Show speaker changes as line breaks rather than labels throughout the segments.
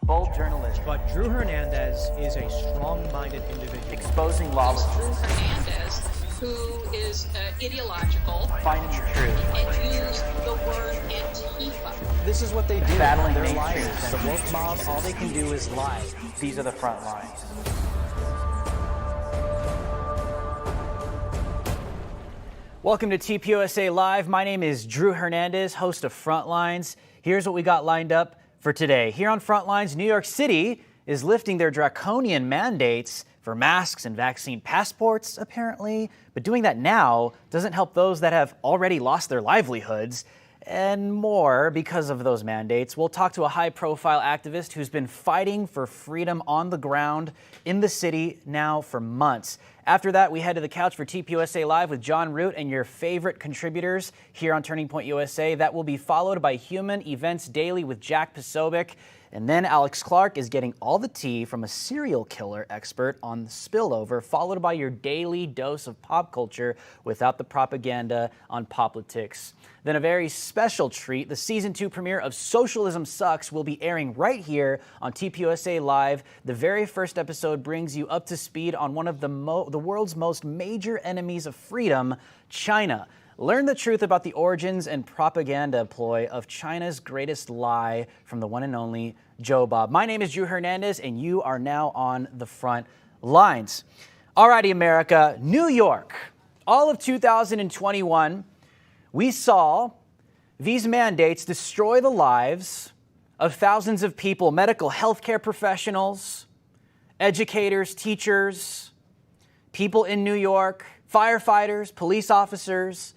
bold journalism.
But Drew Hernandez is a strong-minded individual.
Exposing lawlessness.
Drew Hernandez, who is ideological.
Finding the truth.
And use the word Antifa.
This is what they do.
Battling
They're
mainstream
liars. The woke mob, all they can do is lie.
These are the front lines. Welcome to TPUSA Live. My name is Drew Hernandez, host of Frontlines. Here's what we got lined up for today. Here on Frontlines, New York City is lifting their draconian mandates for masks and vaccine passports, apparently. But doing that now doesn't help those that have already lost their livelihoods and more because of those mandates. We'll talk to a high-profile activist who's been fighting for freedom on the ground in the city now for months. After that, we head to the couch for TPUSA Live with Jon Root and your favorite contributors here on Turning Point USA. That will be followed by Human Events Daily with Jack Posobiec. And then Alex Clark is getting all the tea from a serial killer expert on the spillover, followed by your daily dose of pop culture without the propaganda on politics. Then a very special treat, the Season 2 premiere of Socialism Sucks will be airing right here on TPUSA Live. The very first episode brings you up to speed on one of the world's most major enemies of freedom, China. Learn the truth about the origins and propaganda ploy of China's greatest lie from the one and only Jobob. My name is Drew Hernandez, and you are now on the front lines. Alrighty, America, New York. All of 2021, we saw these mandates destroy the lives of thousands of people, medical healthcare professionals, educators, teachers, people in New York, firefighters, police officers.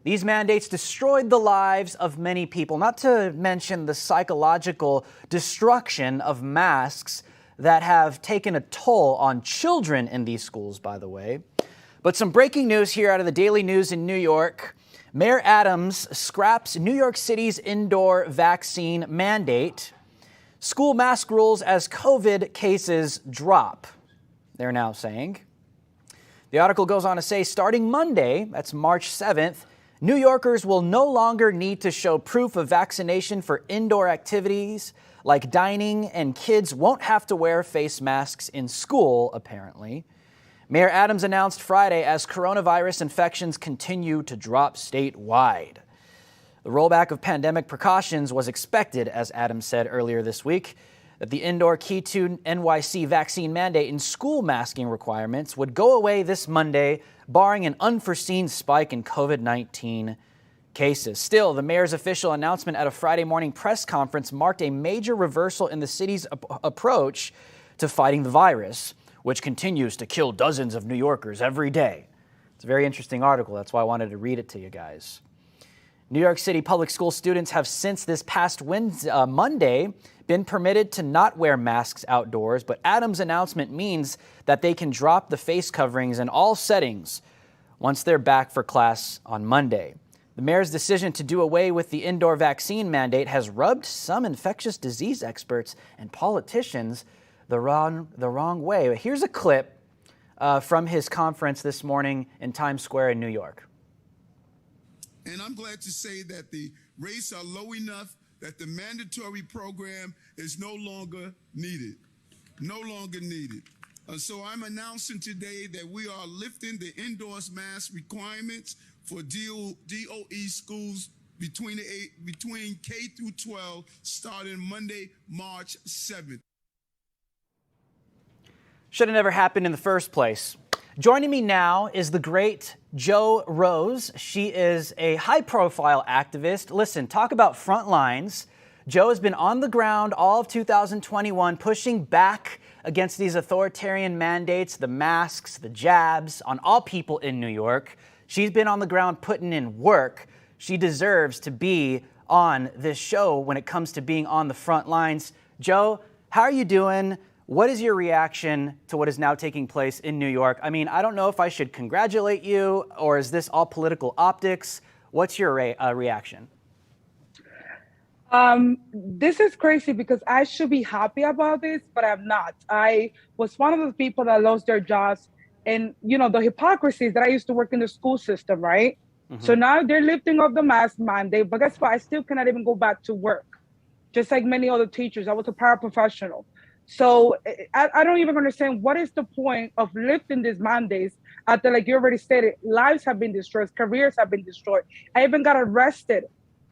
These mandates destroyed the lives of many people, not to mention the psychological destruction of masks that have taken a toll on children in these schools, by the way. But some breaking news here out of the Daily News in New York. Mayor Adams scraps New York City's indoor vaccine mandate. School mask rules as COVID cases drop, they're now saying. The article goes on to say, starting Monday, that's March 7th, New Yorkers will no longer need to show proof of vaccination for indoor activities like dining, and kids won't have to wear face masks in school, apparently. Mayor Adams announced Friday as coronavirus infections continue to drop statewide. The rollback of pandemic precautions was expected, as Adams said earlier this week, that the indoor Key 2 NYC vaccine mandate and school masking requirements would go away this Monday, barring an unforeseen spike in COVID-19 cases. Still, the mayor's official announcement at a Friday morning press conference marked a major reversal in the city's approach to fighting the virus, which continues to kill dozens of New Yorkers every day. It's a very interesting article. That's why I wanted to read it to you guys. New York City public school students have since this past Monday been permitted to not wear masks outdoors, but Adams' announcement means that they can drop the face coverings in all settings once they're back for class on Monday. The mayor's decision to do away with the indoor vaccine mandate has rubbed some infectious disease experts and politicians the wrong way. Here's a clip from his conference this morning in Times Square in New York.
And I'm glad to say that the rates are low enough that the mandatory program is no longer needed. No longer needed. So I'm announcing today that we are lifting the indoors mask requirements for DOE schools between K through 12 starting Monday, March 7th.
Should have never happened in the first place. Joining me now is the great Jo Rose. She is a high-profile activist. Listen, talk about Frontlines. Jo has been on the ground all of 2021 pushing back against these authoritarian mandates, the masks, the jabs on all people in New York. She's been on the ground putting in work. She deserves to be on this show when it comes to being on the front lines. Jo, how are you doing? What is your reaction to what is now taking place in New York? I mean, I don't know if I should congratulate you, or is this all political optics? What's your reaction?
This is crazy because I should be happy about this, but I'm not. I was one of the people that lost their jobs, and the hypocrisies that I used to work in the school system, right? Mm-hmm. So now they're lifting up the mask mandate, but guess what? I still cannot even go back to work. just like many other teachers. I was a paraprofessional. So I don't even understand what is the point of lifting these mandates after, like you already stated, lives have been destroyed, careers have been destroyed. I even got arrested,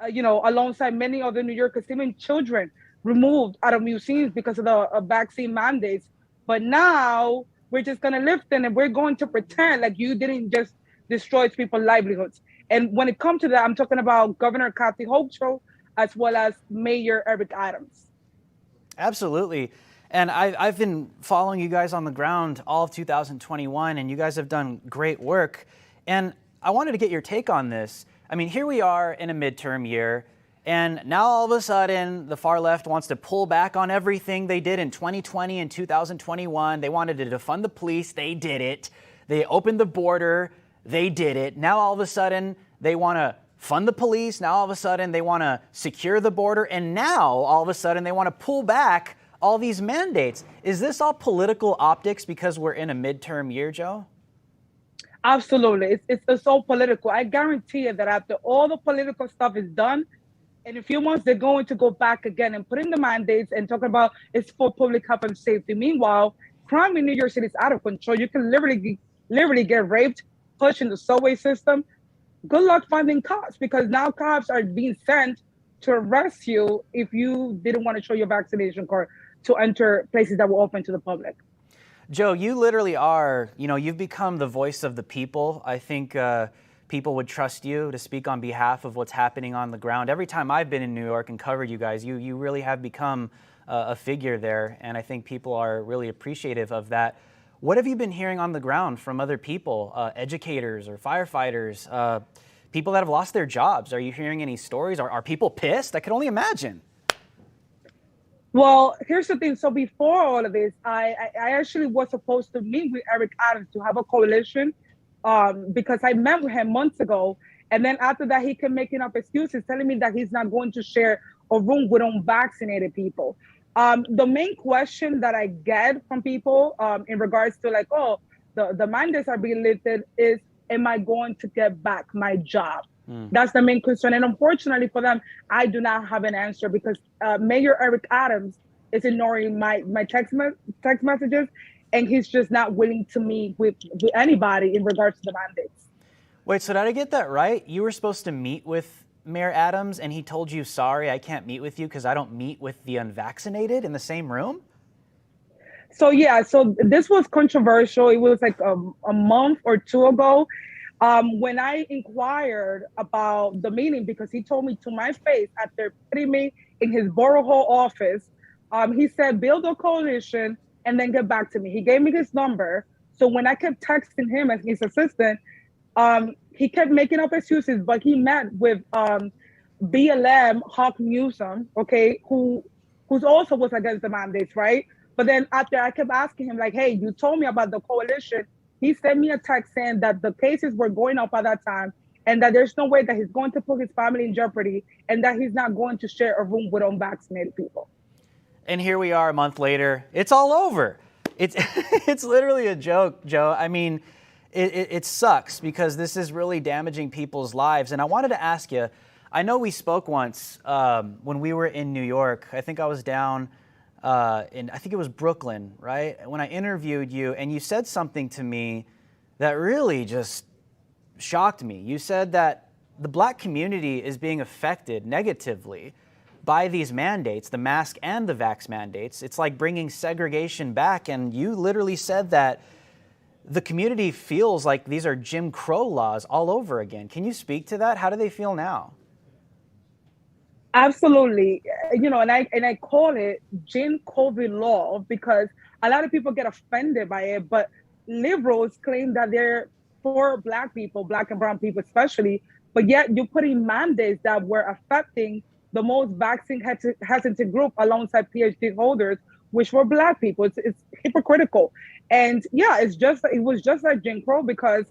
alongside many other New Yorkers, even children removed out of museums because of the vaccine mandates. But now we're just going to lift them and we're going to pretend like you didn't just destroy people's livelihoods. And when it comes to that, I'm talking about Governor Kathy Hochul as well as Mayor Eric Adams.
Absolutely. And I've been following you guys on the ground all of 2021, and you guys have done great work. And I wanted to get your take on this. I mean, here we are in a midterm year, and now all of a sudden the far left wants to pull back on everything they did in 2020 and 2021. They wanted to defund the police. They did it. They opened the border. They did it. Now all of a sudden they want to fund the police. Now all of a sudden they want to secure the border. And now all of a sudden they want to pull back all these mandates. Is this all political optics because we're in a midterm year, Joe?
Absolutely. It's all political. I guarantee you that after all the political stuff is done, in a few months, they're going to go back again and put in the mandates and talk about it's for public health and safety. Meanwhile, crime in New York City is out of control. You can literally get raped, pushed in the subway system. Good luck finding cops, because now cops are being sent to arrest you if you didn't want to show your vaccination card to enter places that were open to the public.
Joe, you literally are, you've become the voice of the people. I think people would trust you to speak on behalf of what's happening on the ground. Every time I've been in New York and covered you guys, you really have become a figure there, and I think people are really appreciative of that. What have you been hearing on the ground from other people, educators or firefighters, people that have lost their jobs? Are you hearing any stories? Are people pissed? I can only imagine.
Well, here's the thing. So before all of this, I actually was supposed to meet with Eric Adams to have a coalition because I met with him months ago. And then after that, he kept making up excuses, telling me that he's not going to share a room with unvaccinated people. The main question that I get from people in regards to like, the mandates are being lifted is, am I going to get back my job? That's the main concern. And unfortunately for them, I do not have an answer because Mayor Eric Adams is ignoring my text messages, and he's just not willing to meet with anybody in regards to the mandates.
Wait, so did I get that right? You were supposed to meet with Mayor Adams and he told you, sorry, I can't meet with you because I don't meet with the unvaccinated in the same room?
So yeah, so this was controversial. It was like a month or two ago. When I inquired about the meeting, because he told me to my face after putting me in his borough hall office, he said, build a coalition and then get back to me. He gave me his number. So when I kept texting him as his assistant, he kept making up excuses, but he met with BLM Hawk Newsom, okay, who's also was against the mandates, right? But then after I kept asking him like, hey, you told me about the coalition. He sent me a text saying that the cases were going up at that time and that there's no way that he's going to put his family in jeopardy and that he's not going to share a room with unvaccinated people.
And here we are a month later. It's all over. It's literally a joke, Joe. I mean, it sucks because this is really damaging people's lives. And I wanted to ask you, I know we spoke once when we were in New York. I think I was down I think it was Brooklyn, right? When I interviewed you, and you said something to me that really just shocked me. You said that the Black community is being affected negatively by these mandates, the mask and the vax mandates. It's like bringing segregation back, and you literally said that the community feels like these are Jim Crow laws all over again. Can you speak to that? How do they feel now?
Absolutely. And I call it Jim COVID law because a lot of people get offended by it, but liberals claim that they're for Black people, Black and brown people especially, but yet you're putting mandates that were affecting the most vaccine hesitant group alongside PhD holders, which were Black people. It's hypocritical. And yeah, it was just like Jim Crow because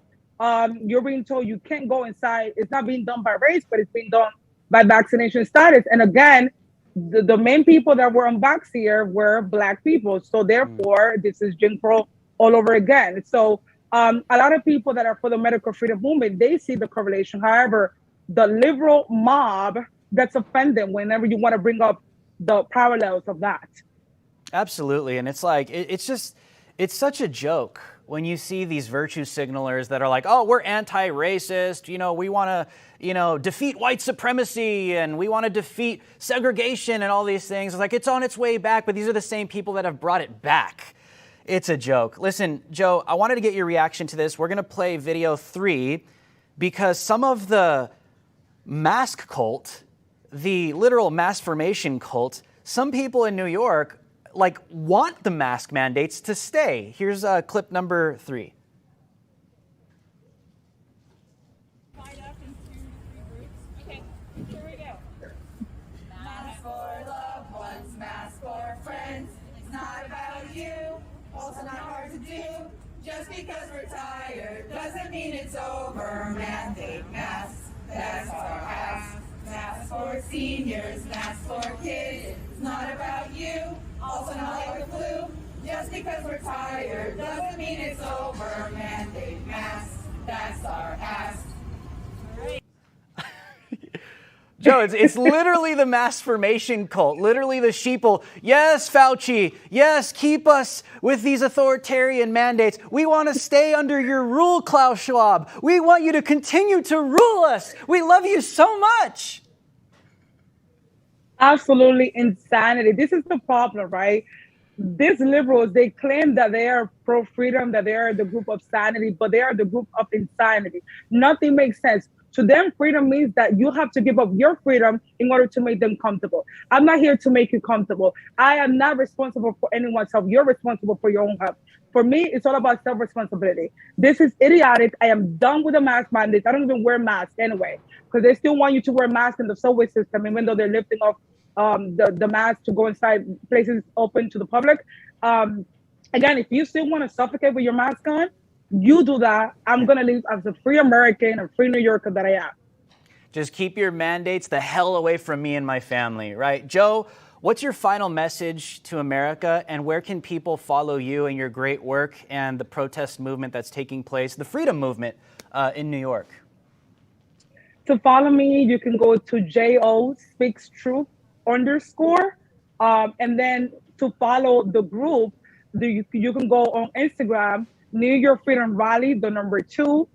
you're being told you can't go inside. It's not being done by race, but it's being done by vaccination status. And again, the main people that were unvaxxed here were Black people. So therefore, this is Jim Crow all over again. So a lot of people that are for the medical freedom movement, they see the correlation. However, the liberal mob gets offended whenever you want to bring up the parallels of that.
Absolutely. And it's like, it's such a joke when you see these virtue signalers that are like, oh, we're anti-racist, we want to, defeat white supremacy and we want to defeat segregation and all these things. It's like, it's on its way back, but these are the same people that have brought it back. It's a joke. Listen, Joe, I wanted to get your reaction to this. We're going to play video 3 because some of the mask cult, the literal mass formation cult, some people in New York want the mask mandates to stay. Here's clip number 3.
Okay, here we go. Mask for loved ones, mask for friends. It's not about you, also not hard to do. Just because we're tired doesn't mean it's over. Mandate masks, that's our ask. Masks for seniors, masks for kids. It's not about you, also not like the flu. Just because we're tired doesn't mean it's over. Mandate masks, that's our ask.
Joe, it's literally the mass formation cult, literally the sheeple. Yes, Fauci. Yes, keep us with these authoritarian mandates. We want to stay under your rule, Klaus Schwab. We want you to continue to rule us. We love you so much.
Absolutely insanity. This is the problem, right? These liberals, they claim that they are pro-freedom, that they are the group of sanity, but they are the group of insanity. Nothing makes sense. To them, freedom means that you have to give up your freedom in order to make them comfortable. I'm not here to make you comfortable. I am not responsible for anyone's health. You're responsible for your own health. For me, it's all about self-responsibility. This is idiotic. I am done with the mask mandates. I don't even wear masks anyway, because they still want you to wear masks in the subway system, even though they're lifting off the mask to go inside places open to the public. Again, if you still want to suffocate with your mask on, you do that. I'm going to live as a free American, a free New Yorker that I am.
Just keep your mandates the hell away from me and my family, right? Joe, what's your final message to America, and where can people follow you and your great work and the protest movement that's taking place, the freedom movement in New York?
To follow me, you can go to JO Speaks Truth _. And then to follow the group, you can go on Instagram, New York Freedom Rally, the number 2.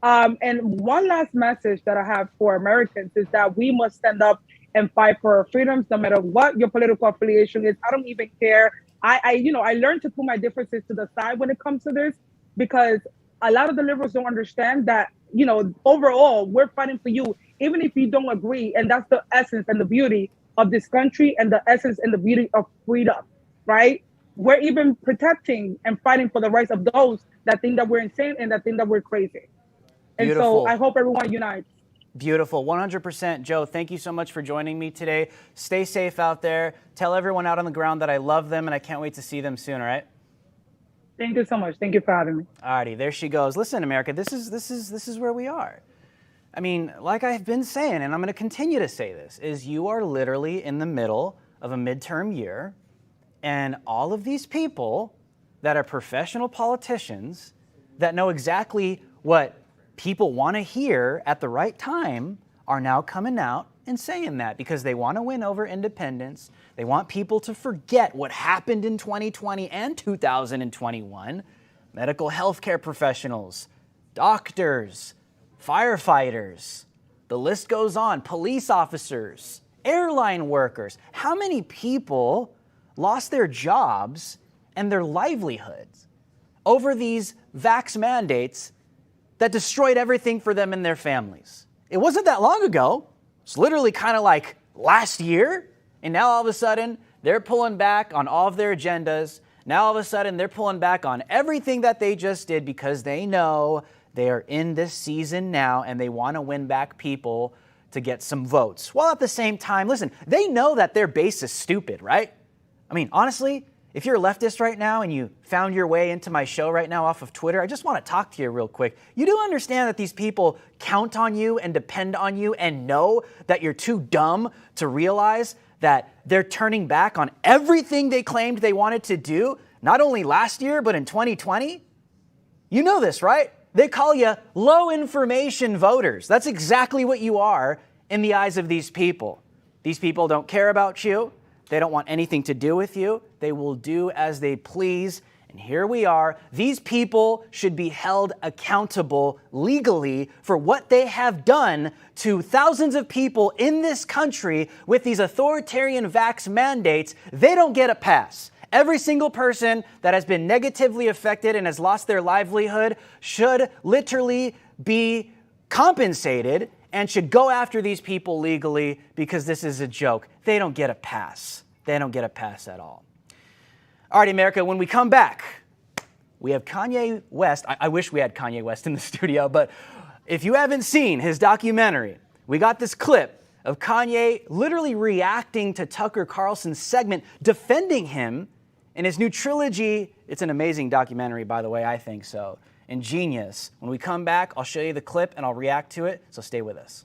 And one last message that I have for Americans is that we must stand up and fight for our freedoms, no matter what your political affiliation is. I don't even care. I learned to put my differences to the side when it comes to this, because a lot of the liberals don't understand that, overall, we're fighting for you, even if you don't agree. And that's the essence and the beauty of this country and the essence and the beauty of freedom, right? We're even protecting and fighting for the rights of those that think that we're insane and that think that we're crazy. And
Beautiful.
so I hope everyone unites.
Beautiful. 100%. Joe, thank you so much for joining me today. Stay safe out there. Tell everyone out on the ground that I love them and I can't wait to see them soon, all right?
Thank you so much. Thank you for having me.
All righty, there she goes. Listen, America, this is where we are. I mean, like I've been saying, and I'm going to continue to say this, is you are literally in the middle of a midterm year, and all of these people that are professional politicians that know exactly what people want to hear at the right time are now coming out and saying that because they want to win over independents. They want people to forget what happened in 2020 and 2021. Medical healthcare professionals, doctors, firefighters, the list goes on, police officers, airline workers. How many people lost their jobs and their livelihoods over these vax mandates that destroyed everything for them and their families? It wasn't that long ago. It's literally kind of like last year. And now all of a sudden, they're pulling back on all of their agendas. Now all of a sudden, they're pulling back on everything that they just did because they know they are in this season now and they want to win back people to get some votes. While at the same time, listen, they know that their base is stupid, right? I mean, honestly, if you're a leftist right now and you found your way into my show right now off of Twitter, I just want to talk to you real quick. You do understand that these people count on you and depend on you and know that you're too dumb to realize that they're turning back on everything they claimed they wanted to do, not only last year, but in 2020? You know this, right? They call you low information voters. That's exactly what you are in the eyes of these people. These people don't care about you. They don't want anything to do with you. They will do as they please. And here we are. These people should be held accountable legally for what they have done to thousands of people in this country with these authoritarian vax mandates. They don't get a pass. Every single person that has been negatively affected and has lost their livelihood should literally be compensated and should go after these people legally because this is a joke. They don't get a pass. They don't get a pass at all. All right, America, when we come back, we have Kanye West. I wish we had Kanye West in the studio, but if you haven't seen his documentary, we got this clip of Kanye literally reacting to Tucker Carlson's segment, defending him in his new trilogy. It's an amazing documentary, by the way, I think so, and genius. When we come back, I'll show you the clip and I'll react to it, so stay with us.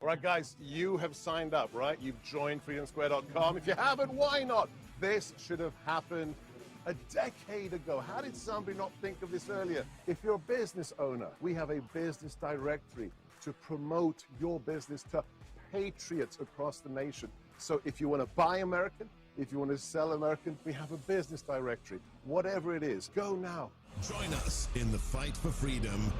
All right, guys, you have signed up, right? You've joined freedomsquare.com. If you haven't, why not? This should have happened a decade ago. How did somebody not think of this earlier? If you're a business owner, we have a business directory to promote your business to patriots across the nation. So if you want to buy American, if you want to sell American, we have a business directory. Whatever it is, go now.
Join us in the fight for freedom.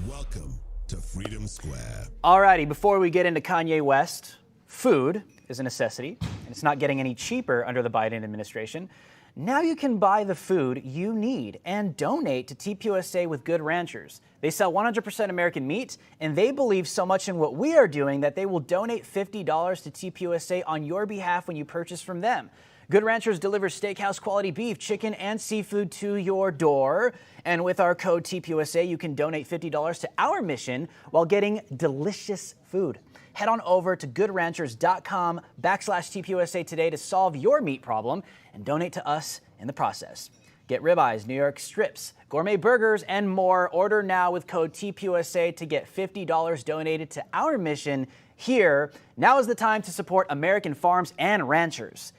Welcome to Freedom Square.
Alrighty, before we get into Kanye West, food is a necessity, and it's not getting any cheaper under the Biden administration. Now you can buy the food you need and donate to TPUSA with Good Ranchers. They sell 100% American meat, and they believe so much in what we are doing that they will donate $50 to TPUSA on your behalf when you purchase from them. Good Ranchers delivers steakhouse quality beef, chicken, and seafood to your door. And with our code TPUSA, you can donate $50 to our mission while getting delicious food. Head on over to goodranchers.com/TPUSA today to solve your meat problem and donate to us in the process. Get ribeyes, New York strips, gourmet burgers, and more. Order now with code TPUSA to get $50 donated to our mission here. Now is the time to support American farms and ranchers.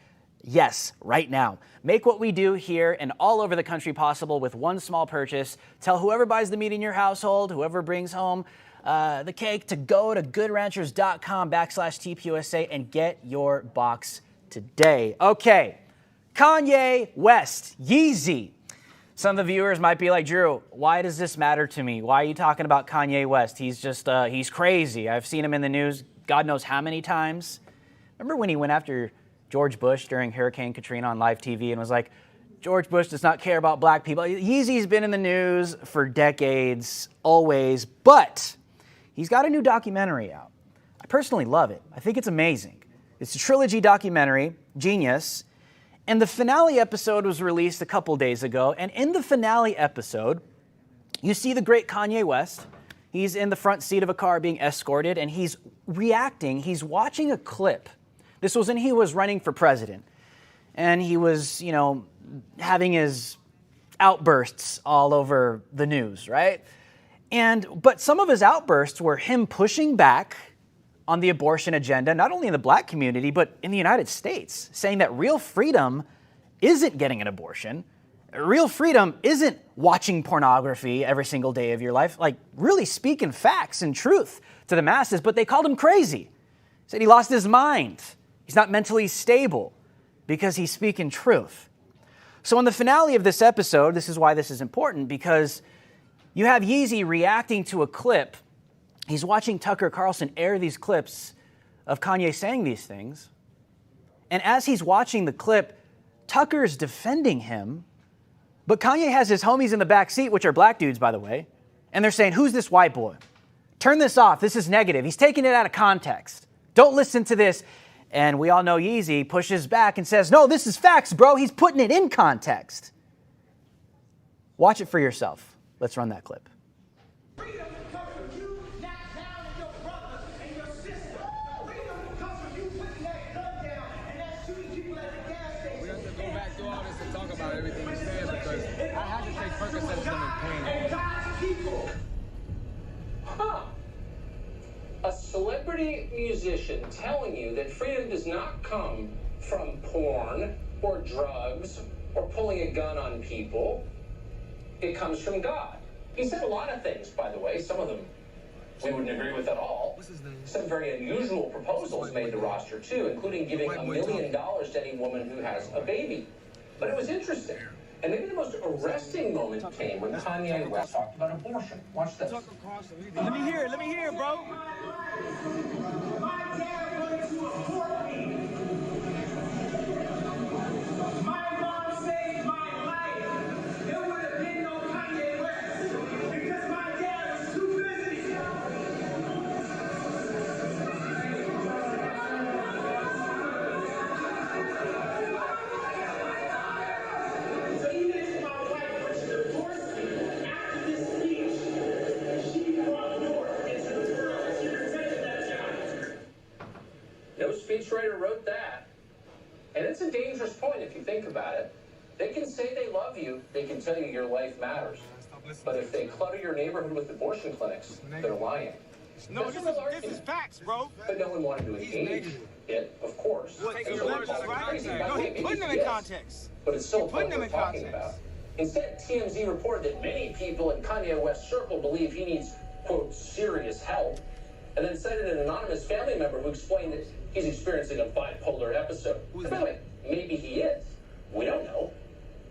Yes, right now. Make what we do here and all over the country possible with one small purchase. Tell whoever buys the meat in your household, whoever brings home the cake, to go to goodranchers.com/TPUSA and get your box today. Okay, Kanye West, Yeezy. Some of the viewers might be like, Drew, why does this matter to me? Why are you talking about Kanye West? He's just, he's crazy. I've seen him in the news God knows how many times. Remember when he went after George Bush during Hurricane Katrina on live TV and was like, George Bush does not care about black people. Yeezy's been in the news for decades, always, but he's got a new documentary out. I personally love it. I think it's amazing. It's a trilogy documentary, genius, and the finale episode was released a couple days ago, and in the finale episode, you see the great Kanye West. He's in the front seat of a car being escorted, and he's reacting. He's watching a clip. This was when he was running for president, and he was, having his outbursts all over the news, right? But some of his outbursts were him pushing back on the abortion agenda, not only in the black community, but in the United States, saying that real freedom isn't getting an abortion. Real freedom isn't watching pornography every single day of your life, like really speaking facts and truth to the masses, but they called him crazy. Said he lost his mind. He's not mentally stable because he's speaking truth. So in the finale of this episode, this is why this is important, because you have Yeezy reacting to a clip. He's watching Tucker Carlson air these clips of Kanye saying these things. And as he's watching the clip, Tucker's defending him, but Kanye has his homies in the back seat, which are black dudes, by the way, and they're saying, who's this white boy? Turn this off. This is negative. He's taking it out of context. Don't listen to this. And we all know Yeezy pushes back and says, no, this is facts, bro. He's putting it in context. Watch it for yourself. Let's run that clip.
Freedom comes from you not drowning your brother and your sister. Freedom comes from you putting that gun down and not shooting people at
celebrity musician telling you that freedom does not come from porn or drugs or pulling a gun on people. It comes from God. He said a lot of things, by the way. Some of them we wouldn't agree with at all. Some very unusual proposals made the roster, too, including giving $1 million to any woman who has a baby. But it was interesting. And maybe the most arresting moment came when Kanye West talked about abortion. Watch this.
Let me hear it, bro. My dad wanted to abort me. My mom saved my life. There would have been no Kanye West because my dad was too busy. So even if my wife were to divorce me after this speech, she brought north into the world and she presented that child.
No speechwriter wrote that. And it's a dangerous point if you think about it. They can say they love you. They can tell you your life matters. But if they clutter your neighborhood with abortion clinics, they're lying.
No, this is facts, bro.
But no one wanted to engage it, of course.
Taking your words as right. No, he putting them in context.
But it's still what we're talking about. Instead, TMZ reported that many people in Kanye West's circle believe he needs, quote, serious help, and then cited an anonymous family member who explained that he's experiencing a bipolar episode. And by the way, maybe he is. We don't know.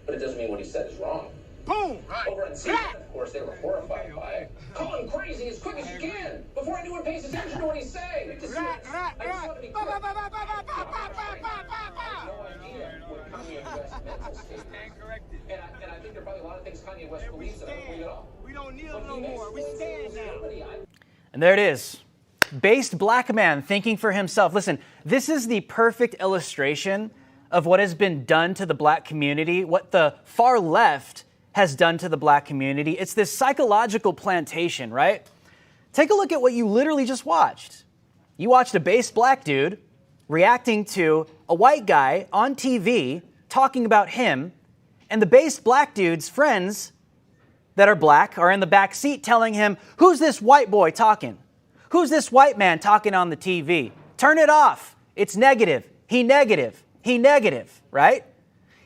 But it doesn't mean what he said is wrong.
Boom!
Over on CNN, of course, they were horrified by it. Call him crazy as quick as you can, before anyone pays attention to what he's saying. I just want to be clear. I have no idea what Kanye West's mental state is. And I think there are probably a lot of things Kanye West believes that I don't believe at all.
We don't kneel no more. We stand now.
And there it is. Based black man thinking for himself. Listen, this is the perfect illustration of what has been done to the black community, what the far left has done to the black community. It's this psychological plantation, right? Take a look at what you literally just watched. You watched a based black dude reacting to a white guy on TV talking about him, and the based black dude's friends that are black are in the back seat telling him, who's this white boy talking? Who's this white man talking on the TV? Turn it off. It's negative. He negative. He negative, right?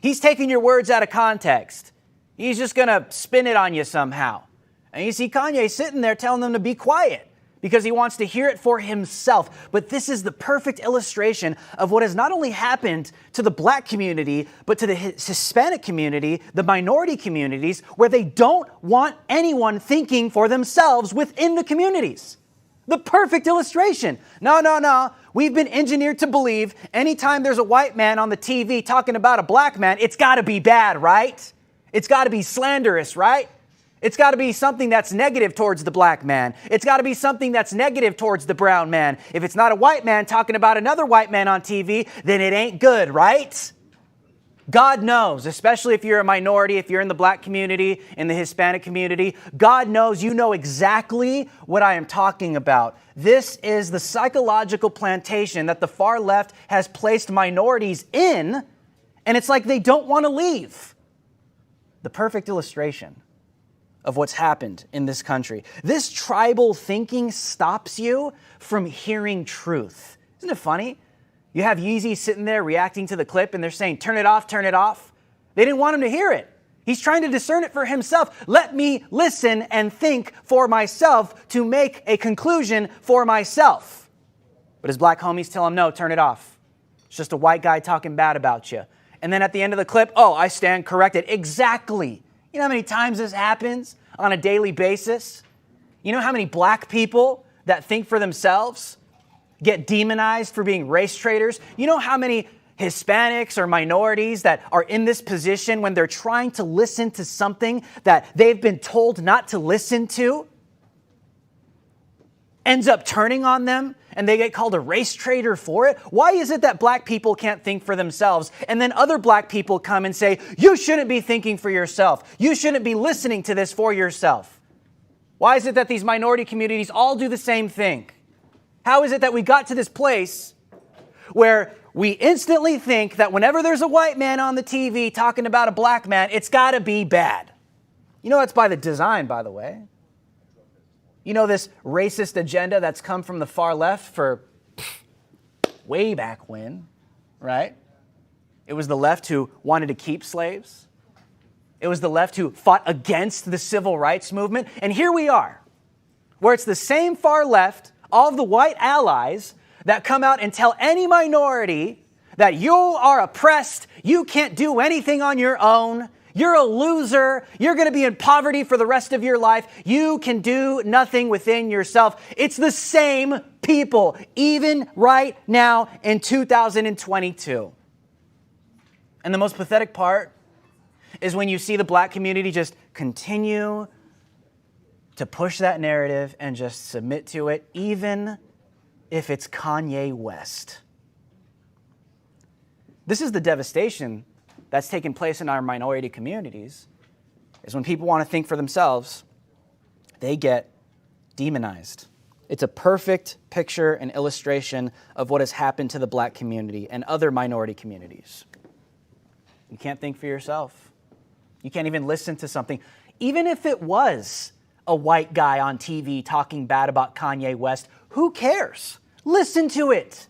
He's taking your words out of context. He's just going to spin it on you somehow. And you see Kanye sitting there telling them to be quiet because he wants to hear it for himself. But this is the perfect illustration of what has not only happened to the black community, but to the Hispanic community, the minority communities, where they don't want anyone thinking for themselves within the communities. The perfect illustration. No. We've been engineered to believe anytime there's a white man on the TV talking about a black man, it's got to be bad, right? It's got to be slanderous, right? It's got to be something that's negative towards the black man. It's got to be something that's negative towards the brown man. If it's not a white man talking about another white man on TV, then it ain't good, right? God knows, especially if you're a minority, if you're in the black community, in the Hispanic community, God knows you know exactly what I am talking about. This is the psychological plantation that the far left has placed minorities in, and it's like they don't want to leave. The perfect illustration of what's happened in this country. This tribal thinking stops you from hearing truth. Isn't it funny? You have Yeezy sitting there reacting to the clip and they're saying, turn it off, turn it off. They didn't want him to hear it. He's trying to discern it for himself. Let me listen and think for myself to make a conclusion for myself. But his black homies tell him, no, turn it off. It's just a white guy talking bad about you. And then at the end of the clip, oh, I stand corrected. Exactly. You know how many times this happens on a daily basis? You know how many black people that think for themselves get demonized for being race traitors? You know how many Hispanics or minorities that are in this position when they're trying to listen to something that they've been told not to listen to ends up turning on them and they get called a race traitor for it? Why is it that black people can't think for themselves and then other black people come and say, you shouldn't be thinking for yourself. You shouldn't be listening to this for yourself. Why is it that these minority communities all do the same thing? How is it that we got to this place where we instantly think that whenever there's a white man on the TV talking about a black man, it's got to be bad? You know that's by the design, by the way. You know, this racist agenda that's come from the far left for way back when, right? It was the left who wanted to keep slaves. It was the left who fought against the civil rights movement. And here we are, where it's the same far left, all of the white allies that come out and tell any minority that you are oppressed, you can't do anything on your own, you're a loser, you're going to be in poverty for the rest of your life, you can do nothing within yourself. It's the same people, even right now in 2022. And the most pathetic part is when you see the black community just continue to push that narrative and just submit to it, even if it's Kanye West. This is the devastation that's taken place in our minority communities, is when people want to think for themselves, they get demonized. It's a perfect picture and illustration of what has happened to the black community and other minority communities. You can't think for yourself. You can't even listen to something. Even if it was a white guy on TV talking bad about Kanye West, who cares? Listen to it.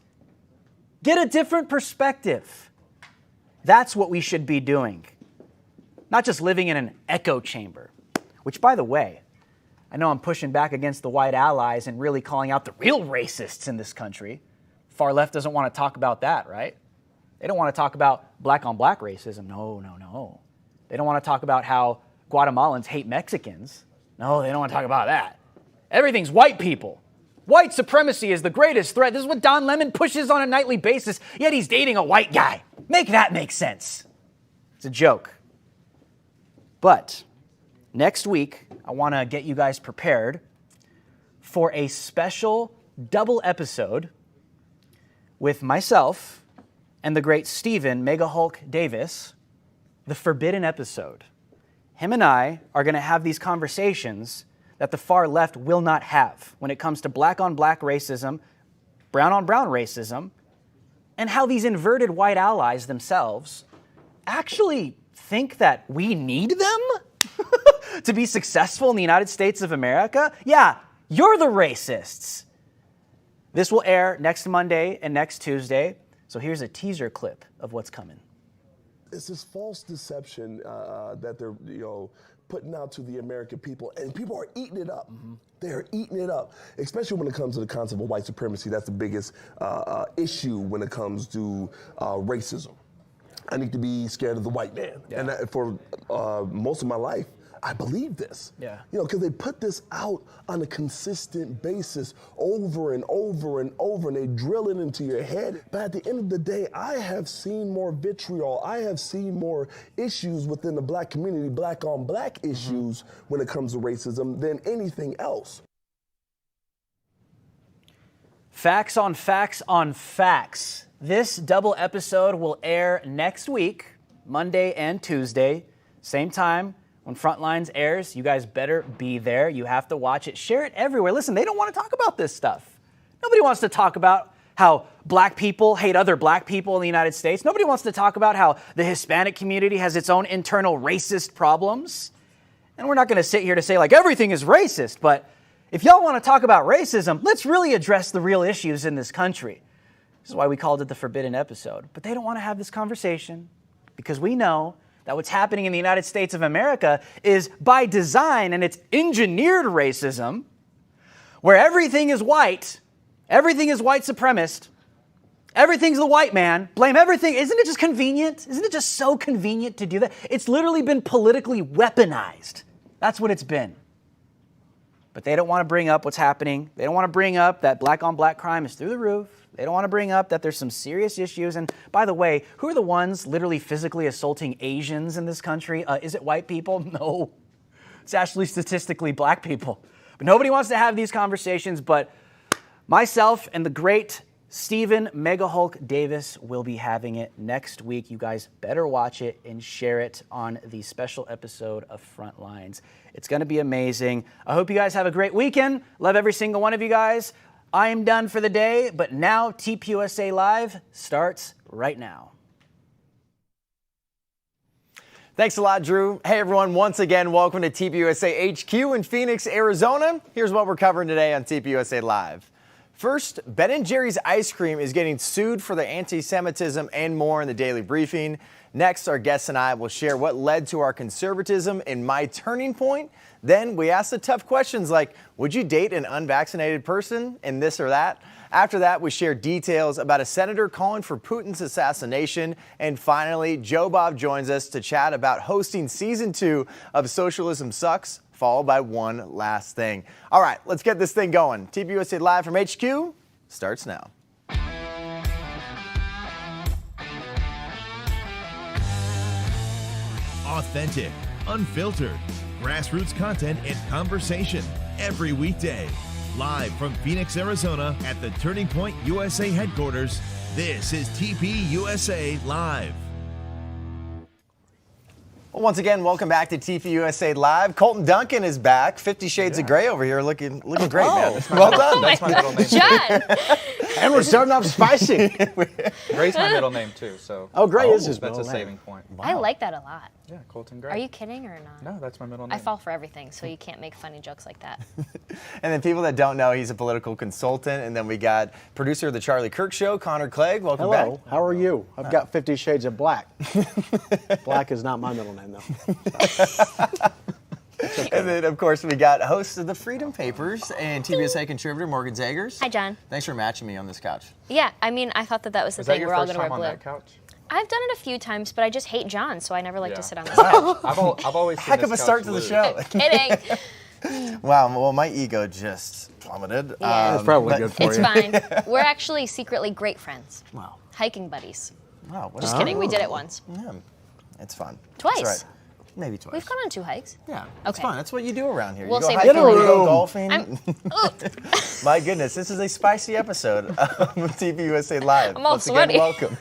Get a different perspective. That's what we should be doing. Not just living in an echo chamber, which, by the way, I know I'm pushing back against the white allies and really calling out the real racists in this country. Far left doesn't want to talk about that, right? They don't want to talk about black on black racism. No. They don't want to talk about how Guatemalans hate Mexicans. No, they don't want to talk about that. Everything's white people. White supremacy is the greatest threat. This is what Don Lemon pushes on a nightly basis, yet he's dating a white guy. Make that make sense. It's a joke. But next week, I want to get you guys prepared for a special double episode with myself and the great Stephen Mega Hulk Davis, the Forbidden Episode. Him and I are going to have these conversations that the far left will not have when it comes to black on black racism, brown on brown racism, and how these inverted white allies themselves actually think that we need them to be successful in the United States of America. Yeah, you're the racists. This will air next Monday and next Tuesday. So here's a teaser clip of what's coming.
It's this false deception that they're, putting out to the American people, and people are eating it up. Mm-hmm. They're eating it up, especially when it comes to the concept of white supremacy. That's the biggest issue when it comes to racism. I need to be scared of the white man. Yeah. And for most of my life, I believe this.
Yeah.
Because they put this out on a consistent basis over and over and over, and they drill it into your head. But at the end of the day, I have seen more vitriol. I have seen more issues within the black community, black on black issues when it comes to racism than anything else.
Facts on facts on facts. This double episode will air next week, Monday and Tuesday, same time. When Frontlines airs, you guys better be there. You have to watch it. Share it everywhere. Listen, they don't want to talk about this stuff. Nobody wants to talk about how black people hate other black people in the United States. Nobody wants to talk about how the Hispanic community has its own internal racist problems. And we're not going to sit here to say, like, everything is racist. But if y'all want to talk about racism, let's really address the real issues in this country. This is why we called it the Forbidden Episode. But they don't want to have this conversation because we know that what's happening in the United States of America is by design, and it's engineered racism, where everything is white supremacist, everything's the white man, blame everything. Isn't it just convenient? Isn't it just so convenient to do that? It's literally been politically weaponized. That's what it's been. But they don't want to bring up what's happening. They don't want to bring up that black on black crime is through the roof. They don't want to bring up that there's some serious issues. And by the way, who are the ones literally physically assaulting Asians in this country? Is it white people? No. It's actually statistically black people. But nobody wants to have these conversations. But myself and the great Stephen Mega Hulk Davis will be having it next week. You guys better watch it and share it on the special episode of Frontlines. It's going to be amazing. I hope you guys have a great weekend. Love every single one of you guys. I am done for the day, but now TPUSA Live starts right now.
Thanks a lot, Drew. Hey, everyone. Once again, welcome to TPUSA HQ in Phoenix, Arizona. Here's what we're covering today on TPUSA Live. First, Ben & Jerry's ice cream is getting sued for their anti-Semitism and more in the daily briefing. Next, our guests and I will share what led to our conservatism and my turning point. Then we ask the tough questions like, would you date an unvaccinated person in this or that? After that, we share details about a senator calling for Putin's assassination. And finally, Jobob joins us to chat about hosting season 2 of Socialism Sucks, followed by one last thing. All right, let's get this thing going. TPUSA Live from HQ starts now.
Authentic, unfiltered, grassroots content and conversation every weekday. Live from Phoenix, Arizona at the Turning Point USA headquarters, this is TPUSA Live.
Well, once again, welcome back to TPUSA Live. Colton Duncan is back. 50 Shades of Gray over here, looking great, man. Well done.
That's my middle name.
John.
And we're starting off spicy.
Gray's my middle name too, so.
Oh, Gray is his
That's
middle
a
name.
saving point.
Wow. I like that a lot.
Yeah, Colton Gray.
Are you kidding or not?
No, that's my middle name.
I fall for everything, so you can't make funny jokes like that.
And then people that don't know, he's a political consultant. And then we got producer of the Charlie Kirk Show, Clegg. Welcome back.
Hello, how are you? I've got 50 Shades of Black. Black is not my middle name, though.
Okay. And then, of course, we got host of the Freedom Papers and TPUSA contributor Morgan Zegers.
Hi, John.
Thanks for matching me on this couch.
Yeah, I mean, I thought that was the thing. We're all going to wear blue.
Was that your first time on that couch?
I've done it a few times, but I just hate John, so I never like to sit on this couch.
I've always seen
Heck of a start to the show.
Kidding.
Wow, well, my ego just plummeted.
Yeah.
It's probably good for you.
It's fine. We're actually secretly great friends.
Wow.
Hiking buddies.
Wow.
Just kidding. We did it once.
Yeah, it's fun.
Twice.
That's right. Maybe twice.
We've gone on 2 hikes.
Yeah, it's
Okay.
fun. That's what you do around here.
We'll
you go
save
hiking,
it for
you
later.
go golfing.
I'm-
My goodness, this is a spicy episode of TPUSA Live.
I'm all
Once
sweaty.
again, welcome.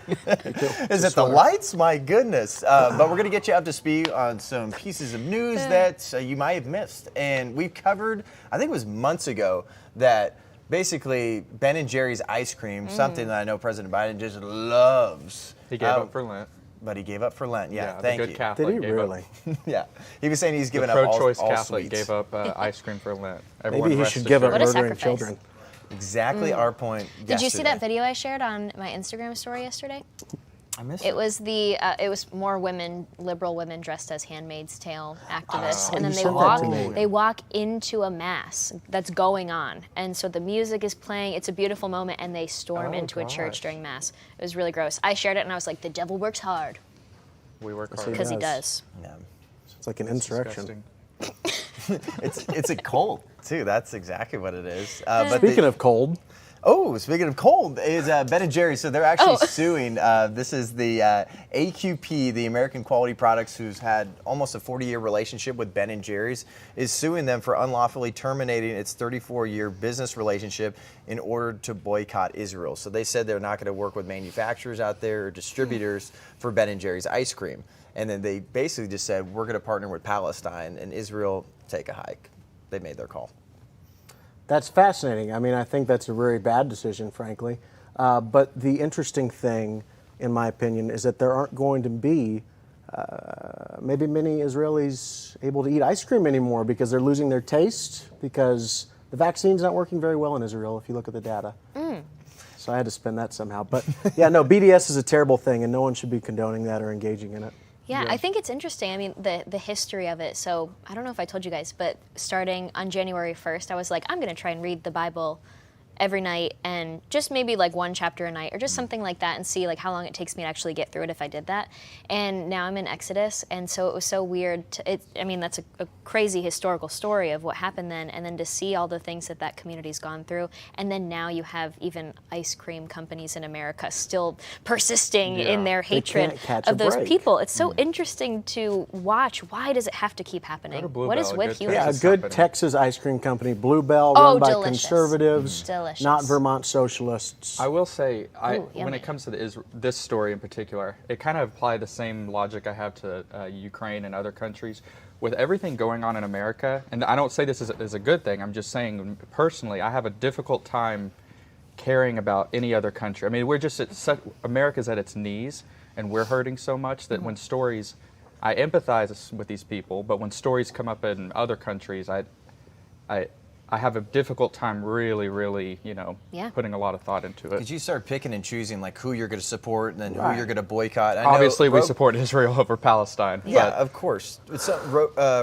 Is it the lights? My goodness. But we're going to get you up to speed on some pieces of news that you might have missed. And we've covered, I think it was months ago, that basically Ben & Jerry's ice cream, something that I know President Biden just loves.
He gave up for Lent.
But he gave up for Lent. Yeah,
the
thank
good
you.
Catholic
Did he
gave
really?
Up.
Yeah, he was saying he's given
The
up all
pro-choice Catholic
sweets.
gave up ice cream for Lent.
Maybe he should give up
What a
murdering
sacrifice.
children.
Exactly our point.
Did you see
yesterday.
that video I shared on my Instagram story yesterday?
I missed
It was it was more women, liberal women dressed as Handmaid's Tale activists, and then
you
they
sent that to me.
they walk into a mass that's going on, and so the music is playing. It's a beautiful moment, and they storm into a church during mass. It was really gross. I shared it, and I was like, "The devil works hard."
We work
Yes,
hard.
Because he does.
Yeah.
It's like an insurrection.
It's a cult too. That's exactly what it is.
Speaking of cold,
speaking of cold, is Ben & Jerry's. So they're actually suing. This is the AQP, the American Quality Products, who's had almost a 40-year relationship with Ben & Jerry's, is suing them for unlawfully terminating its 34-year business relationship in order to boycott Israel. So they said they're not going to work with manufacturers out there or distributors for Ben & Jerry's ice cream. And then they basically just said, we're going to partner with Palestine and Israel, take a hike. They made their call.
that's fascinating. I mean, I think that's a very bad decision, frankly. But the interesting thing, in my opinion, is that there aren't going to be maybe many Israelis able to eat ice cream anymore because they're losing their taste, because the vaccine's not working very well in Israel, if you look at the data. So I had to spin that somehow. But yeah, no, BDS is a terrible thing, and no one should be condoning that or engaging in it.
Yeah, I think it's interesting. I mean, the history of it. So I don't know if I told you guys, but starting on January 1st, I was like, I'm going to try and read the Bible every night, and just maybe like one chapter a night or just something like that, and see like how long it takes me to actually get through it if I did that. And now I'm in Exodus, and so it was so weird. I mean, that's a crazy historical story of what happened then, and then to see all the things that community's gone through, and then now you have even ice cream companies in America still persisting in their hatred of those people. It's so interesting to watch. Why does it have to keep happening? What is with humans?
Yeah, a good Texas ice cream company, Bluebell, run by
delicious.
conservatives.
Delicious.
Not Vermont socialists.
I will say, when
yummy.
it comes to this story in particular, it kind of applied the same logic I have to Ukraine and other countries. With everything going on in America, and I don't say this is a good thing, I'm just saying personally, I have a difficult time caring about any other country. I mean, we're just America's at its knees, and we're hurting so much that when stories I empathize with these people, but when stories come up in other countries, I have a difficult time really, putting a lot of thought into it.
Because you start picking and choosing like who you're going to support and then who you're going to boycott.
Obviously, we support Israel over Palestine.
Yeah, of course. So,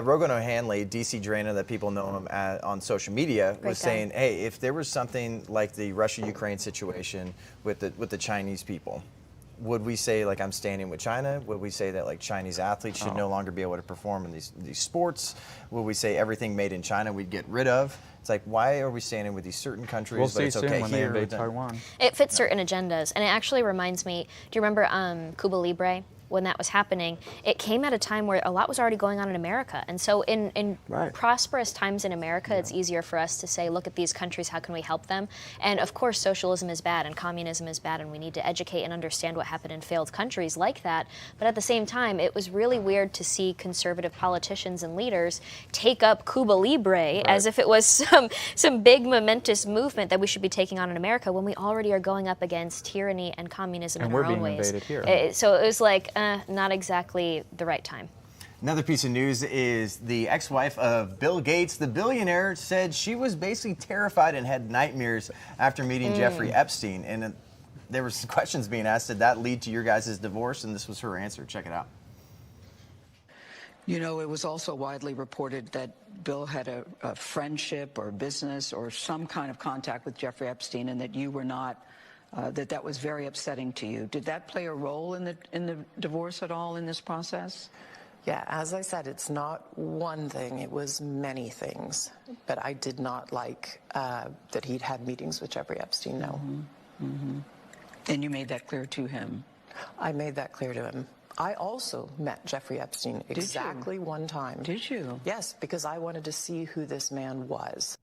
Rogan O'Hanley, DC Drana, that people know him on social media, was saying, hey, if there was something like the Russia-Ukraine situation with the Chinese people, would we say, like, I'm standing with China? Would we say that, like, Chinese athletes should no longer be able to perform in these sports? Would we say everything made in China we'd get rid of? It's like, why are we standing with these certain countries?
We'll
but
see
it's
soon
okay
when
here,
they invade Taiwan.
It fits certain agendas, and it actually reminds me, do you remember Cuba Libre? When that was happening, it came at a time where a lot was already going on in America. And so in prosperous times in America, it's easier for us to say, look at these countries, how can we help them? And of course, socialism is bad and communism is bad, and we need to educate and understand what happened in failed countries like that. But at the same time, it was really weird to see conservative politicians and leaders take up Cuba Libre as if it was some big momentous movement that we should be taking on in America when we already are going up against tyranny and communism in our own ways.
And we're being invaded here.
So it was like, not exactly the right time.
Another piece of news is the ex-wife of Bill Gates, the billionaire, said she was basically terrified and had nightmares after meeting Jeffrey Epstein. And there were some questions being asked, did that lead to your guys' divorce? And this was her answer. Check it out.
You know, it was also widely reported that Bill had a friendship or business or some kind of contact with Jeffrey Epstein, and that you were not that was very upsetting to you. Did that play a role in the divorce at all in this process?
Yeah, as I said, it's not one thing, it was many things. But I did not like that he'd had meetings with Jeffrey Epstein, no.
And you made that clear to him?
I made that clear to him. I also met Jeffrey Epstein exactly one time.
Did you?
Yes, because I wanted to see who this man was.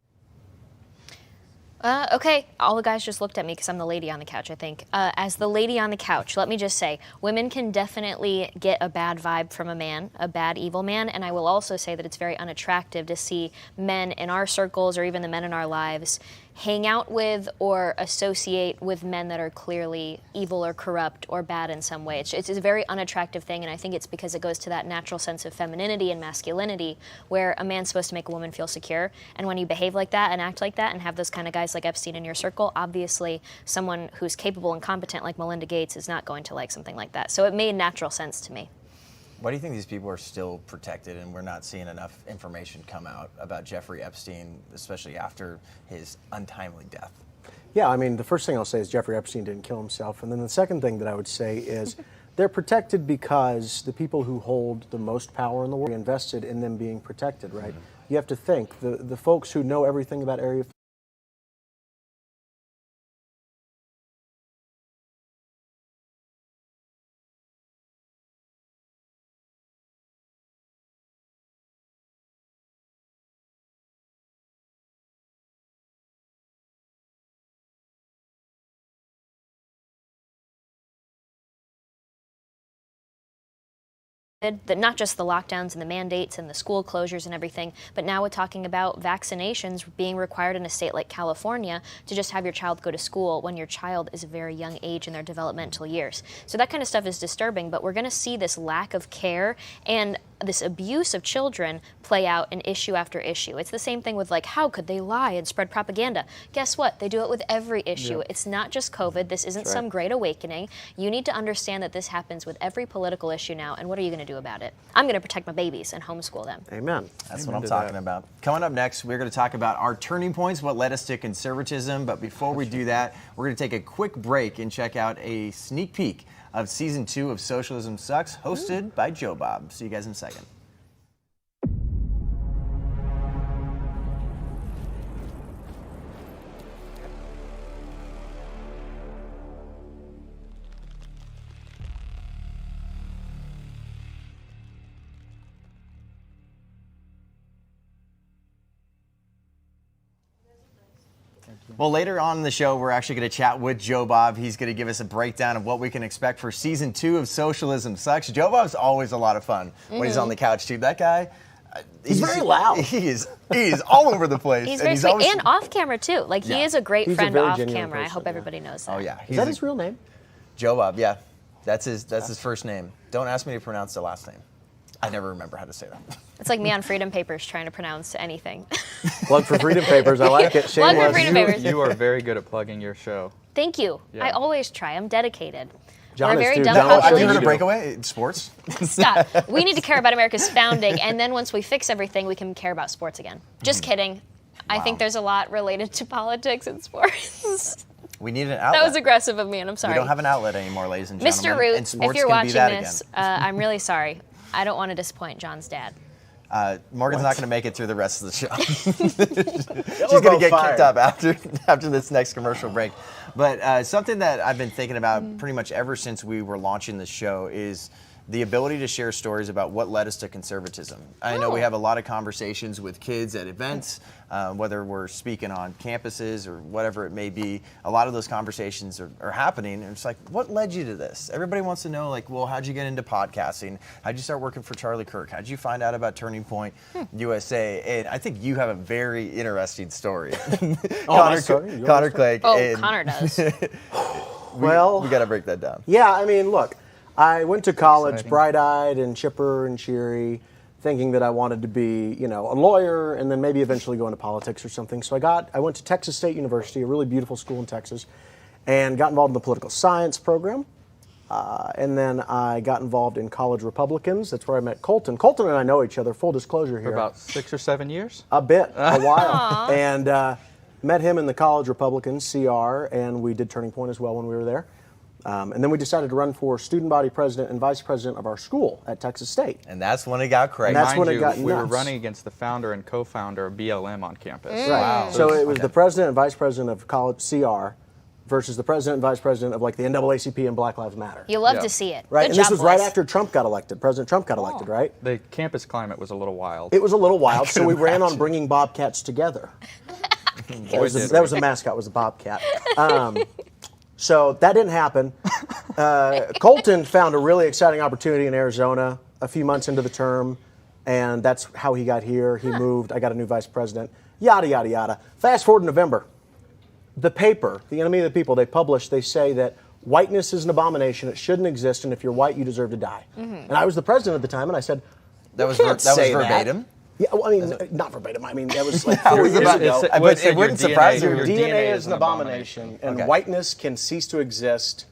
Okay, all the guys just looked at me because I'm the lady on the couch, I think. As the lady on the couch, let me just say, women can definitely get a bad vibe from a man, a bad, evil man, and I will also say that it's very unattractive to see men in our circles or even the men in our lives hang out with or associate with men that are clearly evil or corrupt or bad in some way. It's a very unattractive thing, and I think it's because it goes to that natural sense of femininity and masculinity where a man's supposed to make a woman feel secure, and when you behave like that and act like that and have those kind of guys like Epstein in your circle, obviously someone who's capable and competent like Melinda Gates is not going to like something like that. So it made natural sense to me.
Why do you think these people are still protected and we're not seeing enough information come out about Jeffrey Epstein, especially after his untimely death?
Yeah, I mean, the first thing I'll say is Jeffrey Epstein didn't kill himself. And then the second thing that I would say is they're protected because the people who hold the most power in the world invested in them being protected, right? You have to think, the folks who know everything about Area
That not just the lockdowns and the mandates and the school closures and everything, but now we're talking about vaccinations being required in a state like California to just have your child go to school when your child is a very young age in their developmental years. So that kind of stuff is disturbing, but we're going to see this lack of care and this abuse of children play out in issue after issue. It's the same thing with, like, how could they lie and spread propaganda? Guess what? They do it with every issue.
Yep.
It's not just COVID. This isn't some great awakening. You need to understand that this happens with every political issue now, and what are you going to do about it? I'm going to protect my babies and homeschool them.
Amen.
That's what I'm talking about. Coming up next, we're going to talk about our turning points, what led us to conservatism. But before we do that, we're going to take a quick break and check out a sneak peek of Season 2 of Socialism Sucks, hosted by Jobob. See you guys in a second. Well, later on in the show, we're actually going to chat with Jobob. He's going to give us a breakdown of what we can expect for Season 2 of Socialism Sucks. Jobob's always a lot of fun when he's on the couch, too. That guy,
he's very loud.
He is all over the place.
He's very sweet, and off camera, too. Like, he is a great
He's a
friend
very
off
genuine
camera. I
person,
hope everybody knows that.
Oh, yeah.
Is that his real name?
Jobob, yeah. That's his first name. Don't ask me to pronounce the last name. I never remember how to say that.
It's like me on Freedom Papers trying to pronounce anything.
Plug for Freedom Papers. I like it.
Plug for Freedom Papers.
You are very good at plugging your show.
Thank you.
Yeah.
I always try. I'm dedicated.
John
We're
is
very
too.
dumb
John,
population.
Have you heard of Breakaway? Sports?
Stop. We need to care about America's founding, and then once we fix everything, we can care about sports again. Just kidding. I think there's a lot related to politics and sports.
We need an outlet.
That was aggressive of me, and I'm sorry.
We don't have an outlet anymore, ladies and gentlemen.
Mr. Root,
and sports
if you're
can be
watching
that
this, I'm really sorry. I don't want to disappoint John's dad.
Morgan's not going to make it through the rest of the show. She's going to get kicked up after this next commercial break. But something that I've been thinking about pretty much ever since we were launching the show is the ability to share stories about what led us to conservatism. I know we have a lot of conversations with kids at events, whether we're speaking on campuses or whatever it may be. A lot of those conversations are happening, and it's like, what led you to this? Everybody wants to know, like, well, how'd you get into podcasting? How'd you start working for Charlie Kirk? How'd you find out about Turning Point USA? And I think you have a very interesting story. Connor Clegg.
Oh, Connor does.
we got to break that down.
Yeah, I mean, look, I went to college bright-eyed and chipper and cheery, thinking that I wanted to be, a lawyer and then maybe eventually go into politics or something. So I went to Texas State University, a really beautiful school in Texas, and got involved in the political science program. And then I got involved in college Republicans. That's where I met Colton. Colton and I know each other, full disclosure here.
For about 6 or 7 years?
A while. And met him in the college Republicans, CR, and we did Turning Point as well when we were there. And then we decided to run for student body president and vice president of our school at Texas State.
And that's when it got crazy.
And that's when it got nuts.
We were running against the founder and co-founder of BLM on campus.
Right. Wow. So it was the president and vice president of college CR versus the president and vice president of like the NAACP and Black Lives Matter.
You love to see it.
Right.
Good
And
job,
this was
boys.
right after Trump got elected. President Trump got elected, right?
The campus climate was a little wild.
It was a little wild, so we ran on bringing bobcats together. That was the mascot, was the bobcat. So that didn't happen. Colton found a really exciting opportunity in Arizona a few months into the term, and that's how he got here. He moved. I got a new vice president. Yada, yada, yada. Fast forward to November. The paper, The Enemy of the People, they say that whiteness is an abomination. It shouldn't exist, and if you're white, you deserve to die. And I was the president at the time, and I said,
that was verbatim?
Yeah, well, I mean, not verbatim. I mean, that was like 4 years ago.
But it wouldn't surprise you.
Your DNA is an abomination, and whiteness can cease to exist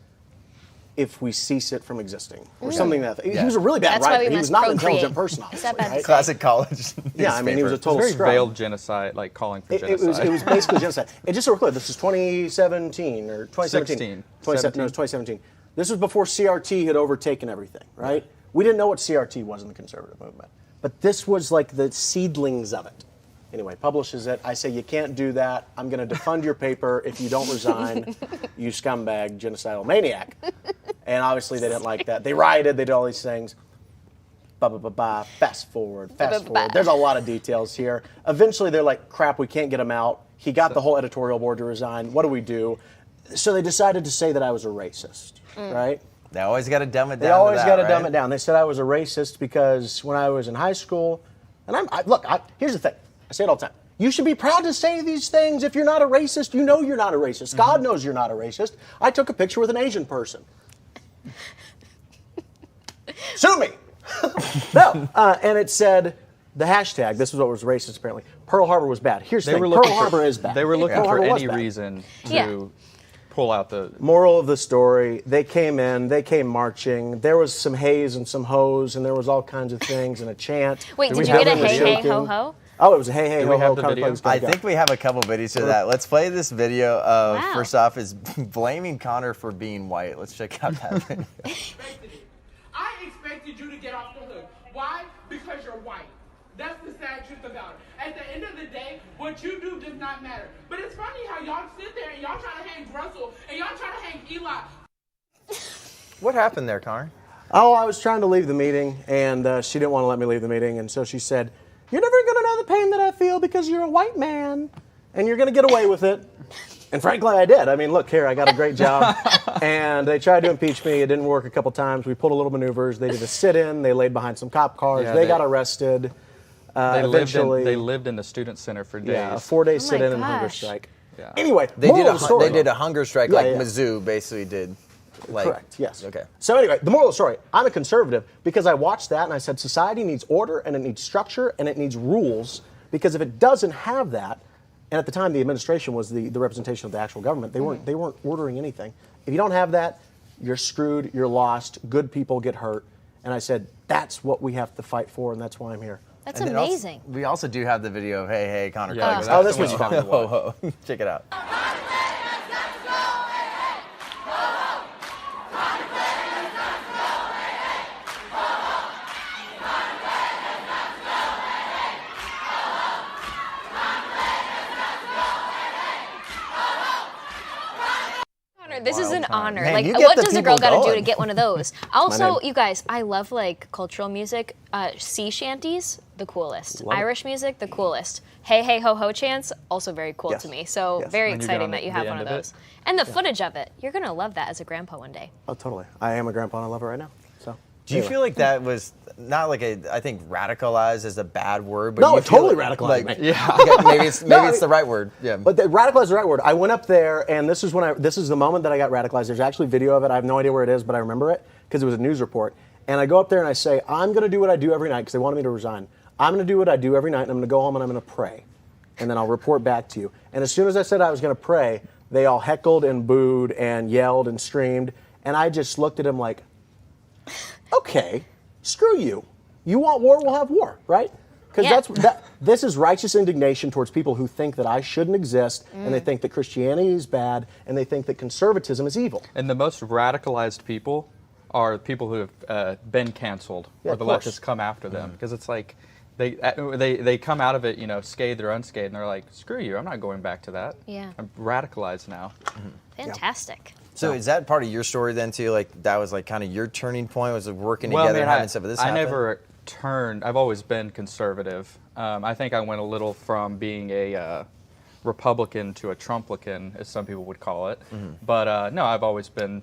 if we cease it from existing, or something like that. He was a really bad writer. He was not an intelligent person, obviously, right?
Classic college.
Yeah, I mean, he was a total
very
scrub.
veiled genocide, like calling for genocide.
It was basically genocide. And just so we're clear, this is 2017 or 2017. 2017. This was before CRT had overtaken everything, right? We didn't know what CRT was in the conservative movement. But this was like the seedlings of it. Anyway, publishes it. I say, you can't do that. I'm going to defund your paper if you don't resign, you scumbag, genocidal maniac. And obviously they didn't like that. They rioted. They did all these things. Fast forward. There's a lot of details here. Eventually they're like, crap, we can't get him out. He got the whole editorial board to resign. What do we do? So they decided to say that I was a racist, right?
They always got to dumb it down.
They always got to dumb it down. They said I was a racist because when I was in high school, and here's the thing. I say it all the time. You should be proud to say these things. If you're not a racist, you know you're not a racist. God knows you're not a racist. I took a picture with an Asian person. Sue me. No. And it said, the hashtag, this is what was racist apparently, Pearl Harbor was bad. Here's the thing, Pearl Harbor is bad.
They were looking for any reason to pull out the...
Moral of the story, they came marching. There was some haze and some hoes, and there was all kinds of things and a chant.
Wait, did you get a hey, hey, ho, ho?
Oh, it was a hey, hey, ho, ho.
I think we have a couple videos of that. Let's play this video of, first off, is blaming Connor for being white. Let's check out that video.
I expected you to get off the hook. Why? Because you're white. That's the sad truth about it. At the end of the day, what you do does not matter. But it's funny how y'all sit there and y'all try to hang Russell and y'all try to hang Eli.
What happened there, Connor?
Oh, I was trying to leave the meeting, and she didn't want to let me leave the meeting, and so she said, "You're never going to know the pain that I feel because you're a white man, and you're going to get away with it." And frankly, I did. I mean, look here, I got a great job. And they tried to impeach me. It didn't work a couple times. We pulled a little maneuvers. They did a sit-in. They laid behind some cop cars. They got arrested.
They lived in the student center for days.
Yeah, a 4-day sit-in and hunger strike.
Yeah.
Anyway,
they did a hunger strike like Mizzou basically did. Like,
correct, yes.
Okay.
So anyway, the moral of the story, I'm a conservative because I watched that and I said society needs order and it needs structure and it needs rules, because if it doesn't have that, and at the time the administration was the representation of the actual government, they weren't ordering anything. If you don't have that, you're screwed, you're lost, good people get hurt. And I said, that's what we have to fight for, and that's why I'm here.
That's amazing.
We also do have the video of Hey Hey Connor
Yeah.
Clegg.
This was fun.
Check it out.
This is an honor.
Man,
like,
you get
what
the
does a girl
people
got to do
going.
to get one of those? Also, you guys, I love like cultural music. Sea shanties, the coolest.
Love it.
Irish music, the coolest. Hey hey ho ho chants, also very cool to me. So very
And you get
exciting
on
that you
the
have one
end
of
of
those. And the footage of it, you're gonna love that as a grandpa one day.
Oh, totally. I am a grandpa and I love it right now. So.
Do you feel like that was not like I think radicalized is a bad word, but
No,
you
it
feel
totally
like,
radicalized
like,
me.
yeah, okay, maybe it's the right word. Yeah.
But radicalized is the right word. I went up there, and this is the moment that I got radicalized. There's actually video of it. I have no idea where it is, but I remember it because it was a news report. And I go up there and I say, I'm going to do what I do every night because they wanted me to resign. I'm going to do what I do every night, and I'm going to go home and I'm going to pray, and then I'll report back to you. And as soon as I said I was going to pray, they all heckled and booed and yelled and screamed, and I just looked at them like, okay, screw you. You want war, we'll have war, right? Because this is righteous indignation towards people who think that I shouldn't exist, and they think that Christianity is bad, and they think that conservatism is evil.
And the most radicalized people are people who have been canceled, or the leftists come after them, because it's like they come out of it, scathed or unscathed, and they're like, screw you, I'm not going back to that.
Yeah.
I'm radicalized now.
Fantastic.
So is that part of your story then too? Like that was like kind of your turning point, was working together and having some of this happen?
I never turned. I've always been conservative. I think I went a little from being a Republican to a Trumplican, as some people would call it. But no, I've always been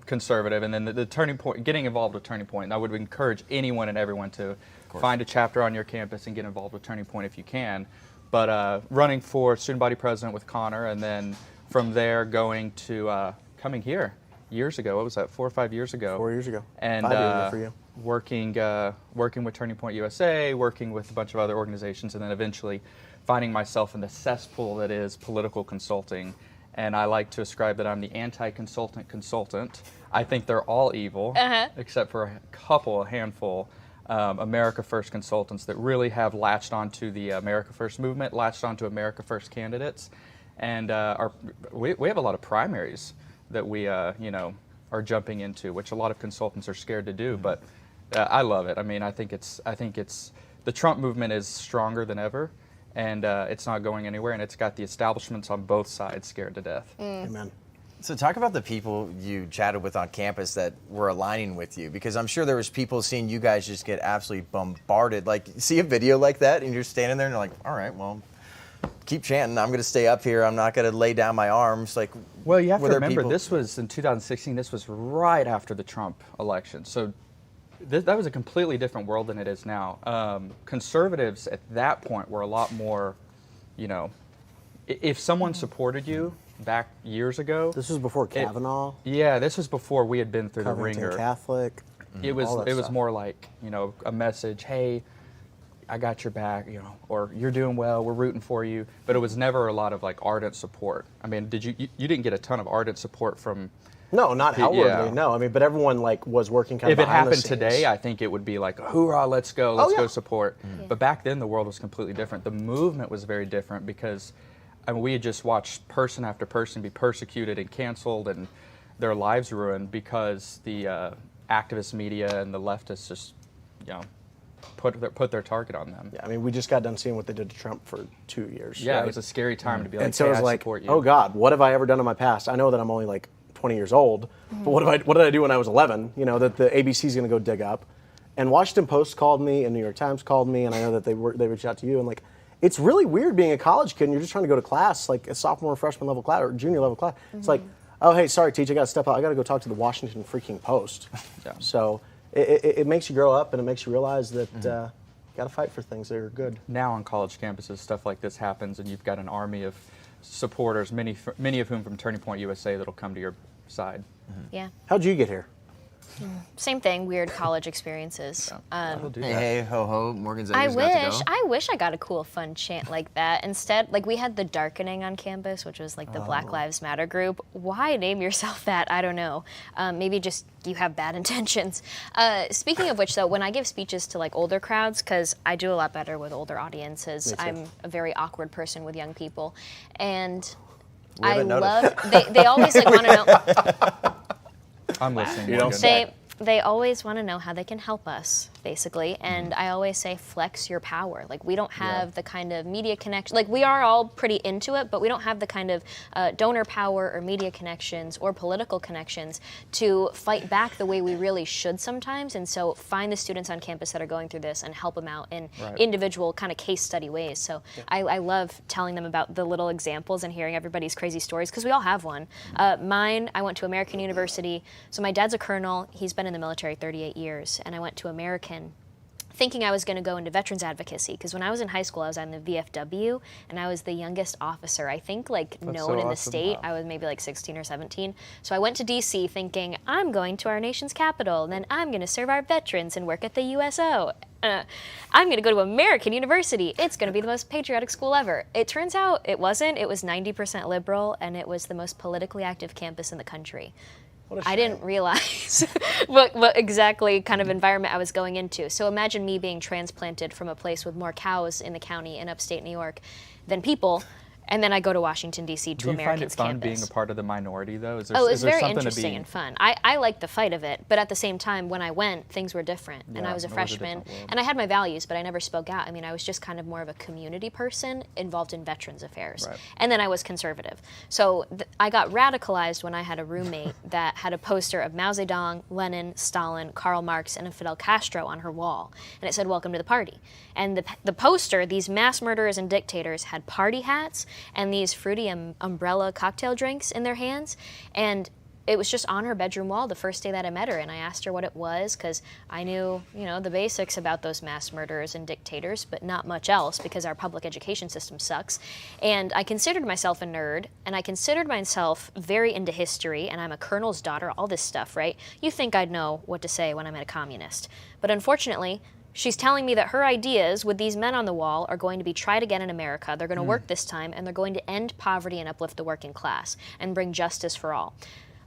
conservative. And then the turning point, getting involved with Turning Point, and I would encourage anyone and everyone to find a chapter on your campus and get involved with Turning Point if you can. But running for student body president with Connor, and then from there going to coming here years ago. What was that, 4 or 5 years ago?
4 years ago.
And
5 years ago for you.
Working with Turning Point USA, working with a bunch of other organizations, and then eventually finding myself in the cesspool that is political consulting. And I like to ascribe that I'm the anti-consultant consultant. I think they're all evil, except for a handful, America First consultants that really have latched onto the America First movement, latched onto America First candidates. And we have a lot of primaries that we are jumping into, which a lot of consultants are scared to do. But I love it. I mean, I think it's the Trump movement is stronger than ever, and it's not going anywhere. And it's got the establishments on both sides scared to death.
Amen.
So talk about the people you chatted with on campus that were aligning with you, because I'm sure there was people seeing you guys just get absolutely bombarded. Like, see a video like that, and you're standing there, and you're like, all right, well, keep chanting. I'm going to stay up here. I'm not going to lay down my arms. Like,
well, you have to remember, this was in 2016. This was right after the Trump election. So that was a completely different world than it is now. Conservatives at that point were a lot more, if someone supported you back years ago.
This was before Kavanaugh.
Yeah, this was before we had been through the ringer.
Catholic.
It was more like, a message, hey, I got your back, or you're doing well, we're rooting for you. But it was never a lot of like ardent support. I mean, you didn't get a ton of ardent support from?
No, not outwardly. No, I mean, but everyone was working kind of behind the scenes.
If it happened today, I think it would be like, hoorah, let's go, go support. But back then, the world was completely different. The movement was very different because we had just watched person after person be persecuted and canceled and their lives ruined because the activist media and the leftists just, put their target on them.
Yeah, I mean, we just got done seeing what they did to Trump for 2 years.
Yeah,
right?
it was a scary time to be like,
and so
hey,
it was
I
like,
support you.
oh God, what have I ever done in my past? I know that I'm only like 20 years old, but what did I do when I was 11? That the ABC is going to go dig up. And Washington Post called me, and New York Times called me, and I know that they reached out to you, and like, it's really weird being a college kid and you're just trying to go to class, like a sophomore, freshman level class or junior level class. It's like, oh, hey, sorry, teacher, I got to step out. I got to go talk to the Washington freaking Post. So it makes you grow up and it makes you realize that you got to fight for things that are good.
Now on college campuses, stuff like this happens, and you've got an army of supporters, many of whom from Turning Point USA, that'll come to side.
Yeah.
How'd you get here?
Same thing, weird college experiences.
Hey, ho, ho, Morgan Zegers got to go.
I wish I got a cool, fun chant like that. Instead, like we had the darkening on campus, which was like the Black Lives Matter group. Why name yourself that? I don't know. Maybe just you have bad intentions. Speaking of which, though, when I give speeches to like older crowds, because I do a lot better with older audiences, I'm a very awkward person with young people, and I love. They always like want to know.
I'm listening. You don't say.
They always want to know how they can help us, basically. And I always say, flex your power. Like, we don't have the kind of media connection. Like, we are all pretty into it, but we don't have the kind of donor power or media connections or political connections to fight back the way we really should sometimes. And so find the students on campus that are going through this and help them out in individual kind of case study ways. So I love telling them about the little examples and hearing everybody's crazy stories, because we all have one. Mine, I went to American University. So my dad's a colonel. He's been in the military 38 years, and I went to American thinking I was going to go into veterans advocacy, because when I was in high school I was on the VFW and I was the youngest officer, I think, like known in the state. I was maybe like 16 or 17. So I went to DC thinking I'm going to our nation's capital and then I'm going to serve our veterans and work at the USO. I'm going to go to American University. It's going to be the most patriotic school ever. It turns out it wasn't. It was 90% liberal, and it was the most politically active campus in the country. I didn't realize what exactly kind of environment I was going into. So imagine me being transplanted from a place with more cows in the county in upstate New York than people, and then I go to Washington, D.C. to Americans campus.
Do you find it fun being a part of the minority, though? Is there,
it's
is there
very
something
interesting and fun. I like the fight of it, but at the same time, when I went, things were different. And I was a freshman, and I had my values, but I never spoke out. I mean, I was just kind of more of a community person involved in veterans affairs. Right. And then I was conservative. So I got radicalized when I had a roommate that had a poster of Mao Zedong, Lenin, Stalin, Karl Marx, and Fidel Castro on her wall. And it said, "Welcome to the party." And the poster, these mass murderers and dictators had party hats and these fruity umbrella cocktail drinks in their hands. And it was just on her bedroom wall the first day that I met her. And I asked her what it was, because I knew, the basics about those mass murderers and dictators, but not much else, because our public education system sucks. And I considered myself a nerd, and I considered myself very into history, and I'm a colonel's daughter, all this stuff, right? You think I'd know what to say when I met a communist. But unfortunately, she's telling me that her ideas with these men on the wall are going to be tried again in America. They're going to work this time, and they're going to end poverty and uplift the working class and bring justice for all.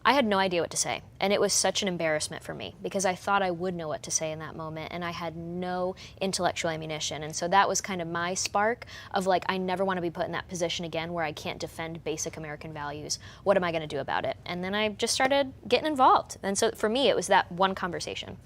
I had no idea what to say, and it was such an embarrassment for me, because I thought I would know what to say in that moment, and I had no intellectual ammunition. And so that was kind of my spark of like, I never want to be put in that position again where I can't defend basic American values. What am I going to do about it? And then I just started getting involved. And so for me, it was that one conversation.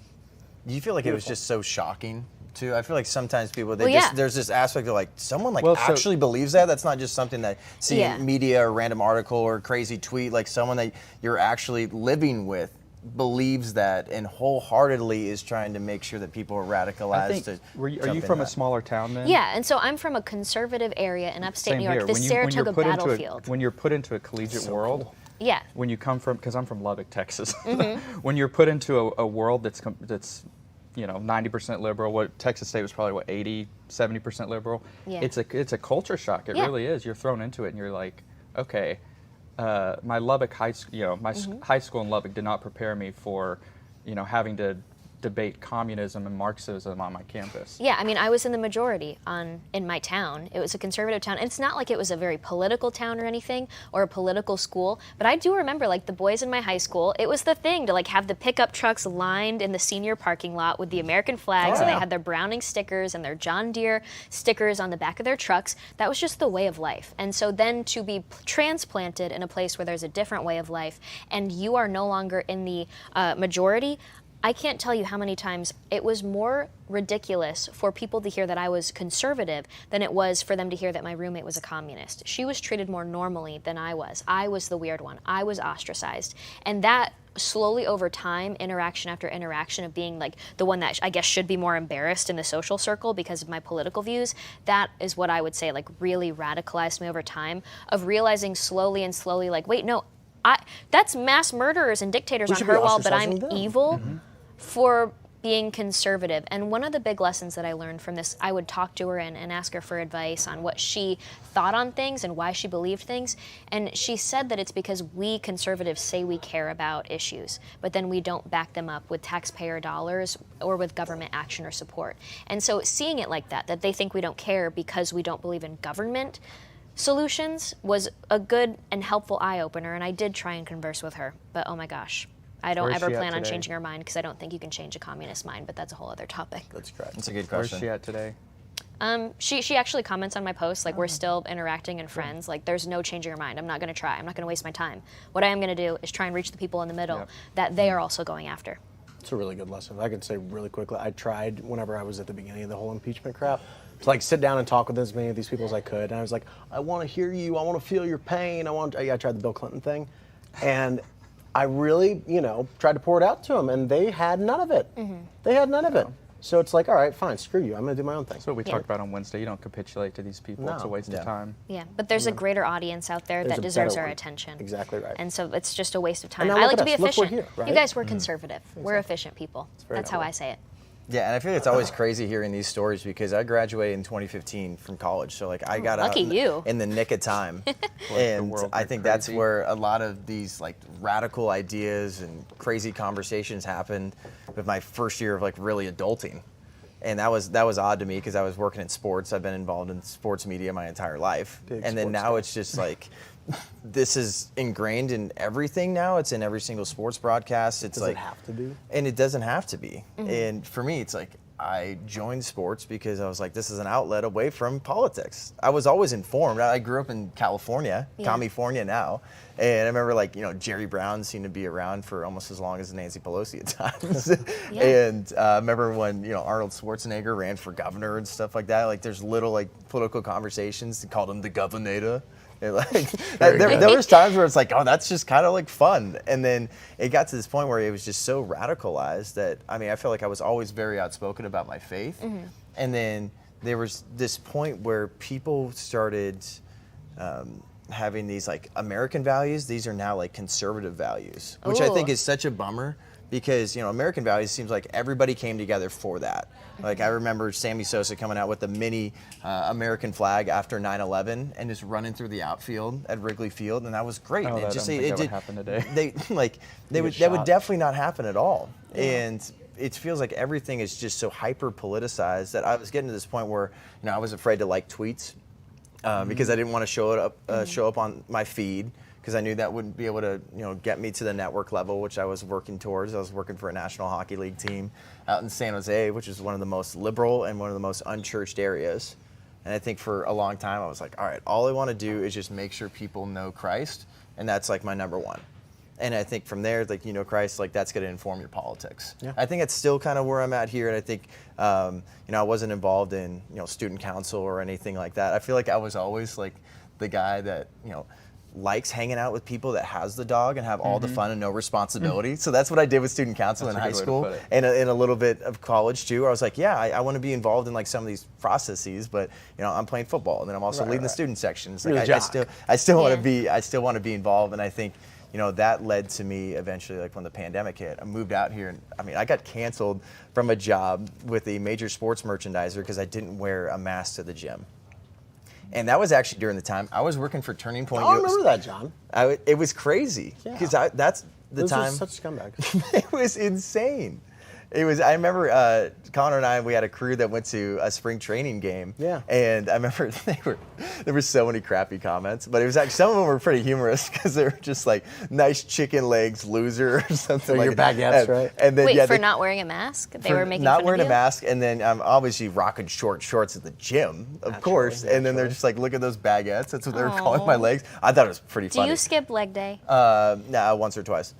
Do you feel like it was just so shocking, too? I feel like sometimes people, there's this aspect of like, someone actually believes that? That's not just something that seeing media or random article or crazy tweet, like someone that you're actually living with believes that and wholeheartedly is trying to make sure that people are radicalized.
Are you from a smaller town then?
Yeah, and so I'm from a conservative area in upstate New York, the Saratoga battlefield.
When you're put into a collegiate world,
yeah.
When you come from, because I'm from Lubbock, Texas, when you're put into a world that's 90% liberal. What Texas State was probably 80, 70% liberal. Yeah. It's a culture shock. It really is. You're thrown into it, and you're like, okay, my Lubbock high school, high school in Lubbock did not prepare me for, having to debate communism and Marxism on my campus.
Yeah, I mean, I was in the majority in my town. It was a conservative town. And it's not like it was a very political town or anything, or a political school, but I do remember, like, the boys in my high school, it was the thing to, like, have the pickup trucks lined in the senior parking lot with the American flags, and they had their Browning stickers and their John Deere stickers on the back of their trucks. That was just the way of life. And so then to be transplanted in a place where there's a different way of life, and you are no longer in the majority, I can't tell you how many times it was more ridiculous for people to hear that I was conservative than it was for them to hear that my roommate was a communist. She was treated more normally than I was. I was the weird one. I was ostracized. And that slowly over time, interaction after interaction of being like the one that I guess should be more embarrassed in the social circle because of my political views, that is what I would say like really radicalized me over time, of realizing slowly and slowly like, wait, no, that's mass murderers and dictators on her wall, but I'm evil for being conservative. And one of the big lessons that I learned from this, I would talk to her and ask her for advice on what she thought on things and why she believed things. And she said that it's because we conservatives say we care about issues, but then we don't back them up with taxpayer dollars or with government action or support. And so seeing it like that they think we don't care because we don't believe in government solutions, was a good and helpful eye-opener. And I did try and converse with her, but oh my gosh. I don't ever plan on changing her mind because I don't think you can change a communist mind, but that's a whole other topic.
That's correct. That's a good question.
Where's she at today?
She actually comments on my posts, like, we're still interacting and friends. Like, there's no changing her mind. I'm not going to try. I'm not going to waste my time. What I am going to do is try and reach the people in the middle that they are also going after.
It's a really good lesson. I can say really quickly, I tried whenever I was at the beginning of the whole impeachment crap to like sit down and talk with as many of these people as I could. And I was like, I want to hear you. I want to feel your pain. I tried the Bill Clinton thing. And I really, tried to pour it out to them, and they had none of it. They had none of it. So it's like, all right, fine, screw you. I'm going to do my own thing.
That's what we talked about on Wednesday. You don't capitulate to these people.
No.
It's a waste of time.
Yeah, but there's a greater audience out there
There's
that
a
deserves
better
our
one.
attention.
Exactly right.
And so it's just a waste of time.
And now
I
look
like to
at
be
us. Look, we're
efficient.
here, right?
You guys were conservative. We're efficient people. That's how I say it.
Yeah, and I feel like it's always crazy hearing these stories because I graduated in 2015 from college, so like I got out in the nick of time, and I think that's where a lot of these like radical ideas and crazy conversations happened with my first year of like really adulting, and that was odd to me because I was working in sports. I've been involved in sports media my entire life, and then now it's just like. This is ingrained in everything now. It's in every single sports broadcast. It's like,
does it have to be?
And it doesn't have to be. And for me, it's like I joined sports because I was like, this is an outlet away from politics. I was always informed. I grew up in California, California now. And I remember like, Jerry Brown seemed to be around for almost as long as Nancy Pelosi at times. And I remember when, Arnold Schwarzenegger ran for governor and stuff like that. Like there's little like political conversations. They called him the governor. Like there was times where it's like, oh, that's just kind of like fun, and then it got to this point where it was just so radicalized that I feel like I was always very outspoken about my faith, and then there was this point where people started having these like American values. These are now like conservative values, which I think is such a bummer. Because, American values seems like everybody came together for that. Like, I remember Sammy Sosa coming out with a mini American flag after 9/11 and just running through the outfield at Wrigley Field, and that was great.
Oh,
that
would happen today.
That would definitely not happen at all. Yeah. And it feels like everything is just so hyper politicized that I was getting to this point where, I was afraid to like tweets because I didn't want to show up on my feed. Because I knew that wouldn't be able to, get me to the network level, which I was working towards. I was working for a National Hockey League team out in San Jose, which is one of the most liberal and one of the most unchurched areas. And I think for a long time, I was like, all right, all I want to do is just make sure people know Christ, and that's like my number one. And I think from there, like, Christ, like that's going to inform your politics. Yeah. I think that's still kind of where I'm at here. And I think, I wasn't involved in, student council or anything like that. I feel like I was always like the guy that, likes hanging out with people that has the dog and have all the fun and no responsibility. So that's what I did with student council in high school and in a little bit of college too. I was like, yeah, I want to be involved in like some of these processes, but I'm playing football and then I'm also leading the student section. It's like I still want to be involved, and I think that led to me eventually, like when the pandemic hit, I moved out here and I got canceled from a job with a major sports merchandiser because I didn't wear a mask to the gym. And that was actually during the time I was working for Turning Point.
I remember that, John.
It was crazy because that's the time.
Was such scumbags.
It was insane. I remember Connor and I, we had a crew that went to a spring training game. Yeah. And I remember there were so many crappy comments, but it was actually, some of them were pretty humorous because they were just like, nice chicken legs, loser, or something like that.
Your baguettes, right?
And then,
Wait, for not wearing a mask? They were making fun of you?
Not wearing a mask, and then obviously rocking short shorts at the gym, of course. And then they're just like, look at those baguettes. That's what they were calling my legs. I thought it was pretty funny.
Do you skip leg day?
No, once or twice.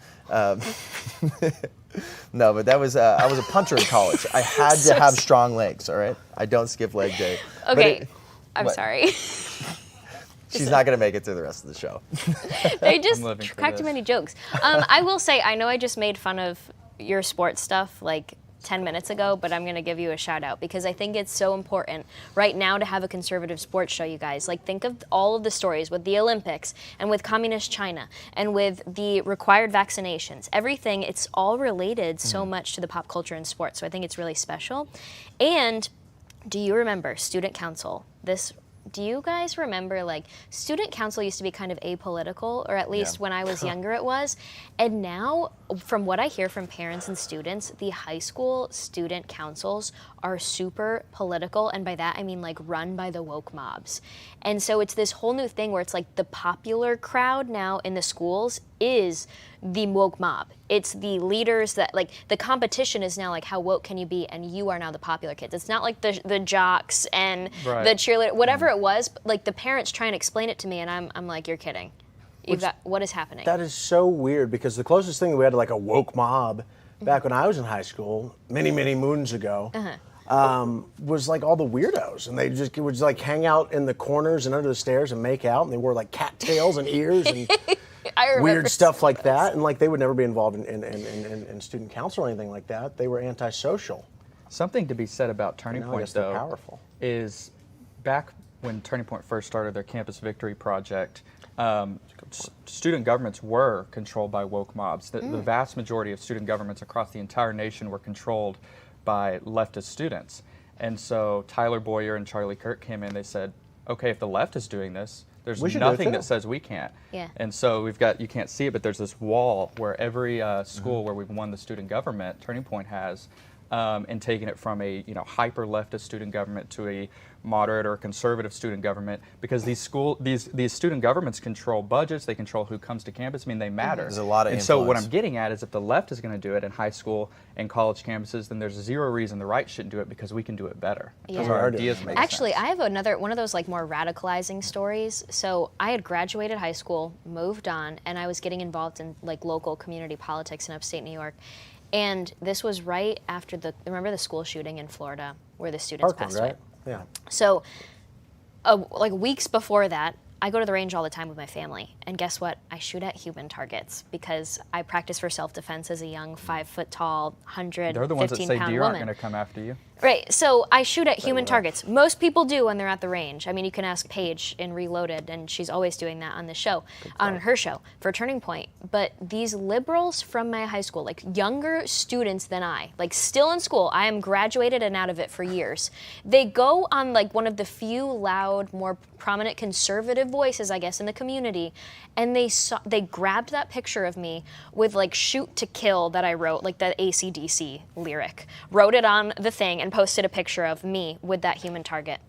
No, but that was I was a punter in college. I had to have strong legs. All right, I don't skip leg day.
Okay, I'm sorry.
She's not gonna make it through the rest of the show.
They just cracked too many jokes. I will say, I know I just made fun of your sports stuff, like 10 minutes ago, but I'm going to give you a shout out because I think it's so important right now to have a conservative sports show, you guys. Like, think of all of the stories with the Olympics and with communist China and with the required vaccinations. Everything, it's all related so much to the pop culture and sports. So I think it's really special. And do you remember student council? Do you guys remember, like, student council used to be kind of apolitical, or at least when I was younger it was. And now, from what I hear from parents and students, the high school student councils are super political. And by that, I mean, like, run by the woke mobs. And so it's this whole new thing where it's like the popular crowd now in the schools is the woke mob. It's the leaders that, like, the competition is now like, how woke can you be? And you are now the popular kids. It's not like the jocks and the cheerleader, whatever it was. Like, the parents try and explain it to me, and I'm like, you're kidding. What is happening?
That is so weird, because the closest thing we had to like a woke mob back when I was in high school, many moons ago, was like all the weirdos, and they just would like hang out in the corners and under the stairs and make out, and they wore like cattails and ears and weird stuff like that, and like they would never be involved in student council or anything like that. They were antisocial.
Something to be said about Turning Point, though,
powerful.
Is back when Turning Point first started their Campus Victory project, student governments were controlled by woke mobs. The vast majority of student governments across the entire nation were controlled by leftist students. And so Tyler Boyer and Charlie Kirk came in, they said, okay, if the left is doing this, there's nothing that says we can't.
Yeah.
And so we've got, you can't see it, but there's this wall where every school where we've won the student government, Turning Point has, and taking it from a hyper leftist student government to a moderate or conservative student government, because these student governments control budgets, they control who comes to campus. I mean, they matter.
There's a lot of
influence. So what I'm getting at is, if the left is going to do it in high school and college campuses, then there's zero reason the right shouldn't do it, because we can do it better. Because our ideas make sense.
Actually, I have one of those like more radicalizing stories. So I had graduated high school, moved on, and I was getting involved in like local community politics in upstate New York. And this was right after remember the school shooting in Florida where the students passed away?
Yeah.
So, like weeks before that, I go to the range all the time with my family, and guess what? I shoot at human targets because I practice for self-defense as a young 5 foot tall, 115 pound woman.
They're the ones that say deer aren't going to come after you.
Right, so I shoot at human targets. Most people do when they're at the range. I mean, you can ask Paige in Reloaded, and she's always doing that on the show, on her show, for Turning Point. But these liberals from my high school, like younger students than I, like still in school, I am graduated and out of it for years. They go on like one of the few loud, more prominent conservative voices, I guess, in the community, and they grabbed that picture of me with like "shoot to kill" that I wrote, like the AC/DC lyric, wrote it on the thing and posted a picture of me with that human target.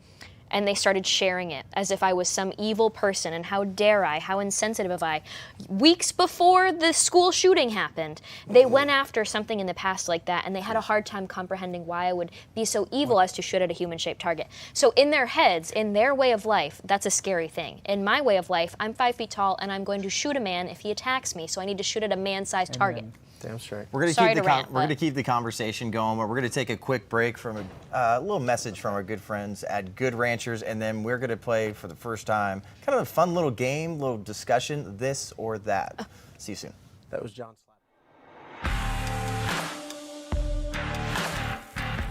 And they started sharing it as if I was some evil person, and how dare I, how insensitive of I. Weeks before the school shooting happened, they went after something in the past like that, and they had a hard time comprehending why I would be so evil as to shoot at a human-shaped target. So in their heads, in their way of life, that's a scary thing. In my way of life, I'm 5 feet tall, and I'm going to shoot a man if he attacks me, so I need to shoot at a man-sized target.
Damn straight.
We're going to keep the conversation going, but we're going to take a quick break from a little message from our good friends at Good Ranchers, and then we're going to play for the first time kind of a fun little game, little discussion, this or that. See you soon.
That was John.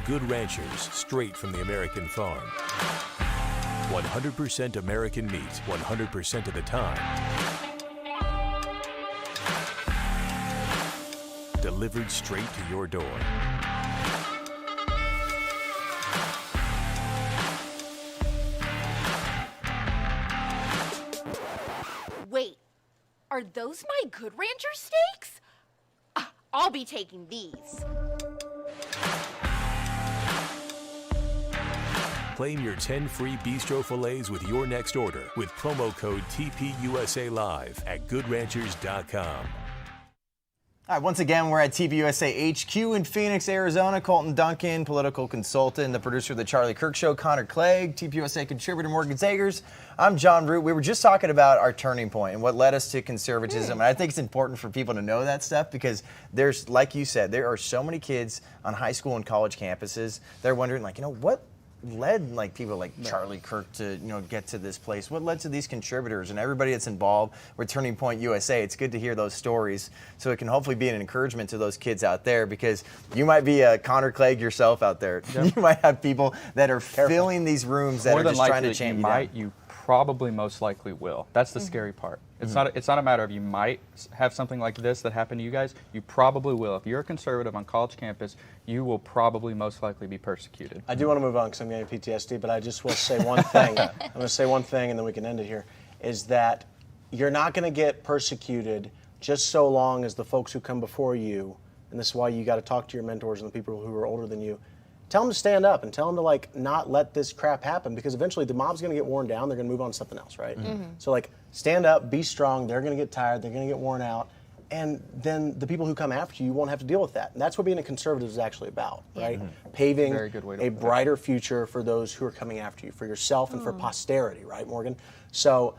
Good Ranchers, straight from the American farm. 100% American meat, 100% of the time. Delivered straight to your door.
Wait, are those my Good Rancher steaks? I'll be taking these.
Claim your 10 free bistro fillets with your next order with promo code TPUSA Live at goodranchers.com.
All right, once again, we're at TPUSA HQ in Phoenix, Arizona. Colton, Duncan, political consultant, the producer of The Charlie Kirk Show, Clegg, TPUSA contributor Morgan Zegers. I'm Jon Root. We were just talking about our turning point and what led us to conservatism. And I think it's important for people to know that stuff, because there's, like you said, there are so many kids on high school and college campuses. They're wondering, like, what led like people like Charlie Kirk to get to this place? What led to these contributors and everybody that's involved with Turning Point USA? It's good to hear those stories, so it can hopefully be an encouragement to those kids out there, because you might be a Connor Clegg yourself out there. Yep. You might have people that are filling these rooms that are just trying to champion.
You probably most likely will. That's the scary part. It's not a matter of you might have something like this that happened to you guys. You probably will. If you're a conservative on college campus, you will probably most likely be persecuted.
I do want to move on because I'm getting PTSD, but I just will say one thing. I'm going to say one thing and then we can end it here, is that you're not going to get persecuted just so long as the folks who come before you, and this is why you got to talk to your mentors and the people who are older than you, tell them to stand up and tell them to like not let this crap happen, because eventually the mob's going to get worn down. They're going to move on to something else, right? So like stand up, be strong. They're going to get tired. They're going to get worn out. And then the people who come after you won't have to deal with that. And that's what being a conservative is actually about, right? Paving a brighter future for those who are coming after you, for yourself and for posterity, right, Morgan? So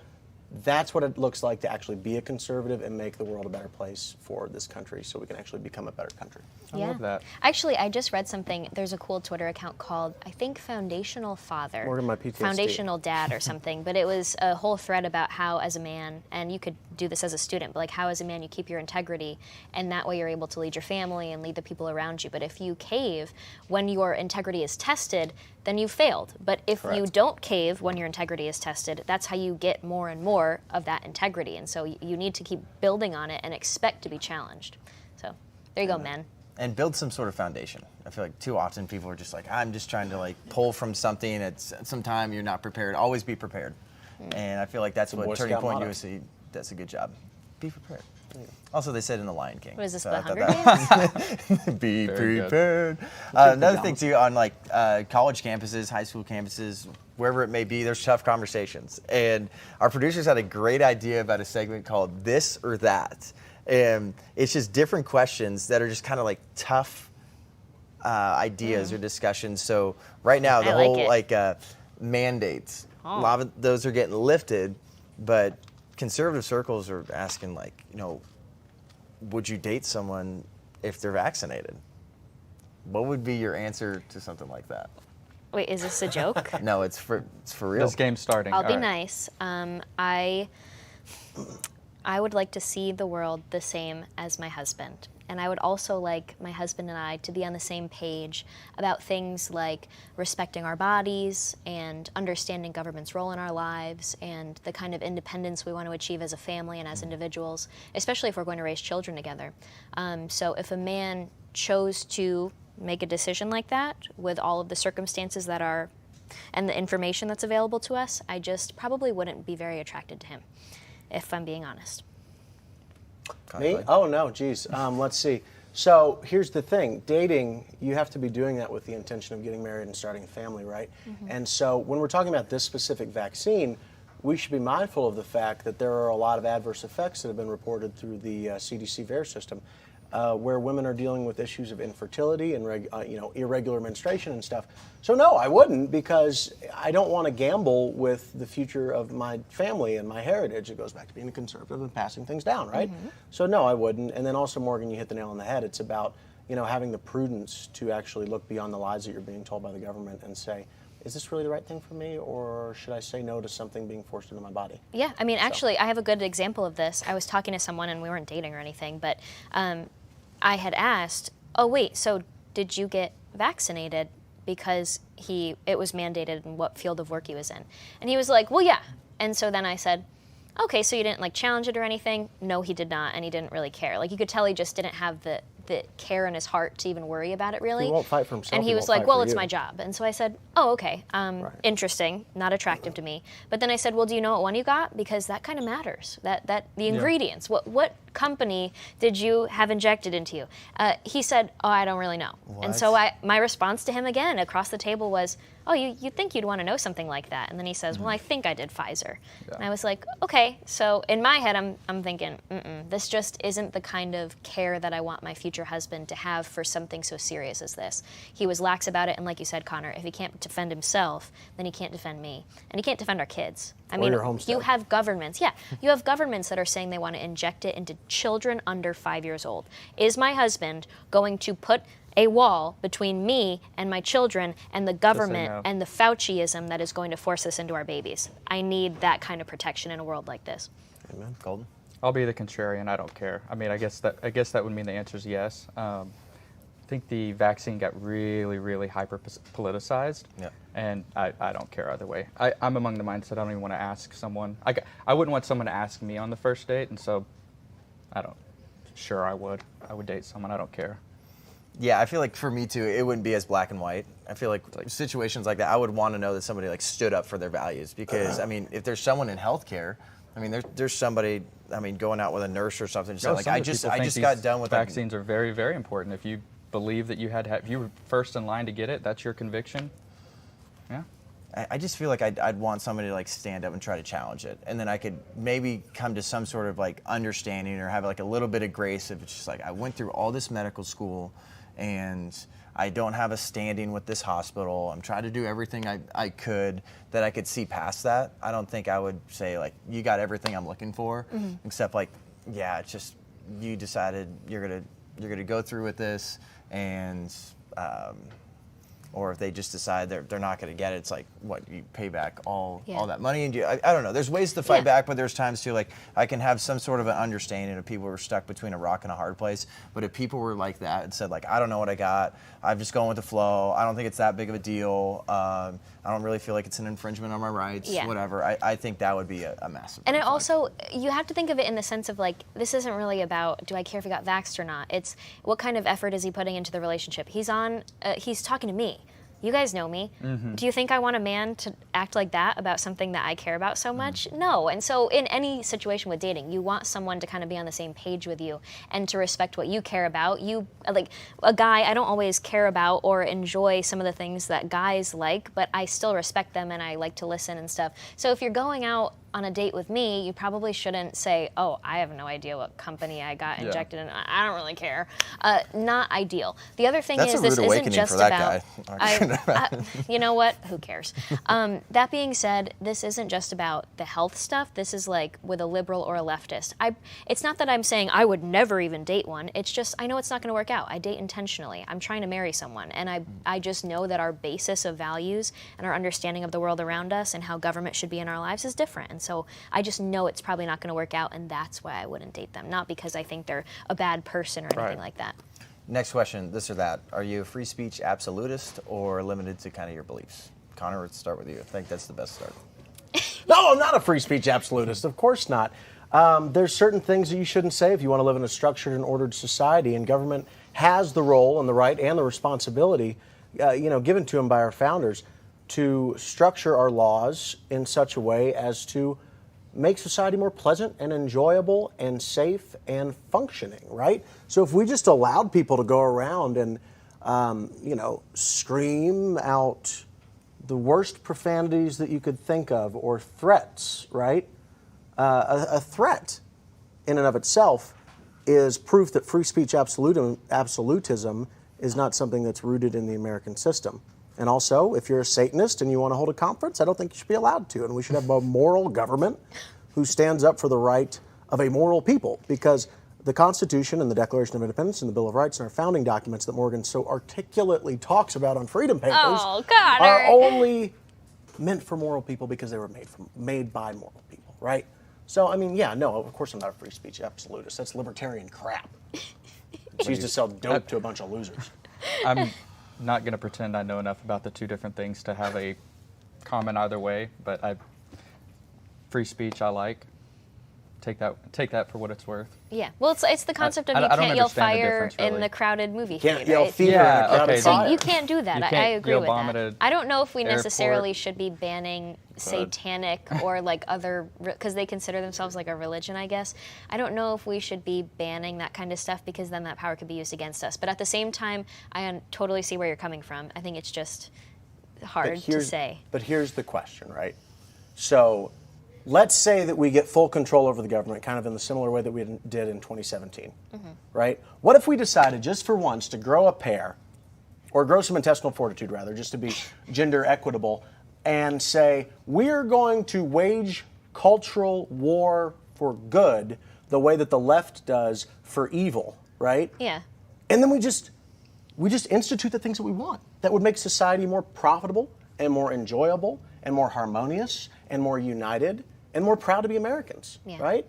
that's what it looks like to actually be a conservative and make the world a better place for this country, so we can actually become a better country.
I love that.
Actually, I just read something. There's a cool Twitter account called, I think, Foundational Father.
Morgan, my PTSD.
Foundational Dad or something. But it was a whole thread about how, as a man, and you could do this as a student, but like how, as a man, you keep your integrity, and that way you're able to lead your family and lead the people around you. But if you cave when your integrity is tested, then you failed. But if you don't cave when your integrity is tested, that's how you get more and more of that integrity. And so you need to keep building on it and expect to be challenged. So there you go, men.
And build some sort of foundation. I feel like too often people are just like, I'm just trying to like pull from something. At some time you're not prepared. Always be prepared. And I feel like that's what Turning Point USA does a good job. Be prepared. Also, they said in The Lion King.
What is this,
so
the Hunger Games?
Be prepared. Another thing too, on like college campuses, high school campuses, wherever it may be, there's tough conversations. And our producers had a great idea about a segment called This or That. And it's just different questions that are just kind of like tough ideas or discussions. So right now, the whole mandates, a lot of those are getting lifted, but conservative circles are asking, like, would you date someone if they're vaccinated? What would be your answer to something like that?
Wait, is this a joke?
No, it's for real.
This game's starting.
I'll be nice. I would like to see the world the same as my husband. And I would also like my husband and I to be on the same page about things like respecting our bodies and understanding government's role in our lives and the kind of independence we want to achieve as a family and as individuals, especially if we're going to raise children together. So if a man chose to make a decision like that with all of the circumstances that are and the information that's available to us, I just probably wouldn't be very attracted to him, if I'm being honest.
Me? Oh, no, geez. Let's see. So here's the thing. Dating, you have to be doing that with the intention of getting married and starting a family, right? And so when we're talking about this specific vaccine, we should be mindful of the fact that there are a lot of adverse effects that have been reported through the CDC VAERS system, where women are dealing with issues of infertility and irregular menstruation and stuff. So no, I wouldn't, because I don't want to gamble with the future of my family and my heritage. It goes back to being a conservative and passing things down, right? So no, I wouldn't. And then also, Morgan, you hit the nail on the head. It's about having the prudence to actually look beyond the lies that you're being told by the government and say, is this really the right thing for me, or should I say no to something being forced into my body?
Yeah, I mean, actually, I have a good example of this. I was talking to someone, and we weren't dating or anything, but I had asked, oh, wait, so did you get vaccinated? Because it was mandated in what field of work he was in. And he was like, well, yeah. And so then I said, okay, so you didn't challenge it or anything? No, he did not, and he didn't really care. You could tell he just didn't have the care in his heart to even worry about it, really.
He won't fight for himself.
And he was like, well, it's my job. And so I said, oh, okay, interesting, not attractive to me. But then I said, well, do you know what one you got? Because that kind of matters, the ingredients. What company did you have injected into you? He said, oh, I don't really know. What? And so my response to him again across the table was, oh, you'd think you'd want to know something like that. And then he says, well, I think I did Pfizer. Yeah. And I was like, okay. So in my head, I'm thinking, this just isn't the kind of care that I want my future husband to have for something so serious as this. He was lax about it. And like you said, Connor, if he can't defend himself, then he can't defend me. And he can't defend our kids. I
Or
mean,
your homestead.
you have governments. Yeah, you have governments that are saying they want to inject it into children under 5 years old. Is my husband going to put a wall between me and my children and the government
no.
and the Fauciism that is going to force this into our babies? I need that kind of protection in a world like this.
Amen. Colton?
I'll be the contrarian. I don't care. I mean, I guess that would mean the answer is yes. I think the vaccine got really, really hyper politicized, and I don't care either way. I'm among the mindset I don't even want to ask someone. I wouldn't want someone to ask me on the first date, and so I don't. Sure, I would date someone. I don't care.
Yeah, I feel like for me too, it wouldn't be as black and white. I feel like situations like that, I would want to know that somebody like stood up for their values, because I mean, if there's someone in healthcare, I mean, there's somebody, I mean, going out with a nurse or something.
No,
Like I just got done with
vaccines are very, very important. If you believe that if you were first in line to get it, that's your conviction. Yeah.
I just feel like I'd want somebody to like stand up and try to challenge it, and then I could maybe come to some sort of like understanding or have like a little bit of grace if it's just like I went through all this medical school and I don't have a standing with this hospital. I'm trying to do everything I could that I could see past that. I don't think I would say like you got everything I'm looking for, except like it's just you decided you're gonna go through with this, and or if they just decide they're not going to get it, it's like, what, you pay back all that money? And I don't know. There's ways to fight back, but there's times too, like, I can have some sort of an understanding of people who are stuck between a rock and a hard place. But if people were like that and said, like, I don't know what I got, I'm just going with the flow, I don't think it's that big of a deal, I don't really feel like it's an infringement on my rights, whatever, I think that would be a massive
And it also, you have to think of it in the sense of like, this isn't really about, do I care if he got vaxxed or not? It's what kind of effort is he putting into the relationship? He's talking to me. You guys know me. Do you think I want a man to act like that about something that I care about so much? No. And so in any situation with dating, you want someone to kind of be on the same page with you and to respect what you care about. You, like a guy, I don't always care about or enjoy some of the things that guys like, but I still respect them and I like to listen and stuff. So if you're going out on a date with me, you probably shouldn't say, oh, I have no idea what company I got injected in. I don't really care. Not ideal. The other thing is this isn't just about... you know what? Who cares? That being said, this isn't just about the health stuff. This is like with a liberal or a leftist. It's not that I'm saying I would never even date one. It's just I know it's not going to work out. I date intentionally. I'm trying to marry someone. And I just know that our basis of values and our understanding of the world around us and how government should be in our lives is different. And so I just know it's probably not going to work out, and that's why I wouldn't date them. Not because I think they're a bad person or anything like that.
Next question, this or that. Are you a free speech absolutist or limited to kind of your beliefs? Connor, let's start with you. I think that's the best start.
No, I'm not a free speech absolutist. Of course not. There's certain things that you shouldn't say if you want to live in a structured and ordered society, and government has the role and the right and the responsibility, given to them by our founders, to structure our laws in such a way as to make society more pleasant and enjoyable and safe and functioning, right? So if we just allowed people to go around and, scream out the worst profanities that you could think of or threats, right? A threat in and of itself is proof that free speech absolutism is not something that's rooted in the American system. And also, if you're a Satanist and you want to hold a conference, I don't think you should be allowed to. And we should have a moral government who stands up for the right of a moral people, because the Constitution and the Declaration of Independence and the Bill of Rights and our founding documents that Morgan so articulately talks about on Freedom Papers are only meant for moral people because they were made by moral people, right? So, I mean, of course I'm not a free speech absolutist. That's libertarian crap. It's used to sell dope to a bunch of losers.
I'm not going to pretend I know enough about the two different things to have a comment either way, but free speech I like. Take that for what it's worth.
Yeah, well, it's the concept of you can't yell fire in the crowded movie theater.
Can't yell fever in a crowded fire.
So you can't do that. I agree with that. I don't know if we necessarily
airport.
Should be banning satanic or like other, because they consider themselves like a religion, I guess. I don't know if we should be banning that kind of stuff, because then that power could be used against us. But at the same time, I totally see where you're coming from. I think it's just hard to say.
But here's the question, right? So let's say that we get full control over the government, kind of in the similar way that we did in 2017, right? What if we decided just for once to grow a pair, or grow some intestinal fortitude rather, just to be gender equitable, and say, we're going to wage cultural war for good the way that the left does for evil, right?
Yeah.
And then we just institute the things that we want that would make society more profitable and more enjoyable and more harmonious and more united and more proud to be Americans, right?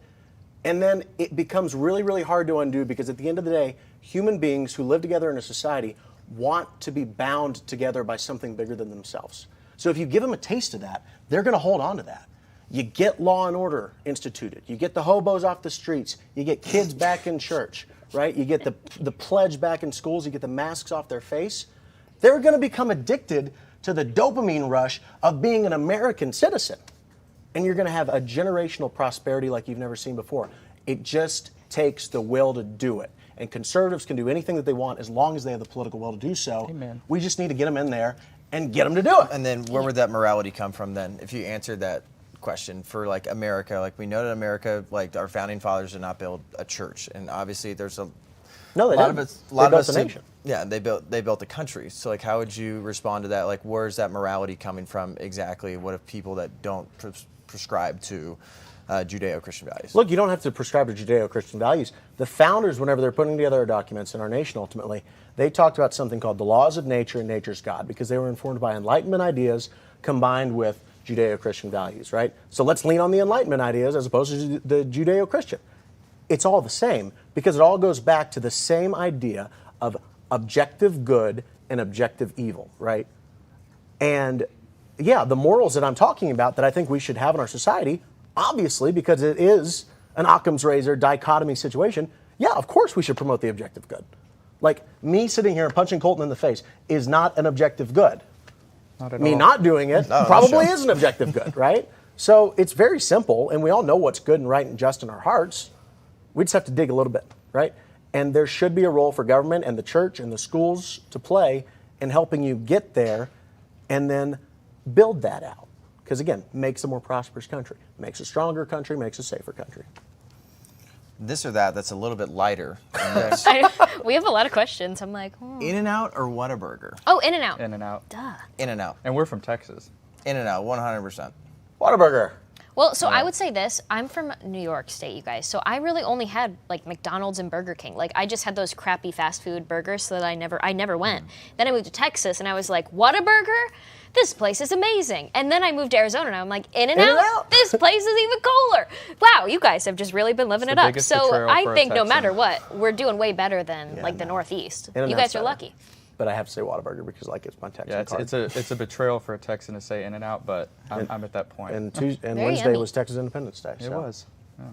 And then it becomes really, really hard to undo because at the end of the day, human beings who live together in a society want to be bound together by something bigger than themselves. So if you give them a taste of that, they're going to hold on to that. You get law and order instituted. You get the hobos off the streets. You get kids back in church, right? You get the pledge back in schools. You get the masks off their face. They're going to become addicted to the dopamine rush of being an American citizen. And you're going to have a generational prosperity like you've never seen before. It just takes the will to do it. And conservatives can do anything that they want as long as they have the political will to do so.
Amen.
We just need to get them in there and get them to do it.
And then where would that morality come from then? If you answered that question for like America, like we know that America, like our founding fathers did not build a church. And obviously there's a lot of us,
nation.
Yeah, they built the country. So like, how would you respond to that? Like, where's that morality coming from exactly? What if people that don't prescribe to Judeo-Christian values?
Look, you don't have to prescribe to Judeo-Christian values. The founders, whenever they're putting together our documents in our nation ultimately, they talked about something called the laws of nature and nature's God because they were informed by Enlightenment ideas combined with Judeo-Christian values, right? So let's lean on the Enlightenment ideas as opposed to the Judeo-Christian. It's all the same because it all goes back to the same idea of objective good and objective evil, right? And yeah, the morals that I'm talking about that I think we should have in our society, obviously, because it is an Occam's razor dichotomy situation, yeah, of course we should promote the objective good. Like, me sitting here and punching Colton in the face is not an objective good.
Not at
Me
all.
not doing it probably is an objective good, right? So it's very simple, and we all know what's good and right and just in our hearts. We just have to dig a little bit, right? And there should be a role for government and the church and the schools to play in helping you get there and then build that out. Because again, makes a more prosperous country, makes a stronger country, makes a safer country.
This or that's a little bit lighter.
We have a lot of questions. I'm like,
In-N-Out or Whataburger?
Oh, In-N-Out.
In-N-Out.
Duh.
In-N-Out.
And we're from Texas.
In-N-Out, 100%.
Whataburger.
Well, so I would say this. I'm from New York State, you guys. So I really only had like McDonald's and Burger King. Like I just had those crappy fast food burgers so that I never went. Then I moved to Texas and I was like, Whataburger? This place is amazing. And then I moved to Arizona and I'm like, In-N-Out? This place is even cooler. Wow, you guys have just really been living it up. So I think no matter what, we're doing way better than the Northeast. You guys are lucky.
But I have to say Whataburger because like it's my Texan card.
It's a betrayal for a Texan to say In-N-Out, but I'm at that point.
And Wednesday was Texas Independence Day.
It was. Yeah.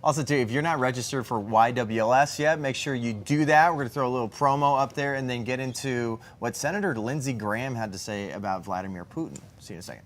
Also, too, if you're not registered for YWLS yet, make sure you do that. We're going to throw a little promo up there and then get into what Senator Lindsey Graham had to say about Vladimir Putin. See you in a second.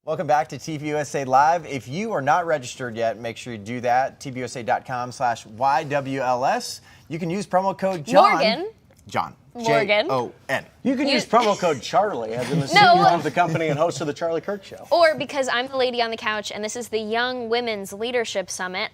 Welcome back to TPUSA Live. If you are not registered yet, make sure you do that. TPUSA.com/YWLS. You can use promo code Jon.
Morgan.
Jon.
Morgan.
Jon.
You can use promo code Charlie as in the CEO of the company and host of the Charlie Kirk Show.
Or because I'm the lady on the couch and this is the Young Women's Leadership Summit,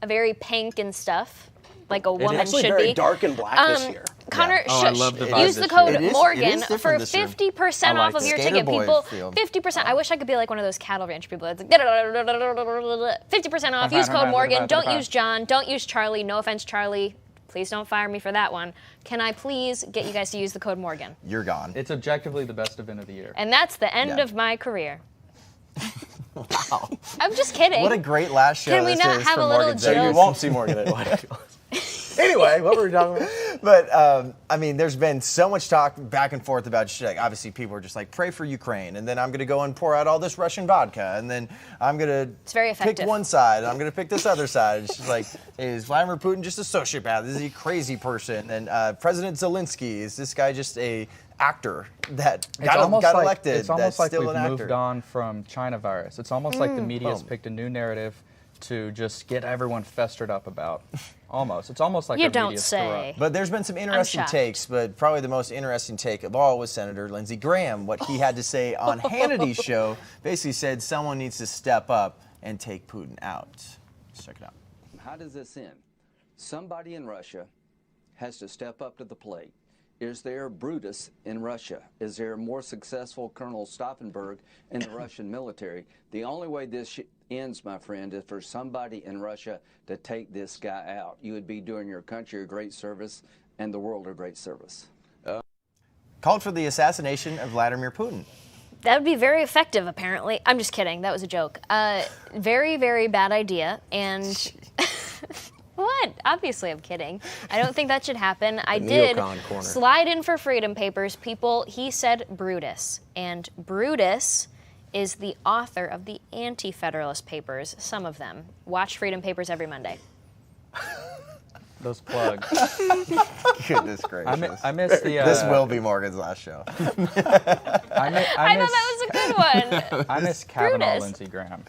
a very pink and stuff, like a woman should be.
Very dark and black this year.
Connor,
I love the
use the code
it
Morgan
is
for
different
50% off of your ticket. People, 50%. I wish I could be like one of those cattle ranch people. It's like 50% off. Use code Morgan. Don't use Jon. Don't use Charlie. No offense, Charlie. Please don't fire me for that one. Can I please get you guys to use the code Morgan?
You're gone.
It's objectively the best event of the year.
And that's the end of my career.
Wow.
I'm just kidding.
What a great last show.
Can we not have a little
So you won't see Morgan at Anyway, what were we talking about?
But, I mean, there's been so much talk back and forth about shit. Like, obviously, people are just like, pray for Ukraine, and then I'm going to go and pour out all this Russian vodka, and then I'm going to pick one side, and I'm going to pick this other side. It's just like, is Vladimir Putin just a sociopath? Is he a crazy person? And President Zelensky, is this guy just a actor that got elected?
It's almost like
still
we've
an actor?
moved on from China virus. It's almost like the media has picked a new narrative to just get everyone festered up about. Almost. It's almost like
You
our
don't
media's
say.
corrupt.
But there's been some interesting
shocked.
takes, but probably the most interesting take of all was Senator Lindsey Graham. What he had to say on Hannity's show basically said someone needs to step up and take Putin out. Let's check it out.
How does this end? Somebody in Russia has to step up to the plate. Is there Brutus in Russia? Is there a more successful Colonel Stauffenberg in the Russian military? The only way this ends, my friend, is for somebody in Russia to take this guy out. You would be doing your country a great service and the world a great service.
Called for the assassination of Vladimir Putin.
That would be very effective, apparently. I'm just kidding. That was a joke. Very, very bad idea. And what? Obviously, I'm kidding. I don't think that should happen. I did slide in for Freedom Papers. People, he said Brutus. And Brutus is the author of the Anti-Federalist Papers, some of them. Watch Freedom Papers every Monday.
Those plugs.
Goodness gracious.
I missed the...
This will be Morgan's last show.
I
thought that was a good one.
I miss Kavanaugh
Brutus.
Lindsey Graham.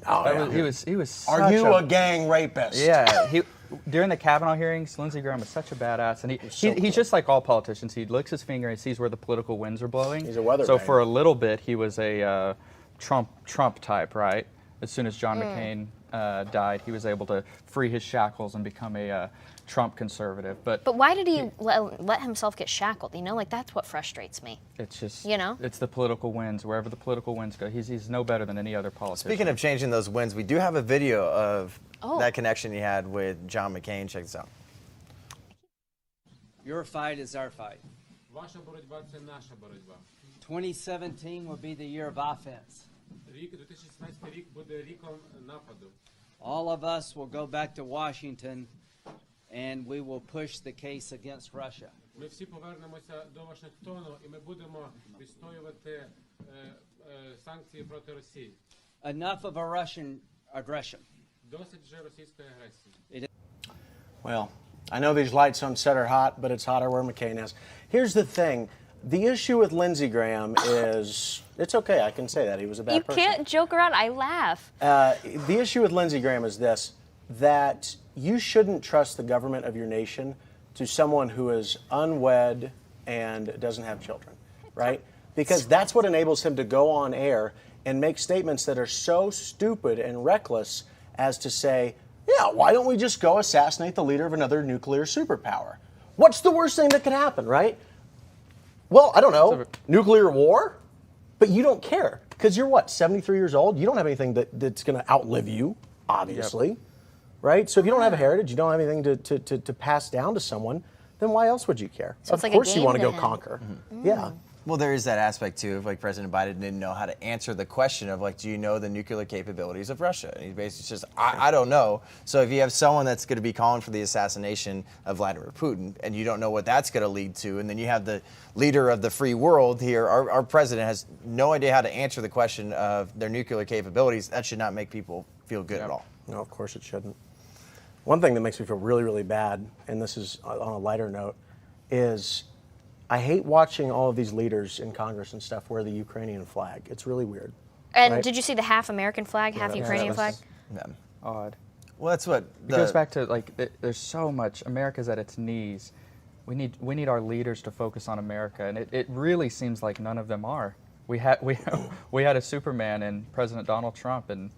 Oh,
He was
Are you a gang rapist?
Yeah. During the Kavanaugh hearings, Lindsey Graham was such a badass, and he's just like all politicians. He licks his finger and sees where the political winds are blowing.
He's a weatherman.
So for a little bit, he was a Trump type, right? As soon as John McCain died, he was able to free his shackles and become a Trump conservative. But
why did he let himself get shackled? You know, like that's what frustrates me.
it's just,
You know?
it's the political winds. Wherever the political winds go, he's no better than any other politician.
Speaking of changing those winds, we do have a video of
Oh.
that connection he had with John McCain. Check this out.
Your fight is our fight.
Ваша боротьба – це наша боротьба.
2017 will be the year of offense.
Рік 2017 рік буде ріком нападу.
All of us will go back to Washington and we will push the case against Russia.
Ми всі повернемося до Вашингтону і ми будемо відстоювати санкції проти Росії.
Enough of a Russian aggression.
Досить вже російської агресії.
Well, I know these lights on set are hot, but it's hotter where McCain is. Here's the thing. The issue with Lindsey Graham is, it's okay, I can say that. He was a bad person.
You can't joke around. I laugh.
The issue with Lindsey Graham is this, that you shouldn't trust the government of your nation to someone who is unwed and doesn't have children, right? Because that's what enables him to go on air and make statements that are so stupid and reckless as to say, yeah, why don't we just go assassinate the leader of another nuclear superpower? What's the worst thing that could happen, right? Well, I don't know, nuclear war? But you don't care, because you're what, 73 years old? You don't have anything that's going to outlive you, obviously, right? So if you don't have a heritage, you don't have anything to pass down to someone, then why else would you care?
So
of
it's like
course
a
you
game
want to
to
go
him.
conquer. Yeah.
Well, there is that aspect, too, of like President Biden didn't know how to answer the question of, like, do you know the nuclear capabilities of Russia? And he basically says, I don't know. So if you have someone that's going to be calling for the assassination of Vladimir Putin, and you don't know what that's going to lead to, and then you have the leader of the free world here, our president has no idea how to answer the question of their nuclear capabilities, that should not make people feel good at all.
No, of course it shouldn't. One thing that makes me feel really, really bad, and this is on a lighter note, is I hate watching all of these leaders in Congress and stuff wear the Ukrainian flag. It's really weird.
And
right?
did you see the half American flag, half Ukrainian flag?
Odd.
Well, that's what
it goes back to. Like, there's so much. America's at its knees. We need our leaders to focus on America, and it really seems like none of them are. We had a Superman in President Donald Trump, and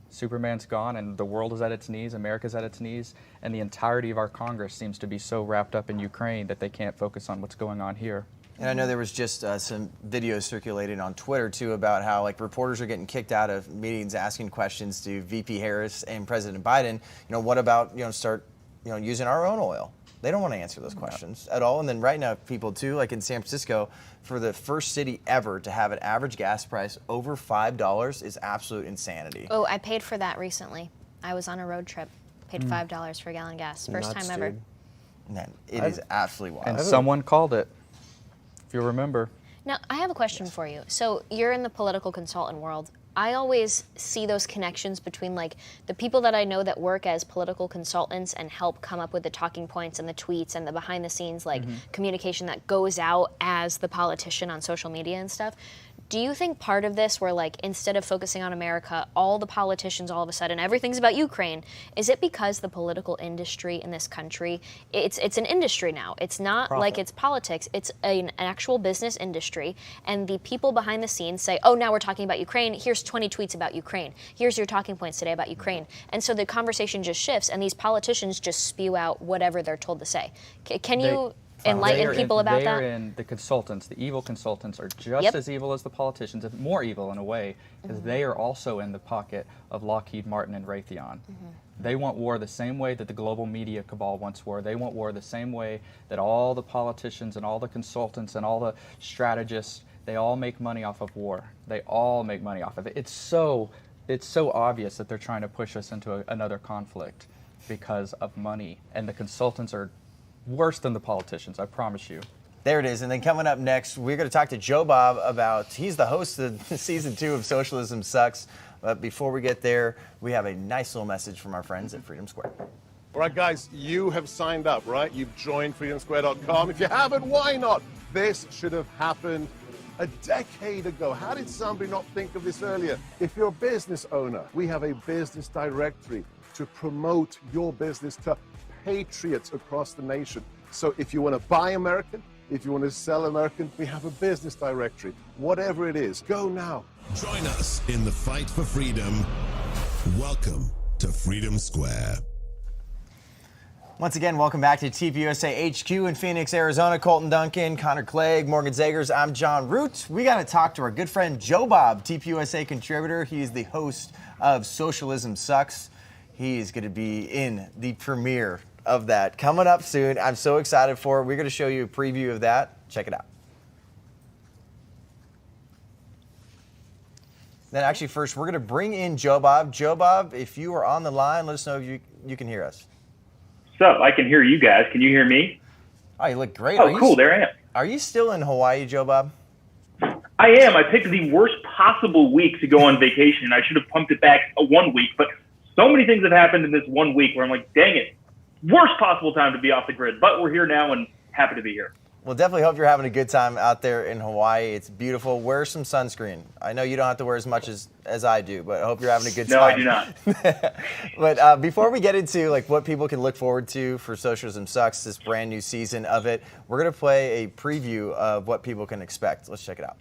Superman's gone, and the world is at its knees. America's at its knees, and the entirety of our Congress seems to be so wrapped up in Ukraine that they can't focus on what's going on here.
And I know there was just some videos circulating on Twitter, too, about how, like, reporters are getting kicked out of meetings asking questions to VP Harris and President Biden. You know, what about, start, using our own oil? They don't want to answer those questions at all. And then right now, people, too, like in San Francisco, for the first city ever to have an average gas price over $5 is absolute insanity.
Oh, I paid for that recently. I was on a road trip. Paid $5 for a gallon of gas. First time ever.
Man, it is absolutely wild.
And someone called it, if you remember.
Now, I have a question for you. So you're in the political consultant world. I always see those connections between, like, the people that I know that work as political consultants and help come up with the talking points and the tweets and the behind the scenes, like, communication that goes out as the politician on social media and stuff. Do you think part of this, where like instead of focusing on America, all the politicians all of a sudden everything's about Ukraine, is it because the political industry in this country, it's an industry now. It's not like it's politics. It's an actual business industry, and the people behind the scenes say, "Oh, now we're talking about Ukraine. Here's 20 tweets about Ukraine. Here's your talking points today about Ukraine." And so the conversation just shifts, and these politicians just spew out whatever they're told to say. Can you enlighten people about that?
The consultants, the evil consultants, are just as evil as the politicians, if more evil in a way, because they are also in the pocket of Lockheed Martin and Raytheon. They want war the same way that the global media cabal wants war. They want war the same way that all the politicians and all the consultants and all the strategists, they all make money off of war. They all make money off of it. It's so obvious that they're trying to push us into another conflict because of money. And the consultants are worse than the politicians, I promise you.
There it is. And then coming up next, we're going to talk to Jobob about, he's the host of season 2 of Socialism Sucks. But before we get there, we have a nice little message from our friends at Freedom Square.
All right, guys, you have signed up, right? You've joined freedomsquare.com. If you haven't, why not? This should have happened a decade ago. How did somebody not think of this earlier? If you're a business owner, we have a business directory to promote your business to patriots across the nation. So if you want to buy American, if you want to sell American, we have a business directory. Whatever it is, go now.
Join us in the fight for freedom. Welcome to Freedom Square.
Once again, welcome back to TPUSA HQ in Phoenix, Arizona. Colton, Duncan, Clegg, Morgan Zegers. I'm Jon Root. We got to talk to our good friend Jobob, TPUSA contributor. He's the host of Socialism Sucks. He is going to be in the premiere of that coming up soon. I'm so excited for it. We're going to show you a preview of that. Check it out. Then actually first, we're going to bring in Jobob. Jobob, if you are on the line, let us know if you can hear us.
What's up? I can hear you guys. Can you hear me?
Oh, you look great.
Oh, cool. There I am.
Are you still in Hawaii, Jobob?
I am. I picked the worst possible week to go on vacation. I should have pumped it back 1 week, but so many things have happened in this 1 week where I'm like, dang it, worst possible time to be off the grid. But we're here now and happy to be here.
Well, definitely hope you're having a good time out there in Hawaii. It's beautiful. Wear some sunscreen. I know you don't have to wear as much as I do, but I hope you're having a good time.
No, I do not.
But before we get into like what people can look forward to for Socialism Sucks, this brand new season of it, we're going to play a preview of what people can expect. Let's check it out.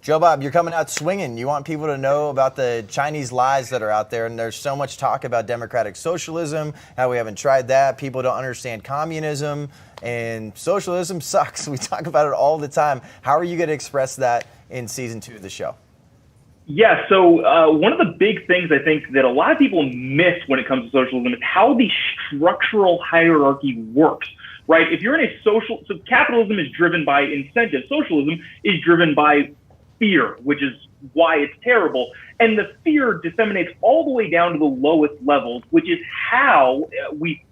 Jobob, you're coming out swinging. You want people to know about the Chinese lies that are out there, and there's so much talk about democratic socialism, how we haven't tried that. People don't understand communism, and socialism sucks. We talk about it all the time. How are you going to express that in season 2 of the show?
Yeah, so one of the big things I think that a lot of people miss when it comes to socialism is how the structural hierarchy works. Right? If you're in a so capitalism is driven by incentives. Socialism is driven by fear, which is why it's terrible. And the fear disseminates all the way down to the lowest levels, which is how we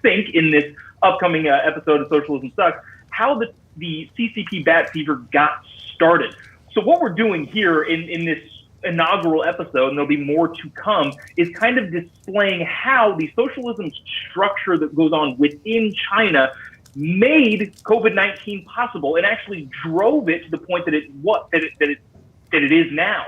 think in this upcoming episode of Socialism Sucks, how the CCP bat fever got started. So what we're doing here in this inaugural episode, and there'll be more to come, is kind of displaying how the socialism structure that goes on within China made COVID-19 possible and actually drove it to the point that it is now.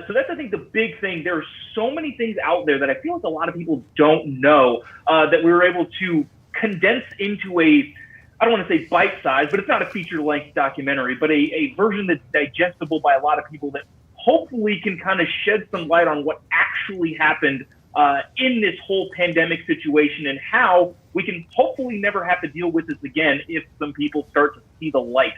So that's, I think, the big thing. There are so many things out there that I feel like a lot of people don't know that we were able to condense into a, I don't want to say bite-sized, but it's not a feature-length documentary, but a version that's digestible by a lot of people that hopefully can kind of shed some light on what actually happened in this whole pandemic situation and how we can hopefully never have to deal with this again if some people start to see the light.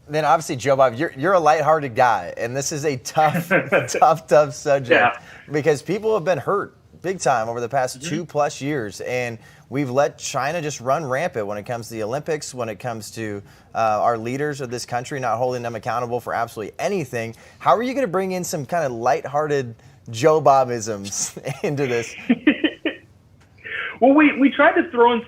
Then obviously, Jobob, you're a lighthearted guy, and this is a tough, tough subject because people have been hurt big time over the past 2+ years, and we've let China just run rampant when it comes to the Olympics, when it comes to our leaders of this country not holding them accountable for absolutely anything. How are you going to bring in some kind of lighthearted Jobobisms into this?
Well, we tried to throw in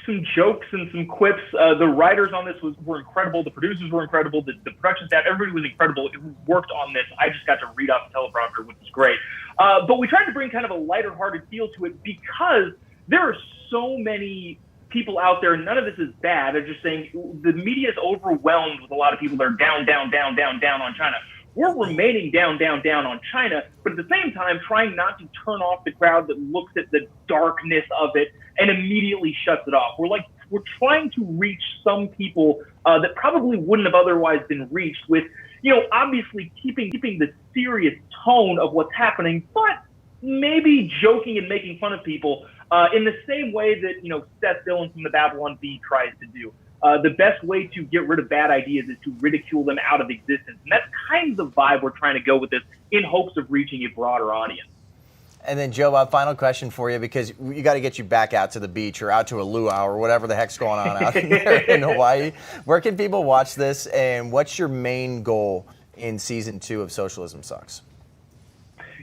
some jokes and some quips. The writers on this were incredible. The producers were incredible. The production staff, everybody was incredible who worked on this. I just got to read off the teleprompter, which was great. But we tried to bring kind of a lighter-hearted feel to it because there are so many people out there. None of this is bad. They're just saying the media is overwhelmed with a lot of people that are down on China. We're remaining down on China, but at the same time trying not to turn off the crowd that looks at the darkness of it and immediately shuts it off. We're trying to reach some people that probably wouldn't have otherwise been reached with, obviously keeping the serious tone of what's happening, but maybe joking and making fun of people in the same way that, Seth Dillon from the Babylon Bee tries to do. The best way to get rid of bad ideas is to ridicule them out of existence. And that's kind of the vibe we're trying to go with this in hopes of reaching a broader audience.
And then, Jobob, final question for you, because we got to get you back out to the beach or out to a luau or whatever the heck's going on out there in Hawaii. Where can people watch this, and what's your main goal in Season 2 of Socialism Sucks?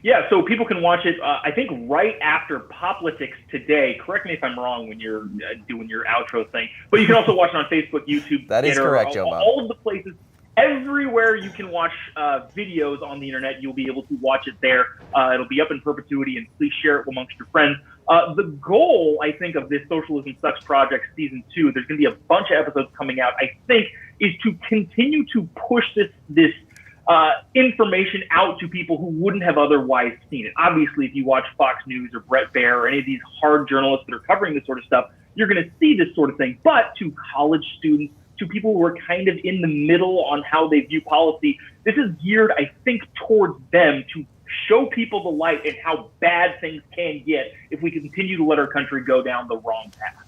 Yeah, so people can watch it, I think, right after Politics today. Correct me if I'm wrong when you're doing your outro thing. But you can also watch it on Facebook, YouTube,
that is
Twitter,
correct, Jobob.
All of the places. Everywhere you can watch videos on the internet, you'll be able to watch it there. It'll be up in perpetuity, and please share it amongst your friends. The goal, I think, of this Socialism Sucks project Season 2, there's going to be a bunch of episodes coming out, I think, is to continue to push this information out to people who wouldn't have otherwise seen it. Obviously, if you watch Fox News or Bret Baier or any of these hard journalists that are covering this sort of stuff, you're going to see this sort of thing. But to college students, to people who are kind of in the middle on how they view policy, this is geared, I think, towards them to show people the light and how bad things can get if we continue to let our country go down the wrong path.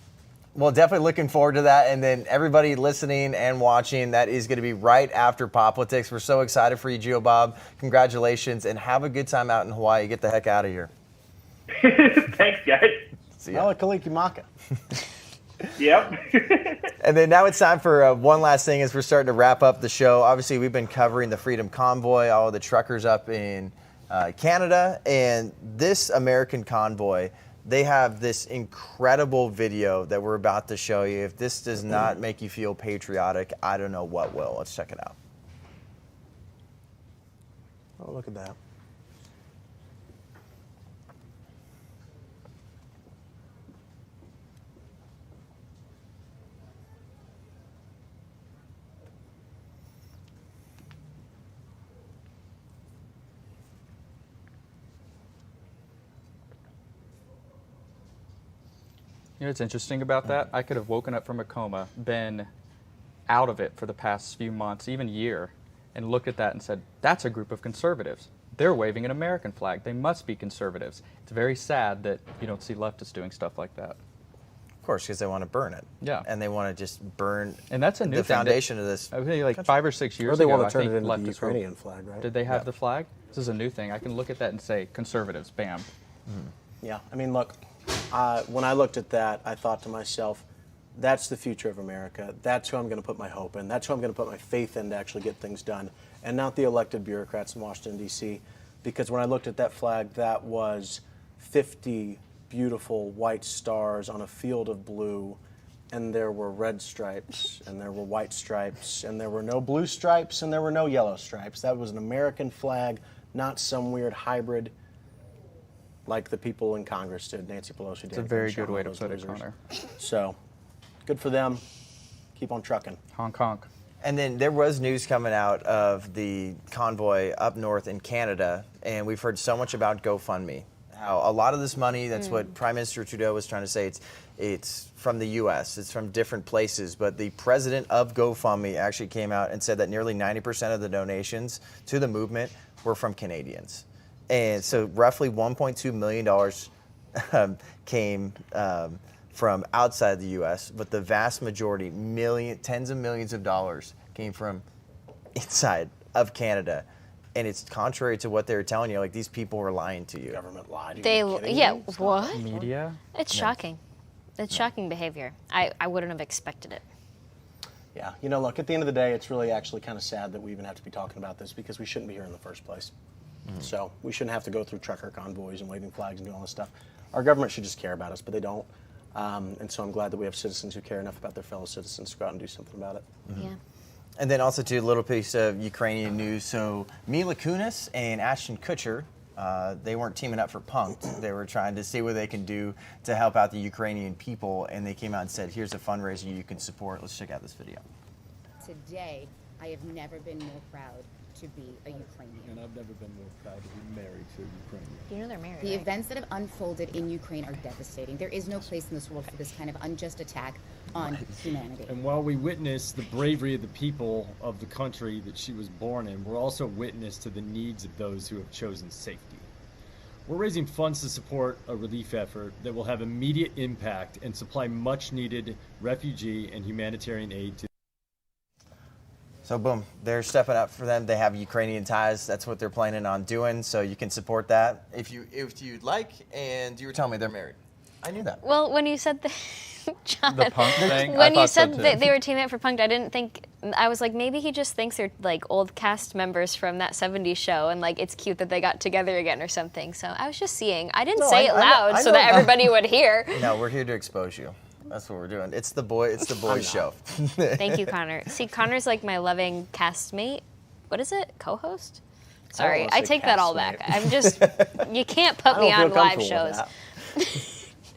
Well, definitely looking forward to that. And then everybody listening and watching, that is going to be right after Politics. We're so excited for you, Jobob. Congratulations, and have a good time out in Hawaii. Get the heck out of here.
Thanks, guys.
See ya.
Kalikimaka.
Yep.
And then now it's time for one last thing as we're starting to wrap up the show. Obviously, we've been covering the Freedom Convoy, all of the truckers up in Canada, and this American convoy, they have this incredible video that we're about to show you. If this does not make you feel patriotic, I don't know what will. Let's check it out.
Oh, look at that.
You know what's interesting about that? I could have woken up from a coma, been out of it for the past few months, even year, and looked at that and said, that's a group of conservatives. They're waving an American flag. They must be conservatives. It's very sad that you don't see leftists doing stuff like that.
Of course, because they want to burn it.
Yeah.
And they want to just burn
and that's a new
the
thing.
foundation of this.
I think like 5 or 6 years
Or they
ago,
want to turn
I think
it into the
leftists
Ukrainian flag, right?
Did they have the flag? This is a new thing. I can look at that and say, conservatives, bam.
Yeah, I mean, look, when I looked at that, I thought to myself, that's the future of America. That's who I'm going to put my hope in. That's who I'm going to put my faith in to actually get things done, and not the elected bureaucrats in Washington, D.C., because when I looked at that flag, that was 50 beautiful white stars on a field of blue, and there were red stripes, and there were white stripes, and there were no blue stripes, and there were no yellow stripes. That was an American flag, not some weird hybrid like the people in Congress did, Nancy Pelosi did.
It's a very good way to put it, Connor.
So, good for them. Keep on trucking.
Honk, honk.
And then there was news coming out of the convoy up north in Canada, and we've heard so much about GoFundMe. How a lot of this money, that's what Prime Minister Trudeau was trying to say, it's from the U.S., it's from different places, but the president of GoFundMe actually came out and said that nearly 90% of the donations to the movement were from Canadians. And so roughly $1.2 million came from outside the U.S., but the vast majority, tens of millions of dollars, came from inside of Canada. And it's contrary to what they were telling you. Like, these people were lying to you.
Government lied.
What?
Media?
It's shocking. It's shocking behavior. I wouldn't have expected it.
Yeah, you know, look, at the end of the day, it's really actually kind of sad that we even have to be talking about this because we shouldn't be here in the first place. So we shouldn't have to go through trucker convoys and waving flags and doing all this stuff. Our government should just care about us, but they don't. And so I'm glad that we have citizens who care enough about their fellow citizens to go out and do something about it.
Yeah.
And then also, too, a little piece of Ukrainian news. So Mila Kunis and Ashton Kutcher, they weren't teaming up for Punk'd. They were trying to see what they can do to help out the Ukrainian people. And they came out and said, here's a fundraiser you can support. Let's check out this video.
Today, I have never been more proud to be a Ukrainian.
And I've never been more proud to be married to a Ukrainian.
You know they're married,
The
right?
events that have unfolded in Ukraine are devastating. There is no place in this world for this kind of unjust attack on humanity.
And while we witness the bravery of the people of the country that she was born in, we're also witness to the needs of those who have chosen safety. We're raising funds to support a relief effort that will have immediate impact and supply much needed refugee and humanitarian aid to.
So boom, they're stepping up for them. They have Ukrainian ties. That's what they're planning on doing. So you can support that if you'd like. And you were telling me they're married. I knew that.
Well, when you said the John,
The Punk thing? I
when you
thought so,
said
too.
that they were teaming up for Punk'd, I didn't think. I was like, maybe he just thinks they're like old cast members from that '70s show, and like it's cute that they got together again or something. So I was just seeing. I didn't say it loud so that everybody would hear.
No, we're here to expose you. That's what we're doing. It's the boys show.
Thank you, Connor. See, Connor's like my loving castmate. What is it? Co-host? Sorry, I take that all back. I'm just. You can't put me on live shows.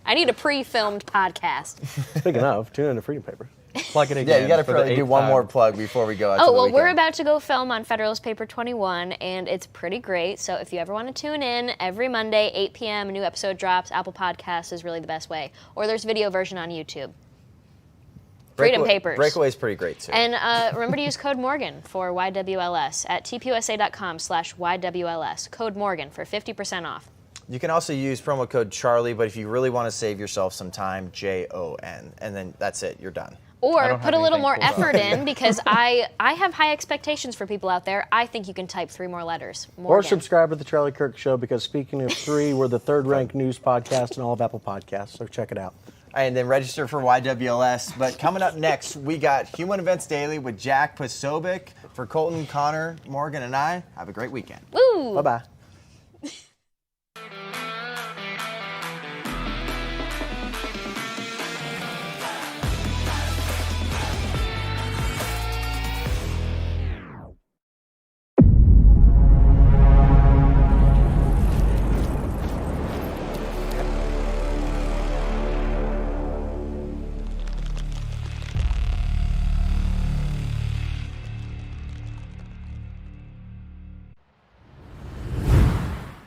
I need a pre-filmed podcast.
Speaking of, tune in to Freedom Papers.
Plug it again. Yeah, you got to probably do one more plug before we go out.
Oh, well, we're about to go film on Federalist Paper 21, and it's pretty great. So if you ever want to tune in, every Monday, 8 p.m., a new episode drops. Apple Podcasts is really the best way. Or there's video version on YouTube. Freedom Papers.
Breakaway's pretty great, too.
And remember to use code Morgan for YWLS at tpusa.com/YWLS. Code Morgan for 50% off.
You can also use promo code Charlie, but if you really want to save yourself some time, JON. And then that's it. You're done.
Or put a little more effort in, because I have high expectations for people out there. I think you can type 3 more letters.
Or
Morgan.
subscribe to the Charlie Kirk Show, because speaking of 3, we're the 3rd-ranked news podcast in all of Apple Podcasts, so check it out.
And then register for YWLS. But coming up next, we got Human Events Daily with Jack Posobiec. For Colton, Connor, Morgan, and I, have a great weekend.
Woo!
Bye-bye.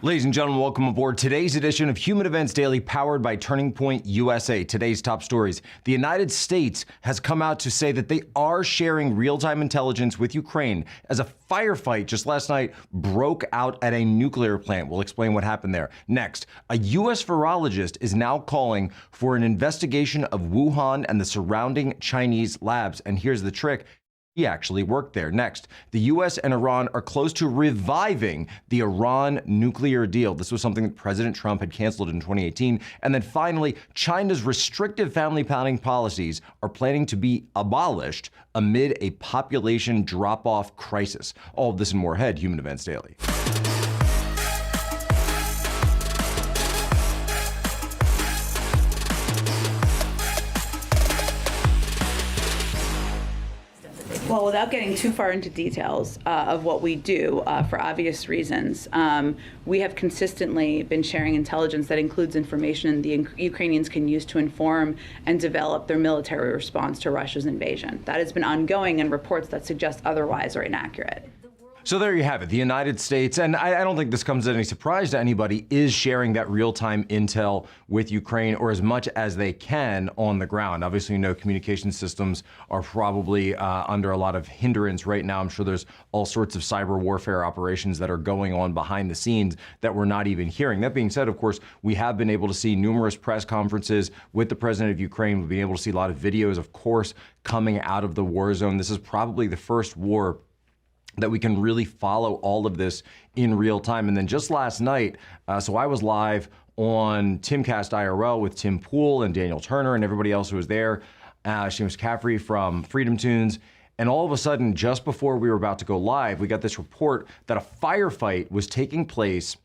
Ladies and gentlemen, welcome aboard today's edition of Human Events Daily, powered by Turning Point USA. Today's top stories. The United States has come out to say that they are sharing real-time intelligence with Ukraine as a firefight just last night broke out at a nuclear plant. We'll explain what happened there. Next, a U.S. virologist is now calling for an investigation of Wuhan and the surrounding Chinese labs. And here's the trick. He actually worked there. Next, the U.S. and Iran are close to reviving the Iran nuclear deal. This was something that President Trump had canceled in 2018. And then finally, China's restrictive family planning policies are planning to be abolished amid a population drop-off crisis. All of this and more ahead, Human Events Daily.
Well, without getting too far into details of what we do, for obvious reasons, we have consistently been sharing intelligence that includes information the Ukrainians can use to inform and develop their military response to Russia's invasion. That has been ongoing, and reports that suggest otherwise are inaccurate.
So there you have it. The United States, and I don't think this comes as any surprise to anybody, is sharing that real-time intel with Ukraine, or as much as they can on the ground. Obviously, you know, communication systems are probably under a lot of hindrance right now. I'm sure there's all sorts of cyber warfare operations that are going on behind the scenes that we're not even hearing. That being said, of course, we have been able to see numerous press conferences with the president of Ukraine. We've been able to see a lot of videos, of course, coming out of the war zone. This is probably the first war that we can really follow all of this in real time. And then just last night, so I was live on Timcast IRL with Tim Pool and Daniel Turner and everybody else who was there, Seamus Caffrey from Freedom Tunes. And all of a sudden, just before we were about to go live, we got this report that a firefight was taking place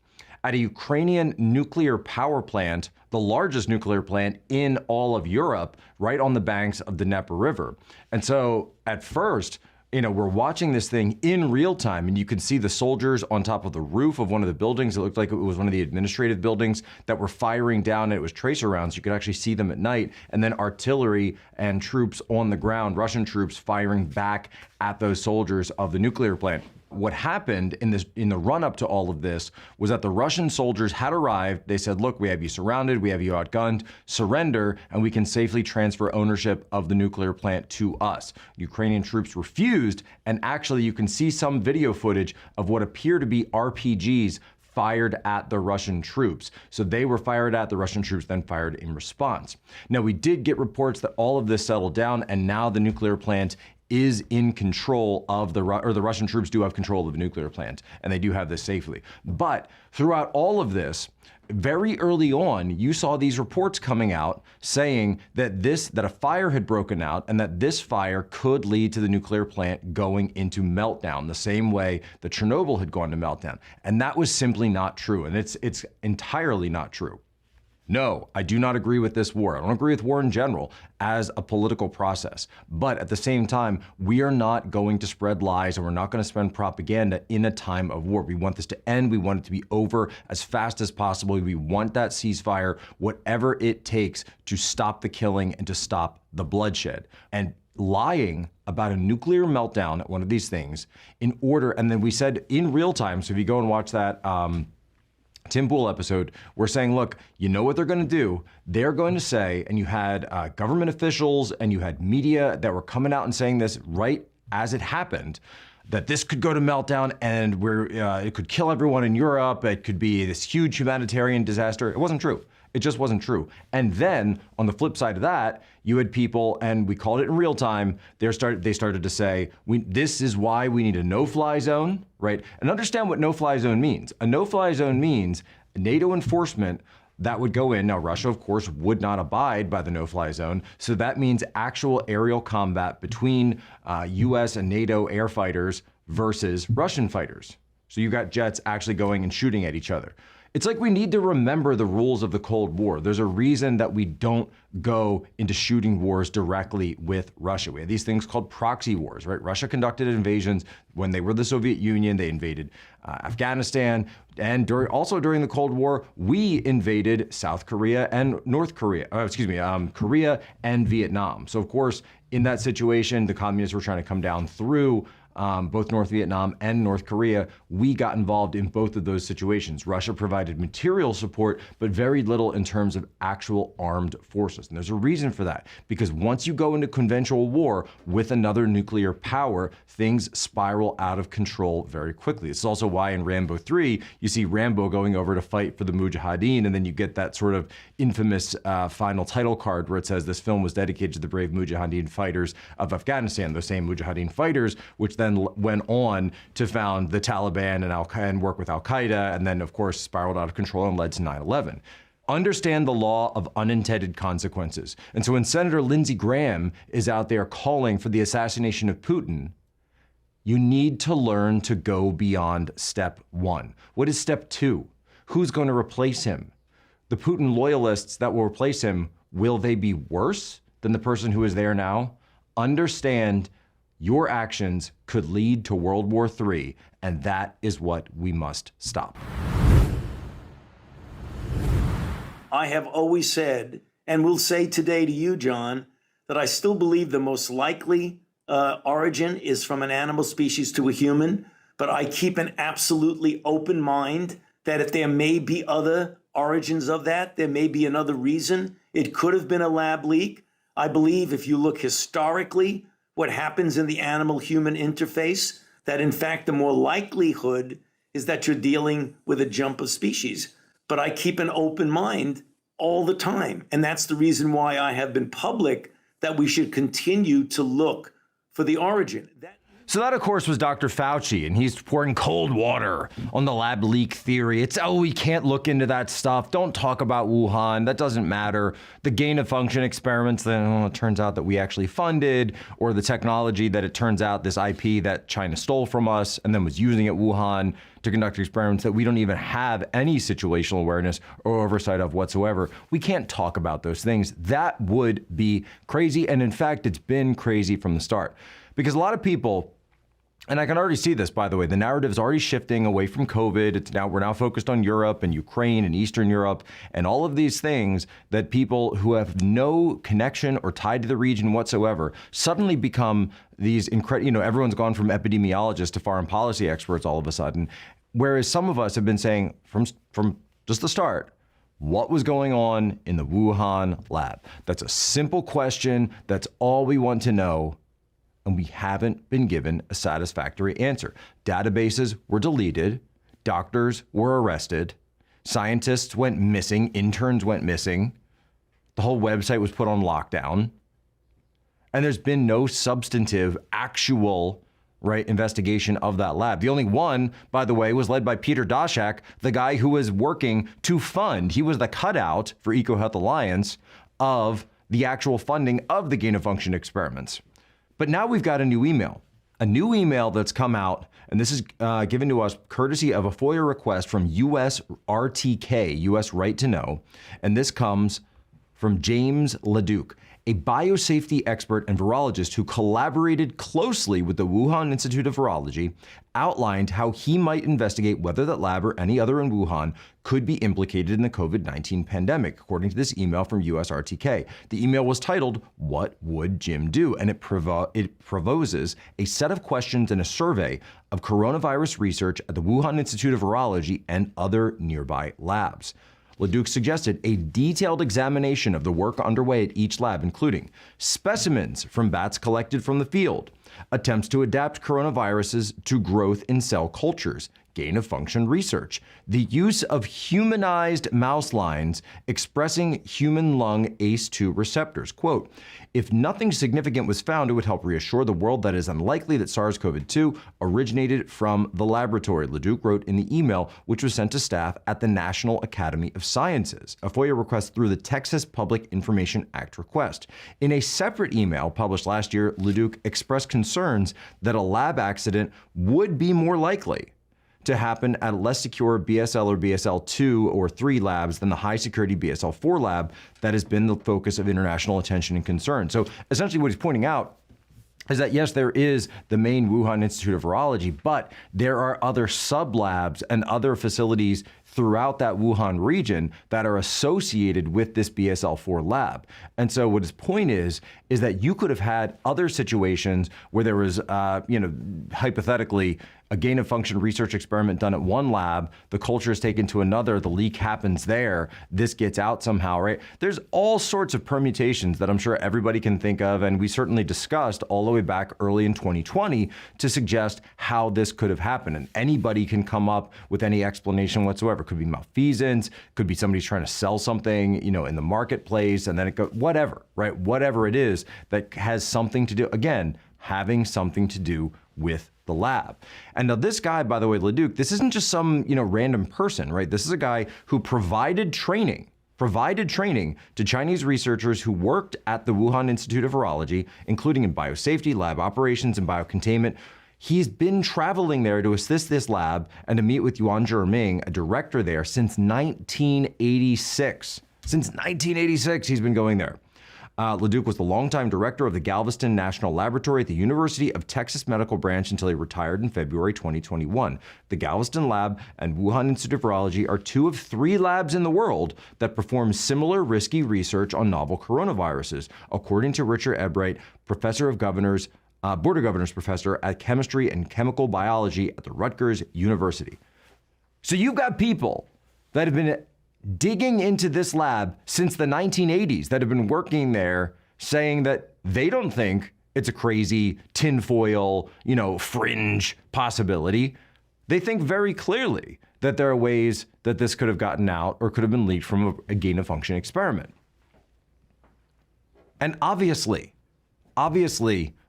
at a Ukrainian nuclear power plant, the largest nuclear plant in all of Europe, right on the banks of the Dnieper River. And so at first, we're watching this thing in real time, and you can see the soldiers on top of the roof of one of the buildings. It looked like it was one of the administrative buildings that were firing down, and it was tracer rounds. You could actually see them at night, and then artillery and troops on the ground, Russian troops firing back at those soldiers of the nuclear plant. What happened in the run-up to all of this was that the Russian soldiers had arrived. They said, look, we have you surrounded, we have you outgunned, surrender, and we can safely transfer ownership of the nuclear plant to us. Ukrainian troops refused, and actually you can see some video footage of what appear to be RPGs fired at the Russian troops. So they were fired at, the Russian troops then fired in response. Now, we did get reports that all of this settled down, and now the nuclear plant is in control of the Russian troops do have control of the nuclear plant, and they do have this safely. But throughout all of this, very early on, you saw these reports coming out saying that a fire had broken out and that this fire could lead to the nuclear plant going into meltdown, the same way that Chernobyl had gone to meltdown. And that was simply not true, and it's entirely not true. No, I do not agree with this war. I don't agree with war in general as a political process. But at the same time, we are not going to spread lies, and we're not going to spread propaganda in a time of war. We want this to end. We want it to be over as fast as possible. We want that ceasefire, whatever it takes to stop the killing and to stop the bloodshed. And lying about a nuclear meltdown at one of these things in order, and then we said in real time, so if you go and watch that Tim Pool episode, we're saying, look, you know what they're going to do? They're going to say, and you had government officials and you had media that were coming out and saying this right as it happened, that this could go to meltdown and it could kill everyone in Europe. It could be this huge humanitarian disaster. It wasn't true. It just wasn't true. And then on the flip side of that, you had people, and we called it in real time, they started to say, this is why we need a no-fly zone, right? And understand what no-fly zone means. A no-fly zone means NATO enforcement that would go in. Now, Russia, of course, would not abide by the no-fly zone. So that means actual aerial combat between US and NATO air fighters versus Russian fighters. So you got jets actually going and shooting at each other. It's like we need to remember the rules of the Cold War. There's a reason that we don't go into shooting wars directly with Russia. We had these things called proxy wars, right? Russia conducted invasions when they were the Soviet Union. They invaded Afghanistan. And also during the Cold War, we invaded South Korea and North Korea, Korea and Vietnam. So of course, in that situation, the communists were trying to come down through both North Vietnam and North Korea. We got involved in both of those situations. Russia provided material support, but very little in terms of actual armed forces. And there's a reason for that, because once you go into conventional war with another nuclear power, things spiral out of control very quickly. It's also why in Rambo 3, you see Rambo going over to fight for the Mujahideen, and then you get that sort of infamous final title card where it says this film was dedicated to the brave Mujahideen fighters of Afghanistan, those same Mujahideen fighters, which then went on to found the Taliban and work with Al-Qaeda, and then, of course, spiraled out of control and led to 9/11. Understand the law of unintended consequences. And so when Senator Lindsey Graham is out there calling for the assassination of Putin, you need to learn to go beyond step one. What is step two? Who's going to replace him? The Putin loyalists that will replace him, will they be worse than the person who is there now? Understand your actions could lead to World War III, and that is what we must stop.
I have always said, and will say today to you, John, that I still believe the most likely origin is from an animal species to a human, but I keep an absolutely open mind that if there may be other origins of that, there may be another reason. It could have been a lab leak. I believe if you look historically, what happens in the animal-human interface, that in fact the more likelihood is that you're dealing with a jump of species. But I keep an open mind all the time. And that's the reason why I have been public that we should continue to look for the origin.
So that, of course, was Dr. Fauci, and he's pouring cold water on the lab leak theory. It's, we can't look into that stuff. Don't talk about Wuhan. That doesn't matter. The gain of function experiments, then it turns out that we actually funded, or the technology that it turns out this IP that China stole from us and then was using at Wuhan to conduct experiments that we don't even have any situational awareness or oversight of whatsoever. We can't talk about those things. That would be crazy. And in fact, it's been crazy from the start. Because a lot of people, and I can already see this, by the way, the narrative is already shifting away from COVID. We're now focused on Europe and Ukraine and Eastern Europe and all of these things that people who have no connection or tied to the region whatsoever suddenly become these incredible, everyone's gone from epidemiologists to foreign policy experts all of a sudden. Whereas some of us have been saying from just the start, what was going on in the Wuhan lab? That's a simple question. That's all we want to know. And we haven't been given a satisfactory answer. Databases were deleted. Doctors were arrested. Scientists went missing. Interns went missing. The whole website was put on lockdown. And there's been no substantive, actual, investigation of that lab. The only one, by the way, was led by Peter Daszak, the guy who was working to fund. He was the cutout for EcoHealth Alliance of the actual funding of the gain-of-function experiments. But now we've got a new email that's come out, and this is given to us courtesy of a FOIA request from US RTK, US Right to Know, and this comes from James Leduc, a biosafety expert and virologist who collaborated closely with the Wuhan Institute of Virology, outlined how he might investigate whether that lab or any other in Wuhan could be implicated in the COVID-19 pandemic, according to this email from USRTK. The email was titled, "What Would Jim Do?" And it proposes a set of questions and a survey of coronavirus research at the Wuhan Institute of Virology and other nearby labs. Leduc suggested a detailed examination of the work underway at each lab, including specimens from bats collected from the field, attempts to adapt coronaviruses to growth in cell cultures, gain-of-function research, the use of humanized mouse lines expressing human lung ACE2 receptors. Quote, "If nothing significant was found, it would help reassure the world that it is unlikely that SARS-CoV-2 originated from the laboratory," Leduc wrote in the email, which was sent to staff at the National Academy of Sciences, a FOIA request through the Texas Public Information Act request. In a separate email published last year, Leduc expressed concerns that a lab accident would be more likely to happen at a less secure BSL or BSL-2 or 3 labs than the high-security BSL-4 lab that has been the focus of international attention and concern. So essentially what he's pointing out is that, yes, there is the main Wuhan Institute of Virology, but there are other sub-labs and other facilities throughout that Wuhan region that are associated with this BSL-4 lab. And so what his point is that you could have had other situations where there was, hypothetically, a gain-of-function research experiment done at one lab, the culture is taken to another, the leak happens there, this gets out somehow, right? There's all sorts of permutations that I'm sure everybody can think of, and we certainly discussed all the way back early in 2020 to suggest how this could have happened. And anybody can come up with any explanation whatsoever. Could be malfeasance, could be somebody trying to sell something, in the marketplace, and then it goes, whatever, right? Whatever it is that has something to do, again, having something to do with the lab. And now this guy, by the way, Leduc, this isn't just some, random person, right? This is a guy who provided training to Chinese researchers who worked at the Wuhan Institute of Virology, including in biosafety, lab operations, and biocontainment. He's been traveling there to assist this lab and to meet with Yuan Zhiming, a director there, since 1986. Since 1986, he's been going there. Leduc was the longtime director of the Galveston National Laboratory at the University of Texas Medical Branch until he retired in February 2021. The Galveston Lab and Wuhan Institute of Virology are 2 of 3 labs in the world that perform similar risky research on novel coronaviruses, according to Richard Ebright, professor of governors, Board of Governors professor at chemistry and chemical biology at the Rutgers University. So you've got people that have been digging into this lab since the 1980s, that have been working there, saying that they don't think it's a crazy tinfoil, fringe possibility. They think very clearly that there are ways that this could have gotten out or could have been leaked from a gain-of-function experiment. And obviously,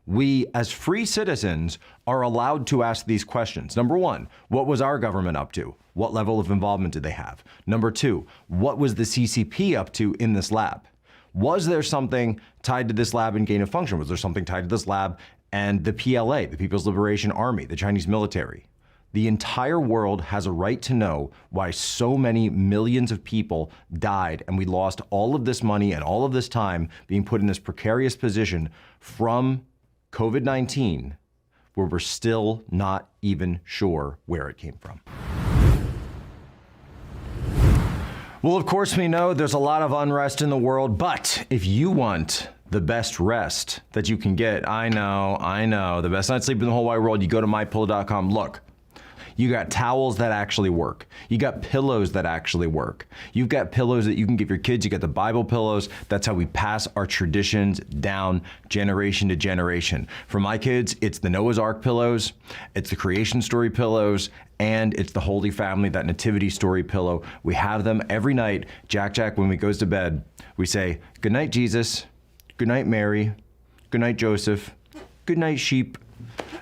we, as free citizens, are allowed to ask these questions. Number one, what was our government up to? What level of involvement did they have? Number two, what was the CCP up to in this lab? Was there something tied to this lab and gain of function? Was there something tied to this lab and the PLA, the People's Liberation Army, the Chinese military? The entire world has a right to know why so many millions of people died, and we lost all of this money and all of this time being put in this precarious position from COVID-19, where we're still not even sure where it came from. Well, of course, we know there's a lot of unrest in the world, but if you want the best rest that you can get, I know, the best night's sleep in the whole wide world, you go to mypillow.com. Look, you got towels that actually work. You got pillows that actually work. You've got pillows that you can give your kids. You got the Bible pillows. That's how we pass our traditions down generation to generation. For my kids, it's the Noah's Ark pillows, it's the Creation Story pillows, and it's the Holy Family, that Nativity Story pillow. We have them every night. Jack, when we goes to bed, we say, good night, Jesus. Good night, Mary. Good night, Joseph. Good night, sheep.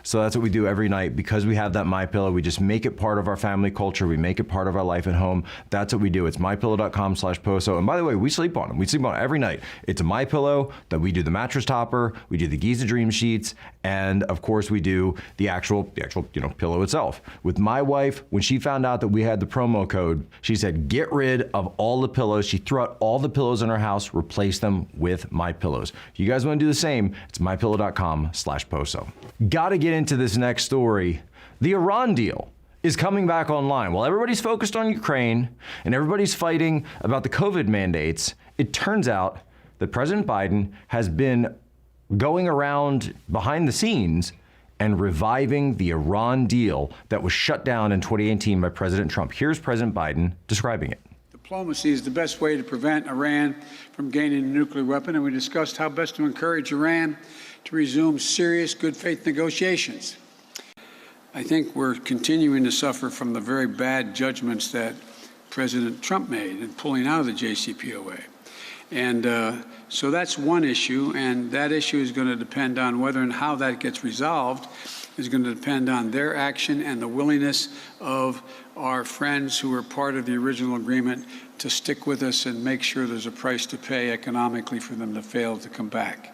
So that's what we do every night. Because we have that MyPillow, we just make it part of our family culture. We make it part of our life at home. That's what we do. It's mypillow.com/poso. And by the way, we sleep on them. We sleep on it every night. It's a MyPillow that we do the mattress topper, we do the Giza Dream sheets, and of course we do the actual pillow itself. With my wife, when she found out that we had the promo code, she said, get rid of all the pillows. She threw out all the pillows in her house, replace them with MyPillows. You guys want to do the same? It's mypillow.com/poso. Gotta get into this next story. The Iran deal is coming back online. While everybody's focused on Ukraine and everybody's fighting about the COVID mandates, it turns out that President Biden has been going around behind the scenes and reviving the Iran deal that was shut down in 2018 by President Trump. Here's President Biden describing it.
Diplomacy is the best way to prevent Iran from gaining a nuclear weapon, and we discussed how best to encourage Iran to resume serious good faith negotiations. I think we're continuing to suffer from the very bad judgments that President Trump made in pulling out of the JCPOA. And so that's one issue, and that issue is going to depend on whether and how that gets resolved is going to depend on their action and the willingness of our friends who were part of the original agreement to stick with us and make sure there's a price to pay economically for them to fail to come back.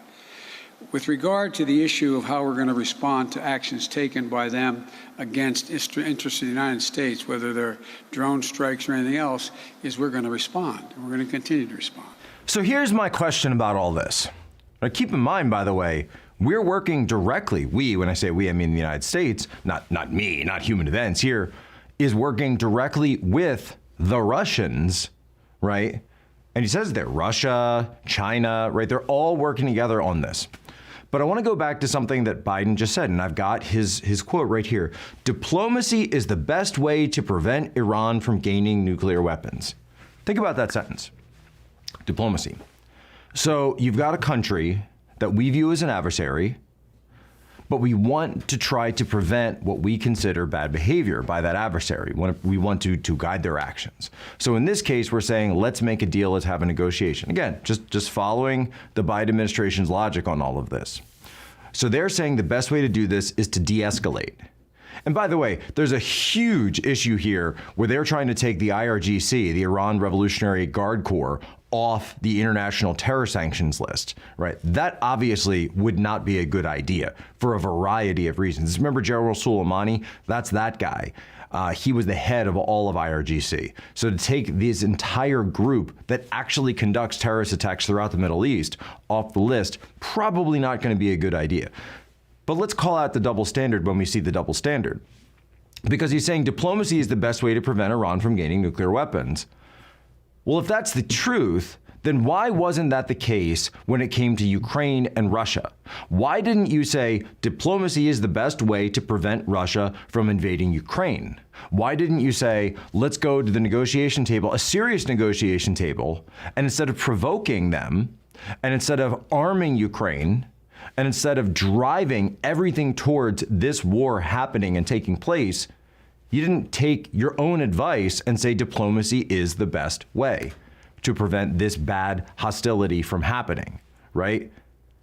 With regard to the issue of how we're going to respond to actions taken by them against interests of the United States, whether they're drone strikes or anything else, is we're going to respond. And we're going to continue to respond.
So here's my question about all this. Now, keep in mind, by the way, we're working directly. We, when I say we, I mean the United States, not me, not Human Events here, is working directly with the Russians, right? And he says that Russia, China, right? They're all working together on this. But I want to go back to something that Biden just said, and I've got his quote right here. Diplomacy is the best way to prevent Iran from gaining nuclear weapons. Think about that sentence. Diplomacy. So you've got a country that we view as an adversary, but we want to try to prevent what we consider bad behavior by that adversary. We want to guide their actions. So in this case, we're saying, let's make a deal, let's have a negotiation. Again, just following the Biden administration's logic on all of this. So they're saying the best way to do this is to de-escalate. And by the way, there's a huge issue here where they're trying to take the IRGC, the Iran Revolutionary Guard Corps, off the international terror sanctions list, right? That obviously would not be a good idea for a variety of reasons. Remember General Soleimani? That's that guy. He was the head of all of IRGC. So to take this entire group that actually conducts terrorist attacks throughout the Middle East off the list, probably not going to be a good idea. But let's call out the double standard when we see the double standard. Because he's saying diplomacy is the best way to prevent Iran from gaining nuclear weapons. Well, if that's the truth, then why wasn't that the case when it came to Ukraine and Russia? Why didn't you say diplomacy is the best way to prevent Russia from invading Ukraine? Why didn't you say, let's go to the negotiation table, a serious negotiation table, and instead of provoking them, and instead of arming Ukraine, and instead of driving everything towards this war happening and taking place, you didn't take your own advice and say diplomacy is the best way to prevent this bad hostility from happening, right?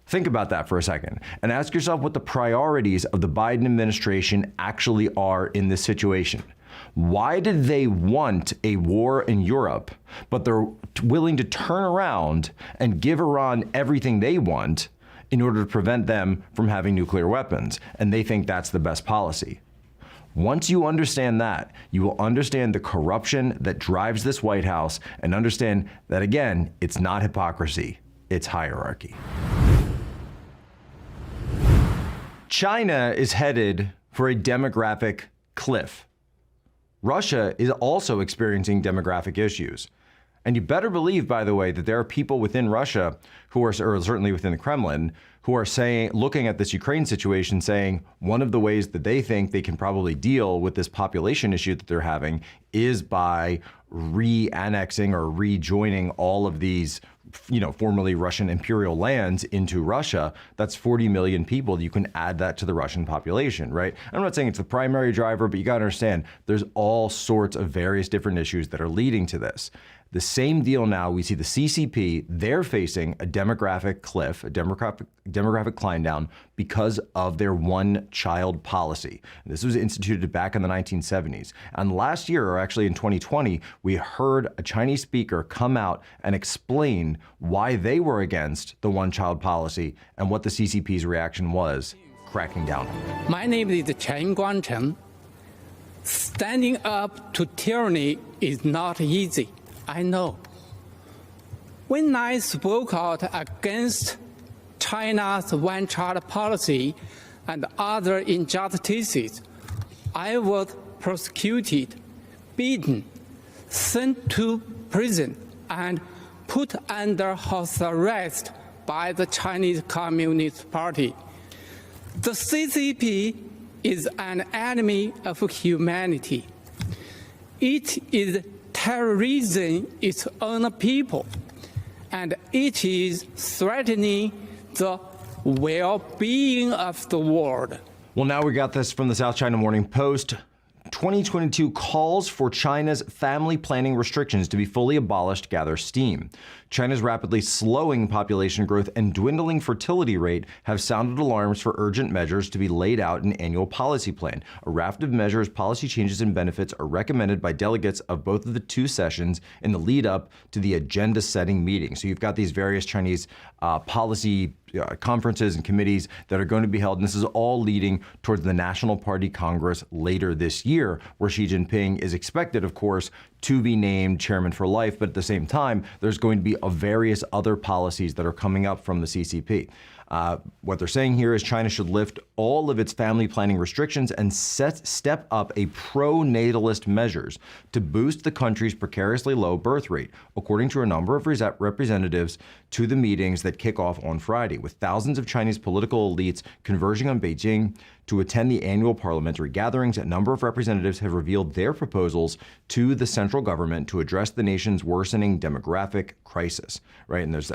Think about that for a second and ask yourself what the priorities of the Biden administration actually are in this situation. Why did they want a war in Europe, but they're willing to turn around and give Iran everything they want in order to prevent them from having nuclear weapons? And they think that's the best policy. Once you understand that, you will understand the corruption that drives this White House and understand that, again, it's not hypocrisy, it's hierarchy. China is headed for a demographic cliff. Russia is also experiencing demographic issues. And you better believe, by the way, that there are people within Russia who are, or certainly within the Kremlin, who are saying, looking at this Ukraine situation, saying one of the ways that they think they can probably deal with this population issue that they're having is by re-annexing or rejoining all of these, formerly Russian imperial lands into Russia. That's 40 million people. You can add that to the Russian population, right? I'm not saying it's the primary driver, but you got to understand there's all sorts of various different issues that are leading to this. The same deal now, we see the CCP, they're facing a demographic cliff, a demographic climb down because of their one-child policy. This was instituted back in the 1970s. And last year, or actually in 2020, we heard a Chinese speaker come out and explain why they were against the one-child policy and what the CCP's reaction was, cracking down.
My name is Chen Guangcheng. Standing up to tyranny is not easy. I know. When I spoke out against China's one-child policy and other injustices, I was prosecuted, beaten, sent to prison, and put under house arrest by the Chinese Communist Party. The CCP is an enemy of humanity. It is terrorizing its own people, and it is threatening the well-being of the world.
Well, now we got this from the South China Morning Post. 2022 calls for China's family planning restrictions to be fully abolished gather steam. China's rapidly slowing population growth and dwindling fertility rate have sounded alarms for urgent measures to be laid out in an annual policy plan. A raft of measures, policy changes, and benefits are recommended by delegates of both of the two sessions in the lead up to the agenda-setting meeting. So you've got these various Chinese policy conferences and committees that are going to be held, and this is all leading towards the National Party Congress later this year, where Xi Jinping is expected, of course, to be named chairman for life, but at the same time, there's going to be various other policies that are coming up from the CCP. What they're saying here is China should lift all of its family planning restrictions and step up a pro-natalist measures to boost the country's precariously low birth rate, according to a number of representatives to the meetings that kick off on Friday, with thousands of Chinese political elites converging on Beijing to attend the annual parliamentary gatherings. A number of representatives have revealed their proposals to the central government to address the nation's worsening demographic crisis, right? And there's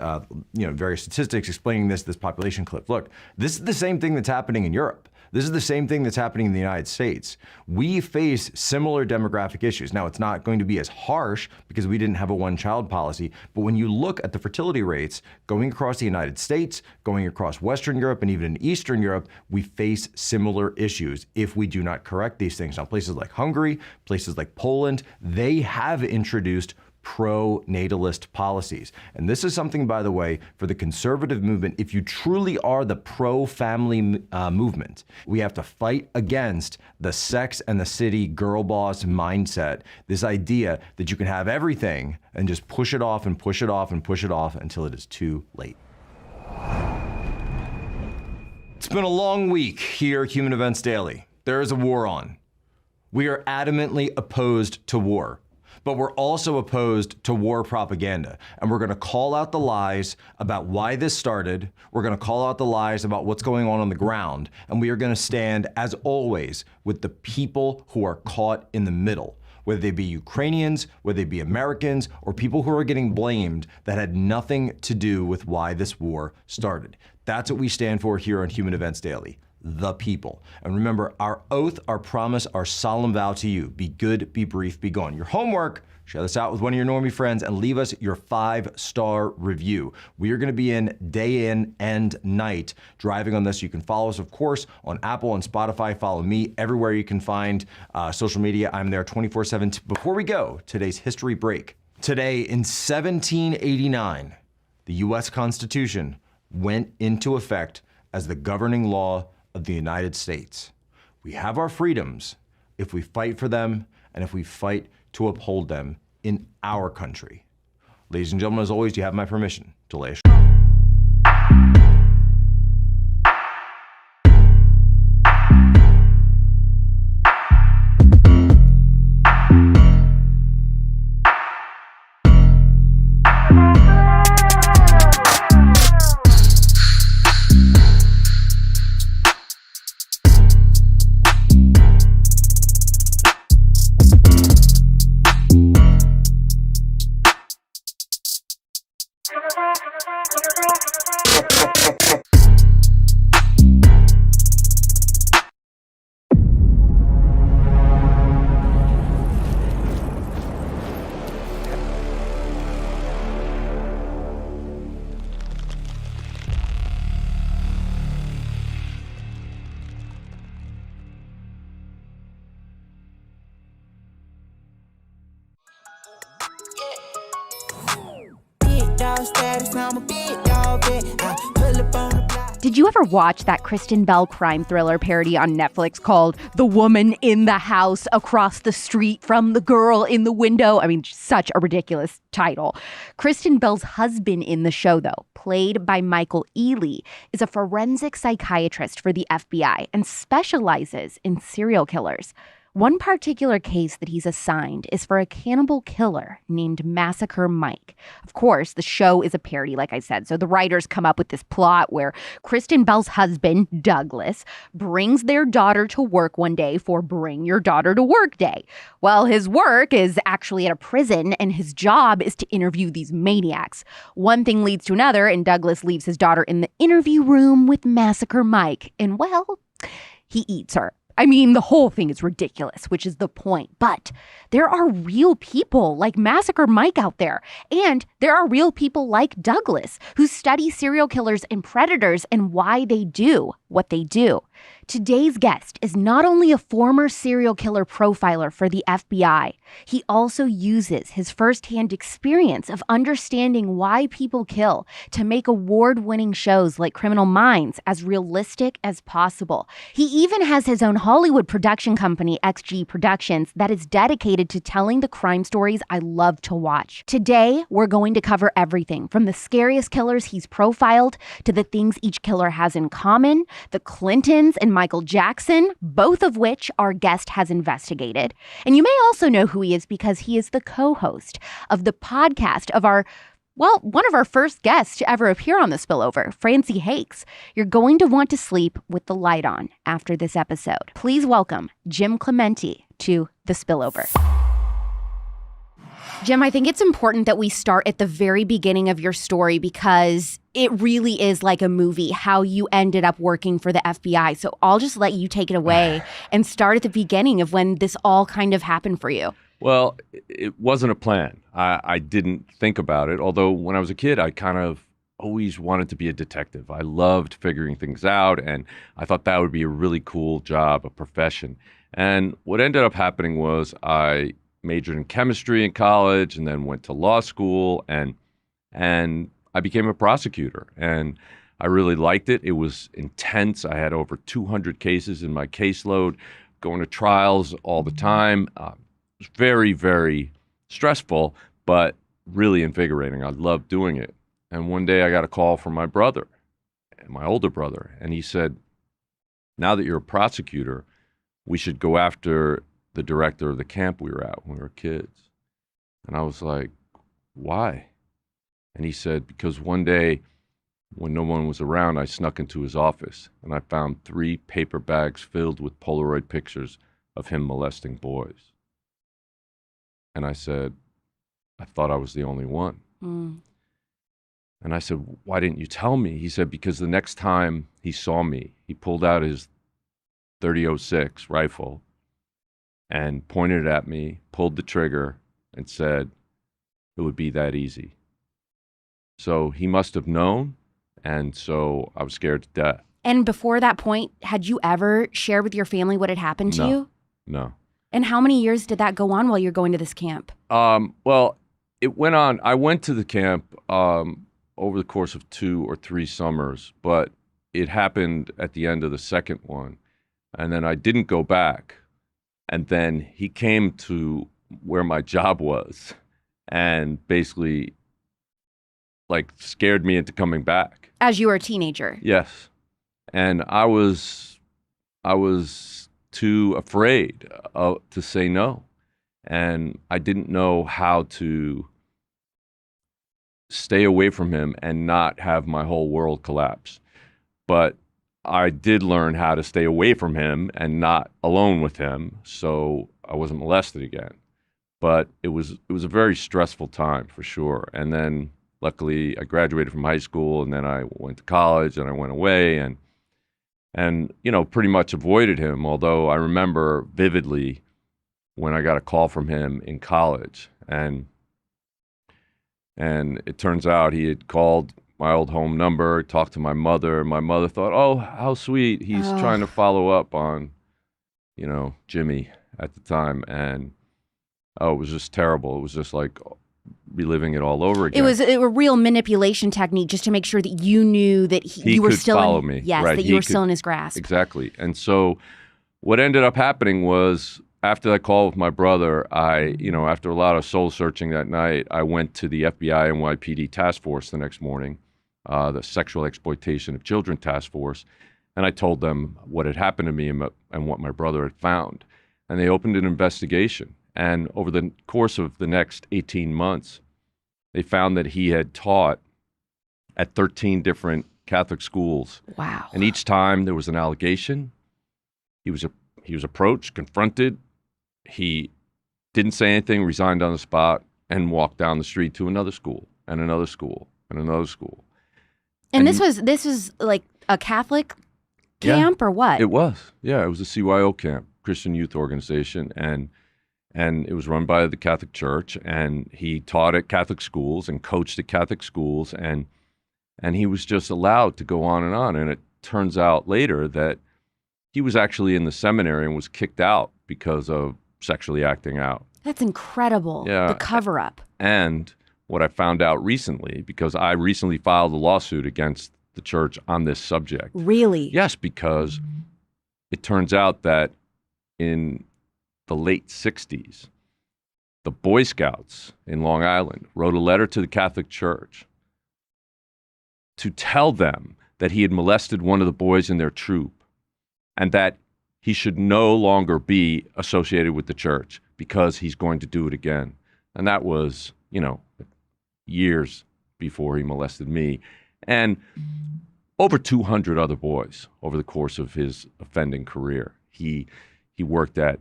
various statistics explaining this population cliff. Look, this is the same thing that's happening in Europe. This is the same thing that's happening in the United States. We face similar demographic issues. Now, it's not going to be as harsh because we didn't have a one-child policy, but when you look at the fertility rates going across the United States, going across Western Europe, and even in Eastern Europe, we face similar issues if we do not correct these things. Now, places like Hungary, places like Poland, they have introduced pro-natalist policies. And this is something, by the way, for the conservative movement, if you truly are the pro-family movement, we have to fight against the sex and the city girl boss mindset, this idea that you can have everything and just push it off and push it off and push it off until it is too late. It's been a long week here at Human Events Daily. There is a war on. We are adamantly opposed to war. But we're also opposed to war propaganda. And we're going to call out the lies about why this started. We're going to call out the lies about what's going on the ground. And we are going to stand, as always, with the people who are caught in the middle, whether they be Ukrainians, whether they be Americans, or people who are getting blamed that had nothing to do with why this war started. That's what we stand for here on Human Events Daily. The people. And remember, our oath, our promise, our solemn vow to you: be good, be brief, be gone. Your homework Share this out with one of your normie friends and leave us your 5-star review. We are going to be in day in and night driving on this. You can follow us, of course, on Apple and Spotify. Follow me everywhere you can find social media. I'm there 24/7. Before we go, today's history break. Today in 1789, the U.S. Constitution went into effect as the governing law of the United States. We have our freedoms if we fight for them and if we fight to uphold them in our country. Ladies and gentlemen, as always, you have my permission to lay a
Did you ever watch that Kristen Bell crime thriller parody on Netflix called The Woman in the House Across the Street from the Girl in the Window? I mean, such a ridiculous title. Kristen Bell's husband in the show, though, played by Michael Ealy, is a forensic psychiatrist for the FBI and specializes in serial killers. One particular case that he's assigned is for a cannibal killer named Massacre Mike. Of course, the show is a parody, like I said, so the writers come up with this plot where Kristen Bell's husband, Douglas, brings their daughter to work one day for Bring Your Daughter to Work Day. Well, his work is actually at a prison, and his job is to interview these maniacs. One thing leads to another, and Douglas leaves his daughter in the interview room with Massacre Mike, and well, he eats her. I mean, the whole thing is ridiculous, which is the point. But there are real people like Massacre Mike out there. And there are real people like Douglas who study serial killers and predators and why they do what they do. Today's guest is not only a former serial killer profiler for the FBI, he also uses his firsthand experience of understanding why people kill to make award-winning shows like Criminal Minds as realistic as possible. He even has his own Hollywood production company, XG Productions, that is dedicated to telling the crime stories I love to watch. Today, we're going to cover everything from the scariest killers he's profiled to the things each killer has in common, the Clintons and Michael Jackson, both of which our guest has investigated. And you may also know who he is because he is the co-host of the podcast of one of our first guests to ever appear on The Spillover, Francie Hakes. You're going to want to sleep with the light on after this episode. Please welcome Jim Clemente to The Spillover. Jim, I think it's important that we start at the very beginning of your story because it really is like a movie, how you ended up working for the FBI. So I'll just let you take it away and start at the beginning of when this all kind of happened for you.
Well, it wasn't a plan. I didn't think about it. Although when I was a kid, I kind of always wanted to be a detective. I loved figuring things out, and I thought that would be a really cool job, a profession. And what ended up happening was I majored in chemistry in college and then went to law school, and I became a prosecutor. And I really liked it. It was intense. I had over 200 cases in my caseload, going to trials all the time. It was very, very stressful, but really invigorating. I loved doing it. And one day I got a call from my brother, my older brother, and he said, now that you're a prosecutor, we should go after the director of the camp we were at when we were kids. And I was like, why? And he said, because one day when no one was around, I snuck into his office and I found 3 paper bags filled with Polaroid pictures of him molesting boys. And I said, I thought I was the only one. And I said, why didn't you tell me? He said, because the next time he saw me, he pulled out his .30-06 rifle and pointed it at me, pulled the trigger, and said it would be that easy. So he must have known, and so I was scared to death.
And before that point, had you ever shared with your family what had happened to you?
No.
And how many years did that go on while you're going to this camp?
Well, it went on. I went to the camp over the course of 2 or 3 summers, but it happened at the end of the second one. And then I didn't go back. And then he came to where my job was and basically like scared me into coming back.
As you were a teenager?
Yes. And I was too afraid to say no. And I didn't know how to stay away from him and not have my whole world collapse. But I did learn how to stay away from him and not alone with him, so I wasn't molested again. But it was a very stressful time for sure. And then luckily I graduated from high school, and then I went to college, and I went away and you know, pretty much avoided him, although I remember vividly when I got a call from him in college, and it turns out he had called my old home number, talked to my mother. My mother thought, oh, how sweet. He's trying to follow up on, you know, Jimmy at the time. And, it was just terrible. It was just like reliving it all over again.
It was a real manipulation technique just to make sure that you knew that you were
could
still
follow
in,
me.
Yes,
Right.
that you were still in his grasp.
Exactly. And so what ended up happening was, after that call with my brother, after a lot of soul searching that night, I went to the FBI NYPD task force the next morning, the Sexual Exploitation of Children Task Force, and I told them what had happened to me and what my brother had found. And they opened an investigation. And over the course of the next 18 months, they found that he had taught at 13 different Catholic schools.
Wow.
And each time there was an allegation, he was approached, confronted. He didn't say anything, resigned on the spot, and walked down the street to another school and another school and another school.
And this was like a Catholic camp or what?
It was. Yeah, it was a CYO camp, Christian Youth Organization, and it was run by the Catholic Church, and he taught at Catholic schools and coached at Catholic schools, and he was just allowed to go on. And it turns out later that he was actually in the seminary and was kicked out because of sexually acting out.
That's incredible.
Yeah.
The cover up.
And what I found out recently, because I recently filed a lawsuit against the church on this subject.
Really?
Yes, because it turns out that in the late 60s, the Boy Scouts in Long Island wrote a letter to the Catholic Church to tell them that he had molested one of the boys in their troop and that he should no longer be associated with the church because he's going to do it again. And that was, years before he molested me. And over 200 other boys over the course of his offending career. He worked at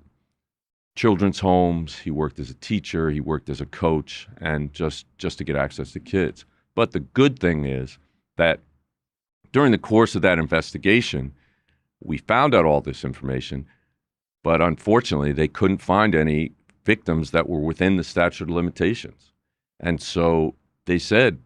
children's homes, he worked as a teacher, he worked as a coach, and just to get access to kids. But the good thing is that during the course of that investigation, we found out all this information, but unfortunately, they couldn't find any victims that were within the statute of limitations. And so they said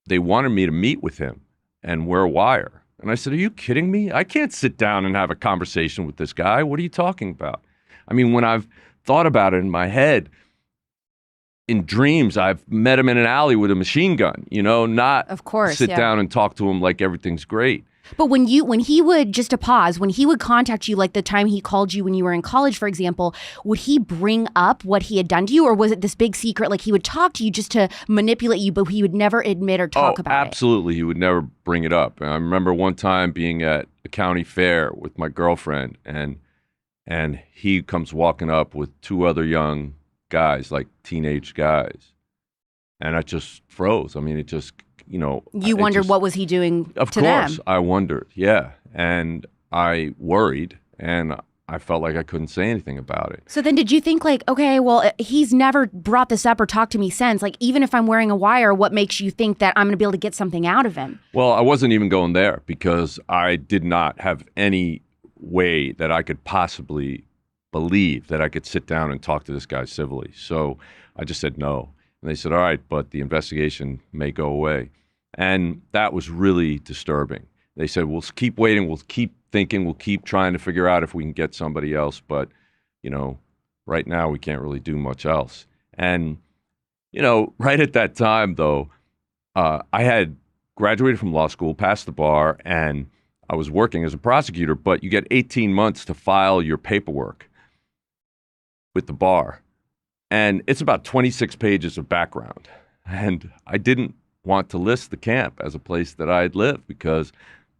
they wanted me to meet with him and wear a wire. And I said, are you kidding me? I can't sit down and have a conversation with this guy. What are you talking about? I mean, when I've thought about it in my head, in dreams, I've met him in an alley with a machine gun, not
of course,
sit down and talk to him like everything's great.
But when he would, just to pause, when he would contact you, like the time he called you when you were in college, for example, would he bring up what he had done to you, or was it this big secret? Like he would talk to you just to manipulate you, but he would never admit or talk about
Absolutely. He would never bring it up. And I remember one time being at a county fair with my girlfriend, and he comes walking up with 2 other young guys, like teenage guys. And I just froze. I mean, it just,
You wondered what was he doing to them?
Of course, I wondered, yeah. And I worried, and I felt like I couldn't say anything about it.
So then did you think like, okay, well, he's never brought this up or talked to me since. Like, even if I'm wearing a wire, what makes you think that I'm going to be able to get something out of him?
Well, I wasn't even going there because I did not have any way that I could possibly believe that I could sit down and talk to this guy civilly. So I just said no. And they said, all right, but the investigation may go away. And that was really disturbing. They said, we'll keep waiting, we'll keep thinking, we'll keep trying to figure out if we can get somebody else. But, right now we can't really do much else. And, right at that time, though, I had graduated from law school, passed the bar, and I was working as a prosecutor, but you get 18 months to file your paperwork with the bar. And it's about 26 pages of background. And I didn't want to list the camp as a place that I'd lived because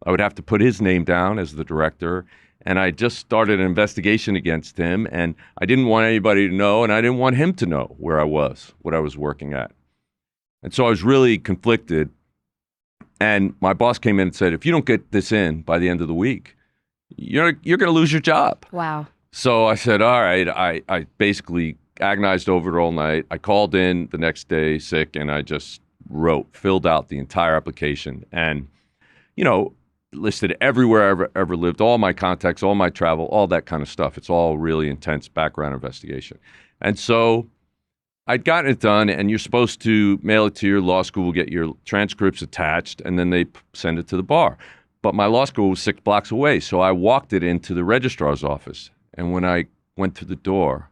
I would have to put his name down as the director. And I just started an investigation against him, and I didn't want anybody to know, and I didn't want him to know where I was, what I was working at. And so I was really conflicted. And my boss came in and said, if you don't get this in by the end of the week, you're going to lose your job.
Wow.
So I said, all right. I basically agonized over it all night. I called in the next day sick, and I just filled out the entire application, and, listed everywhere I ever lived, all my contacts, all my travel, all that kind of stuff. It's all really intense background investigation. And so I'd gotten it done, and you're supposed to mail it to your law school, get your transcripts attached, and then they send it to the bar. But my law school was 6 blocks away, so I walked it into the registrar's office. And when I went to the door,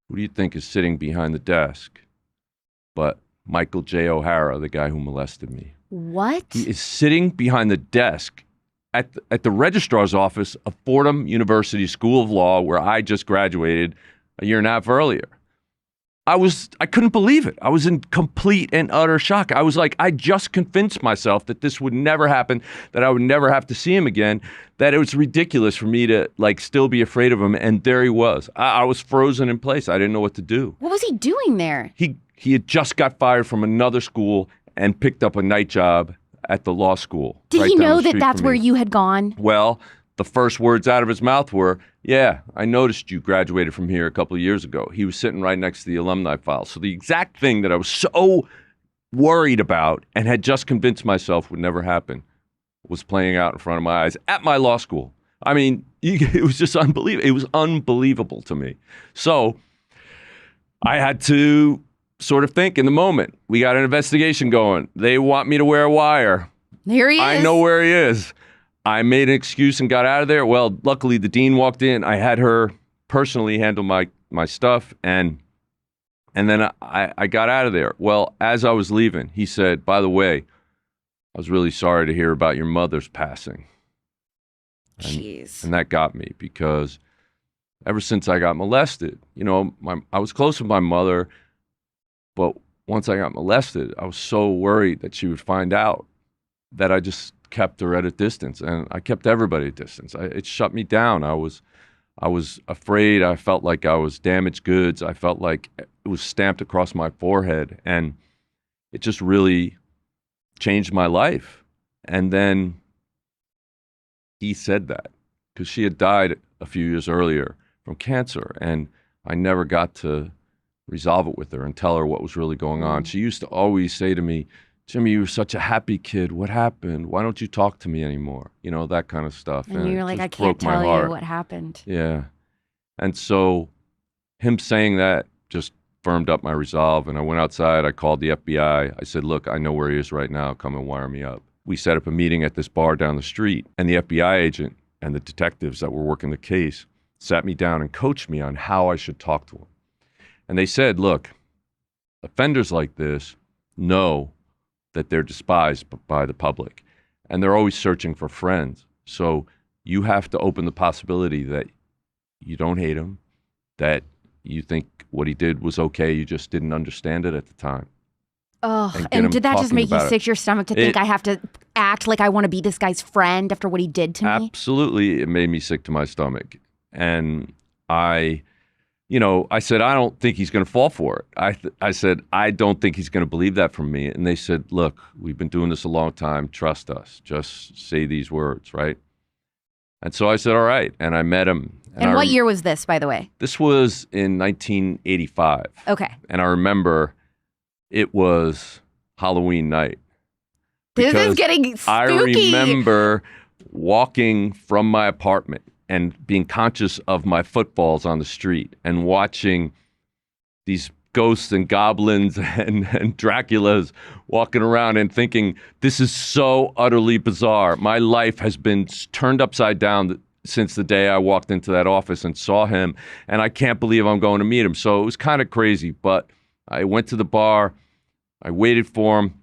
who do you think is sitting behind the desk but Michael J. O'Hara, the guy who molested me?
What?
He is sitting behind the desk at the registrar's office of Fordham University School of Law, where I just graduated a year and a half earlier. I couldn't believe it. I was in complete and utter shock. I was like, I just convinced myself that this would never happen, that I would never have to see him again, that it was ridiculous for me to still be afraid of him. And there he was. I was frozen in place. I didn't know what to do.
What was he doing there?
He had just got fired from another school and picked up a night job at the law school.
Did he know that that's where you had gone?
Well, the first words out of his mouth were, yeah, I noticed you graduated from here a couple of years ago. He was sitting right next to the alumni file. So the exact thing that I was so worried about and had just convinced myself would never happen was playing out in front of my eyes at my law school. I mean, it was just unbelievable. It was unbelievable to me. So I had to sort of think in the moment. We got an investigation going. They want me to wear a wire.
Here he is.
I know where he is. I made an excuse and got out of there. Well, luckily the dean walked in. I had her personally handle my stuff, and then I got out of there. Well, as I was leaving, he said, by the way, I was really sorry to hear about your mother's passing.
Jeez.
And that got me because ever since I got molested, I was close with my mother, but once I got molested, I was so worried that she would find out that I just kept her at a distance, and I kept everybody at a distance. It shut me down. I was afraid. I felt like I was damaged goods. I felt like it was stamped across my forehead, and it just really changed my life. And then he said that because she had died a few years earlier from cancer, and I never got to resolve it with her and tell her what was really going on. She used to always say to me, Jimmy, you were such a happy kid. What happened? Why don't you talk to me anymore? That kind of stuff.
And you're like, I can't tell you what happened.
Yeah. And so him saying that just firmed up my resolve. And I went outside. I called the FBI. I said, look, I know where he is right now. Come and wire me up. We set up a meeting at this bar down the street. And the FBI agent and the detectives that were working the case sat me down and coached me on how I should talk to him. And they said, look, offenders like this know that they're despised by the public, and they're always searching for friends. So you have to open the possibility that you don't hate him, that you think what he did was okay, you just didn't understand it at the time.
Oh, and did that just make you sick to your stomach to think I have to act like I want to be this guy's friend after what he did to me?
Absolutely, it made me sick to my stomach. And I said, I don't think he's going to fall for it. I said, I don't think he's going to believe that from me. And they said, look, we've been doing this a long time. Trust us. Just say these words, right? And so I said, all right. And I met him.
And what year was this, by the way?
This was in 1985.
Okay.
And I remember it was Halloween night.
This is getting spooky.
I remember walking from my apartment and being conscious of my footfalls on the street and watching these ghosts and goblins and Draculas walking around and thinking, this is so utterly bizarre. My life has been turned upside down since the day I walked into that office and saw him, and I can't believe I'm going to meet him. So it was kind of crazy, but I went to the bar. I waited for him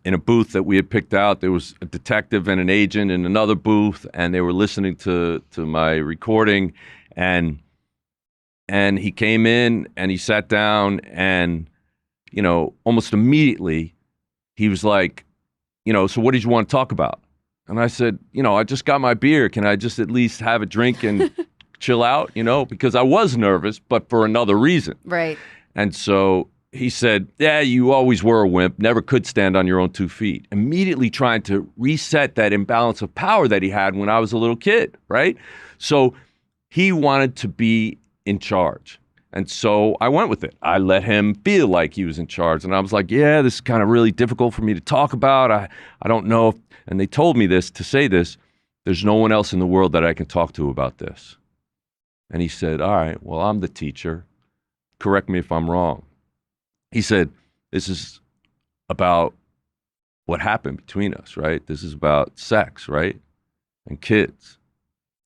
in a booth that we had picked out. There was a detective and an agent in another booth, and they were listening to my recording, and he came in and he sat down, and, you know, almost immediately he was like, you know, so what did you want to talk about? And I said, you know, I just got my beer. Can I just at least have a drink and chill out, you know, because I was nervous, but for another reason.
Right.
And so he said, yeah, you always were a wimp, never could stand on your own 2 feet. Immediately trying to reset that imbalance of power that he had when I was a little kid, right? So he wanted to be in charge. And so I went with it. I let him feel like he was in charge. And I was like, yeah, this is kind of really difficult for me to talk about. I don't know if, and they told me this, to say this, there's no one else in the world that I can talk to about this. And he said, all right, well, I'm the teacher. Correct me if I'm wrong. He said, this is about what happened between us, right? This is about sex, right? And kids.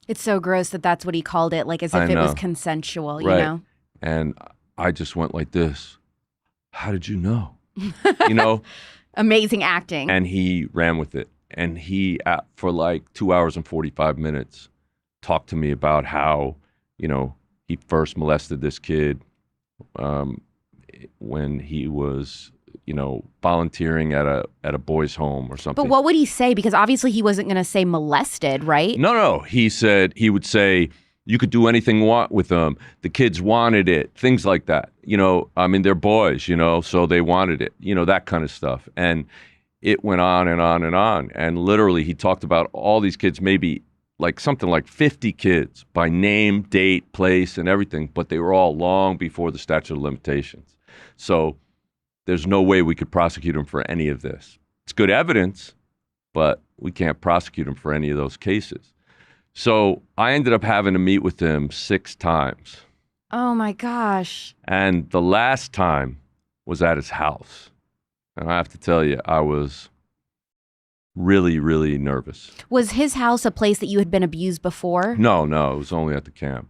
It's so gross that that's what he called it, like as if it was consensual, you know?
And I just went like this. How did you know? You know?
Amazing acting.
And he ran with it. And he, for like 2 hours and 45 minutes, talked to me about how, you know, he first molested this kid when he was, you know, volunteering at a boys' home or something.
But what would he say? Because obviously he wasn't going to say molested, right?
No. He said, he would say, you could do anything you want with them. The kids wanted it, things like that. You know, I mean, they're boys, you know, so they wanted it, you know, that kind of stuff. And it went on and on and on. And literally he talked about all these kids, maybe like something like 50 kids by name, date, place, and everything, but they were all long before the statute of limitations. So there's no way we could prosecute him for any of this. It's good evidence, but we can't prosecute him for any of those cases. So I ended up having to meet with him 6 times.
Oh my gosh.
And the last time was at his house. And I have to tell you, I was really, really nervous.
Was his house a place that you had been abused before?
No, it was only at the camp.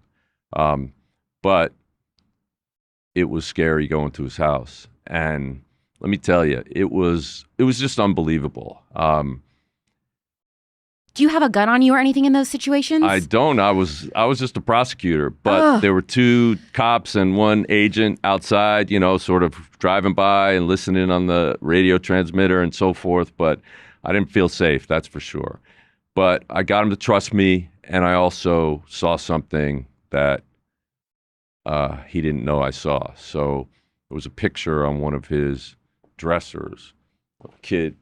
But it was scary going to his house. And let me tell you, it was just unbelievable.
Do you have a gun on you or anything in those situations?
I don't. I was just a prosecutor, but there were 2 cops and 1 agent outside, you know, sort of driving by and listening on the radio transmitter and so forth. But I didn't feel safe, that's for sure. But I got him to trust me, and I also saw something that he didn't know I saw. So there was a picture on one of his dressers of a kid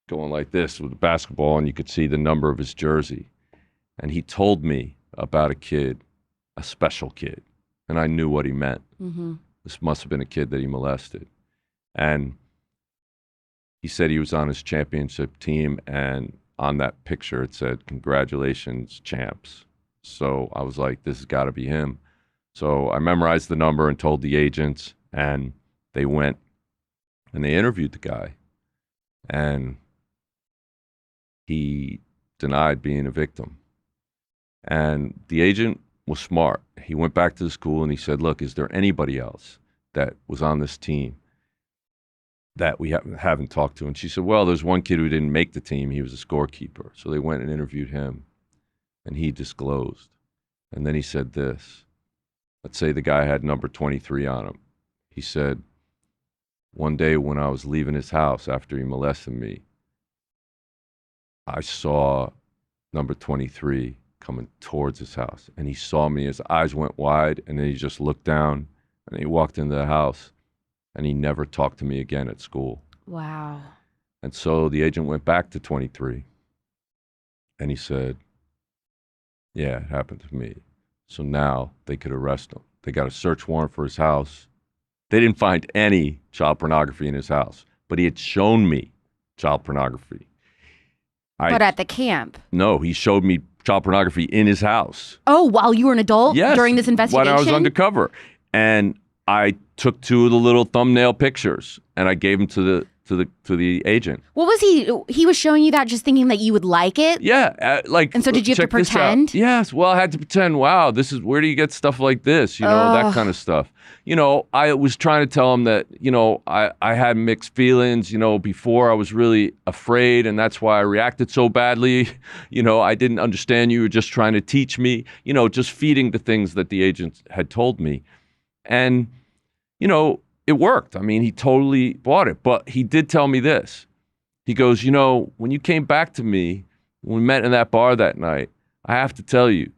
going like this with a basketball, and you could see the number of his jersey. And he told me about a kid, a special kid, and I knew what he meant.
Mm-hmm.
This must have been a kid that he molested. And he said he was on his championship team, and on that picture it said, congratulations, champs. So I was like, this has got to be him. So I memorized the number and told the agents, and they went and they interviewed the guy. And he denied being a victim. And the agent was smart. He went back to the school and he said, look, is there anybody else that was on this team that we haven't talked to? And she said, well, there's one kid who didn't make the team. He was a scorekeeper. So they went and interviewed him, and he disclosed. And then he said this. Let's say the guy had number 23 on him. He said, one day when I was leaving his house after he molested me, I saw number 23 coming towards his house. And he saw me, his eyes went wide, and then he just looked down, and he walked into the house, and he never talked to me again at school.
Wow.
And so the agent went back to 23, and he said, yeah, it happened to me. So now they could arrest him. They got a search warrant for his house. They didn't find any child pornography in his house, but he had shown me child pornography.
But at the camp.
No, he showed me child pornography in his house.
Oh, while you were an adult
Yes,
during this investigation?
when I was undercover. And I took 2 of the little thumbnail pictures and I gave them to the agent.
What was he was showing you that just thinking that you would like it?
Yeah,
And so did you have to
check this out.
pretend?
Yes, well, I had to pretend, wow, this is, where do you get stuff like this? You know, that kind of stuff. You know, I was trying to tell him that, you know, I had mixed feelings, you know, before I was really afraid and that's why I reacted so badly. You know, I didn't understand you were just trying to teach me, you know, just feeding the things that the agents had told me. And, you know, it worked. I mean, he totally bought it. But he did tell me this. He goes, you know, when you came back to me, when we met in that bar that night, I have to tell you,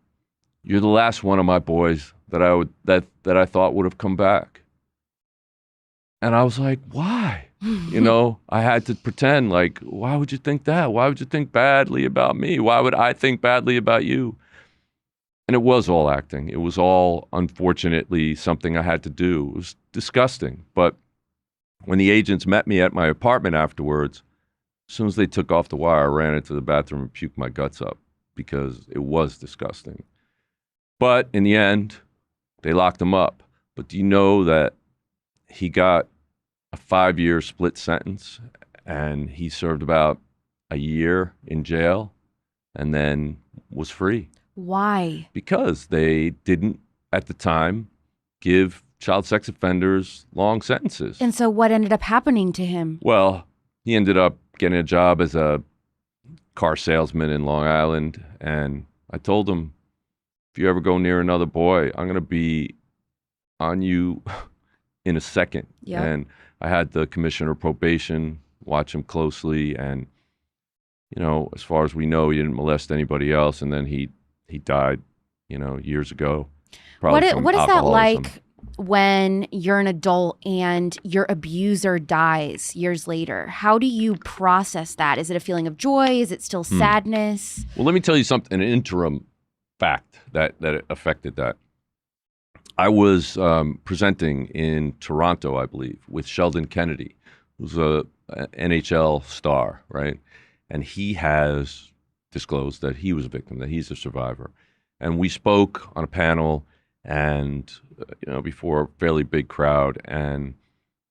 you're the last one of my boys that I thought would have come back. And I was like, why? You know, I had to pretend like, why would you think that? Why would you think badly about me? Why would I think badly about you? And it was all acting. It was all, unfortunately, something I had to do. It was disgusting. But when the agents met me at my apartment afterwards, as soon as they took off the wire, I ran into the bathroom and puked my guts up because it was disgusting. But in the end, they locked him up. But do you know that he got a 5-year split sentence and he served about a year in jail and then was free?
Why?
Because they didn't, at the time, give child sex offenders long sentences.
And so what ended up happening to him?
Well, he ended up getting a job as a car salesman in Long Island. And I told him, if you ever go near another boy, I'm going to be on you in a second.
Yep.
And I had the commissioner of probation watch him closely. And, you know, as far as we know, he didn't molest anybody else. And then he died, you know, years ago.
What is that
alcoholism.
like when you're an adult and your abuser dies years later? How do you process that? Is it a feeling of joy? Is it still sadness?
Well, let me tell you something, an interim fact that affected that. I was presenting in Toronto, I believe, with Sheldon Kennedy, who's a NHL star, right? And he has disclosed that he was a victim, that he's a survivor. And we spoke on a panel and, you know, before a fairly big crowd, and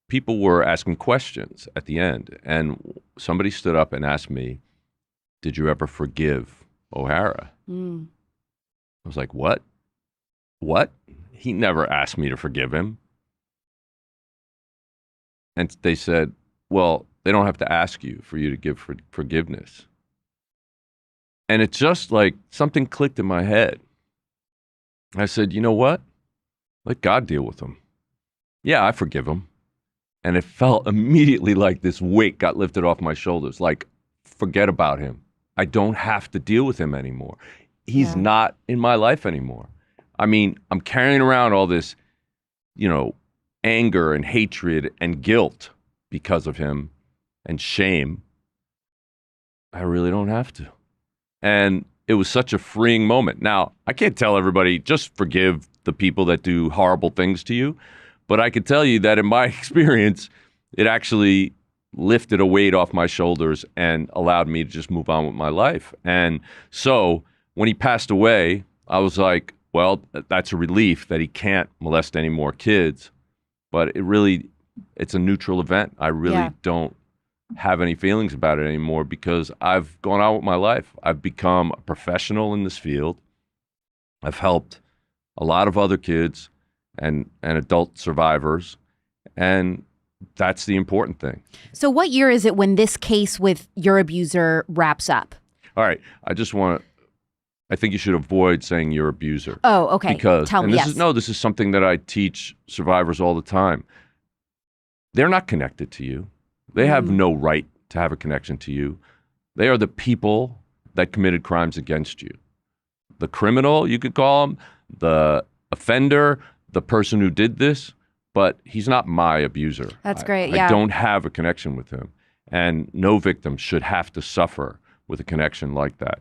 people were asking questions at the end. And somebody stood up and asked me, did you ever forgive O'Hara? I was like, what? What? He never asked me to forgive him. And they said, well, they don't have to ask you for you to give forgiveness. And it just like something clicked in my head. I said, you know what? Let God deal with him. Yeah, I forgive him. And it felt immediately like this weight got lifted off my shoulders. Like, forget about him. I don't have to deal with him anymore. He's not in my life anymore. I mean, I'm carrying around all this, you know, anger and hatred and guilt because of him and shame. I really don't have to. And it was such a freeing moment. Now, I can't tell everybody, just forgive the people that do horrible things to you. But I can tell you that in my experience, it actually lifted a weight off my shoulders and allowed me to just move on with my life. And so when he passed away, I was like, well, that's a relief that he can't molest any more kids. But it's a neutral event. I really don't have any feelings about it anymore because I've gone on with my life. I've become a professional in this field. I've helped a lot of other kids and adult survivors, and that's the important thing.
So what year is it when this case with your abuser wraps up?
All right, I think you should avoid saying your abuser.
Oh, okay.
Because
Tell me, yes.
This is something that I teach survivors all the time. They're not connected to you. They have no right to have a connection to you. They are the people that committed crimes against you. The criminal, you could call him, the offender, the person who did this, but he's not my abuser.
That's great, yeah.
I don't have a connection with him. And no victim should have to suffer with a connection like that.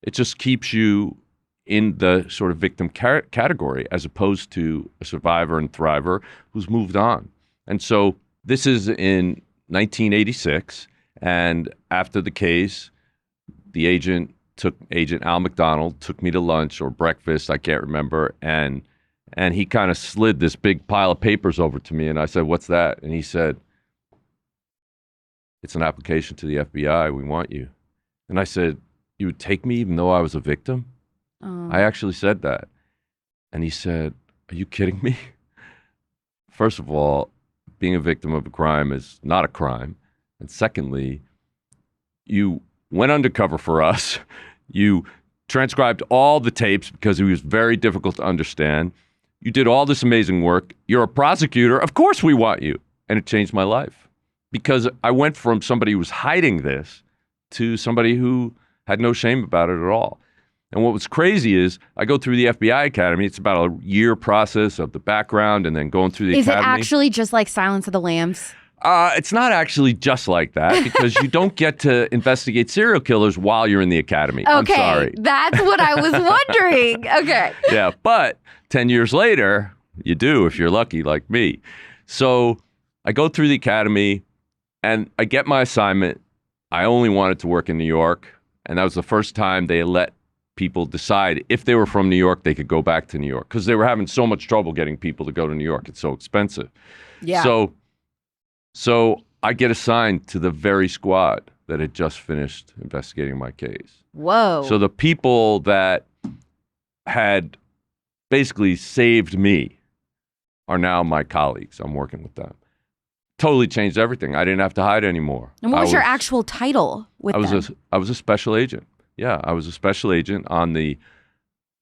It just keeps you in the sort of victim category as opposed to a survivor and thriver who's moved on. And so this is in 1986, and after the case, the agent Al McDonald took me to lunch or breakfast, I can't remember, and he kind of slid this big pile of papers over to me, and I said, "What's that?" And he said, "It's an application to the FBI. We want you." And I said, "You would take me even though I was a victim?" I actually said that. And he said, "Are you kidding me?" First of all, being a victim of a crime is not a crime. And secondly, you went undercover for us. You transcribed all the tapes because it was very difficult to understand. You did all this amazing work. You're a prosecutor. Of course we want you. And it changed my life because I went from somebody who was hiding this to somebody who had no shame about it at all. And what was crazy is I go through the FBI Academy. It's about a year process of the background and then going through the
Is
academy.
it actually just like Silence of the Lambs?
It's not actually just like that because you don't get to investigate serial killers while you're in the academy. I'm
Okay,
sorry.
that's what I was wondering. Okay.
Yeah, but 10 years later, you do if you're lucky like me. So I go through the academy and I get my assignment. I only wanted to work in New York. And that was the first time they let people decide if they were from New York, they could go back to New York because they were having so much trouble getting people to go to New York. It's so expensive.
Yeah.
So I get assigned to the very squad that had just finished investigating my case.
Whoa.
So the people that had basically saved me are now my colleagues. I'm working with them. Totally changed everything. I didn't have to hide anymore.
And what was your actual title with them?
I was a special agent. Yeah, I was a special agent on the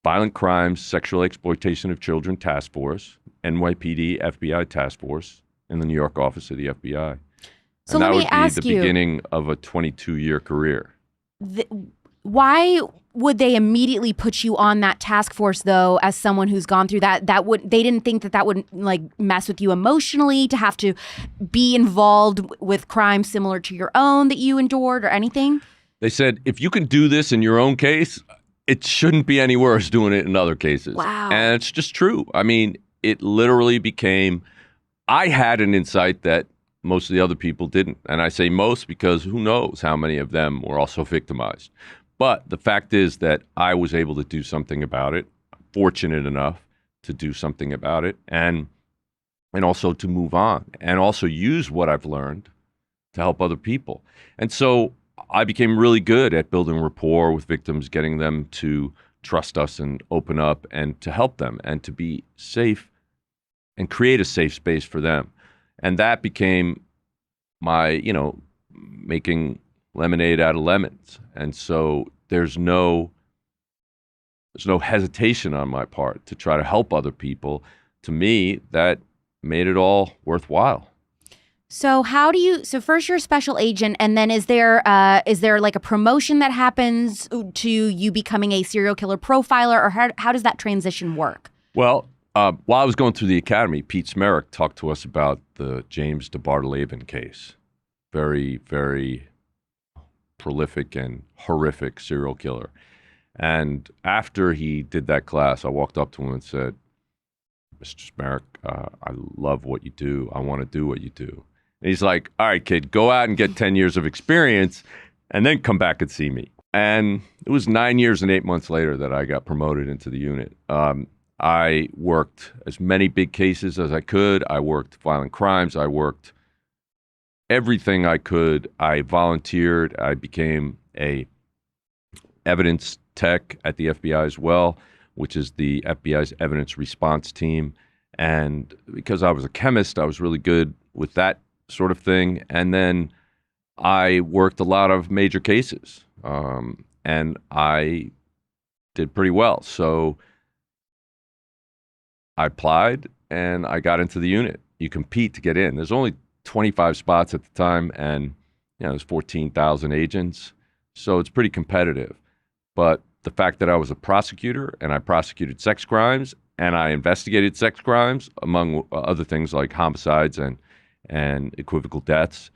Violent Crimes, Sexual Exploitation of Children Task Force, NYPD FBI Task Force in the New York office of the FBI.
So
and
let
that
me
would
ask
be
you,
the beginning of a 22-year career.
Why would they immediately put you on that task force, though, as someone who's gone through that? They didn't think that would like mess with you emotionally to have to be involved with crimes similar to your own that you endured or anything?
They said, if you can do this in your own case, it shouldn't be any worse doing it in other cases.
Wow.
And it's just true. I mean, it literally became, I had an insight that most of the other people didn't. And I say most because who knows how many of them were also victimized. But the fact is that I was able to do something about it, fortunate enough to do something about it, and also to move on, and also use what I've learned to help other people. And so I became really good at building rapport with victims, getting them to trust us and open up and to help them and to be safe and create a safe space for them. And that became my, making lemonade out of lemons. And so there's no hesitation on my part to try to help other people. To me, that made it all worthwhile.
So so first you're a special agent, and then is there like a promotion that happens to you becoming a serial killer profiler, or how does that transition work?
Well, while I was going through the academy, Pete Smerick talked to us about the James DeBartolomeo case. Very, very prolific and horrific serial killer. And after he did that class, I walked up to him and said, "Mr. Smerick, I love what you do. I want to do what you do." And he's like, "All right, kid, go out and get 10 years of experience and then come back and see me." And it was 9 years and 8 months later that I got promoted into the unit. I worked as many big cases as I could. I worked violent crimes. I worked everything I could. I volunteered. I became a evidence tech at the FBI as well, which is the FBI's evidence response team. And because I was a chemist, I was really good with that sort of thing. And then I worked a lot of major cases, and I did pretty well. So I applied and I got into the unit. You compete to get in. There's only 25 spots at the time, and there's 14,000 agents. So it's pretty competitive. But the fact that I was a prosecutor and I prosecuted sex crimes and I investigated sex crimes, among other things like homicides and equivocal deaths,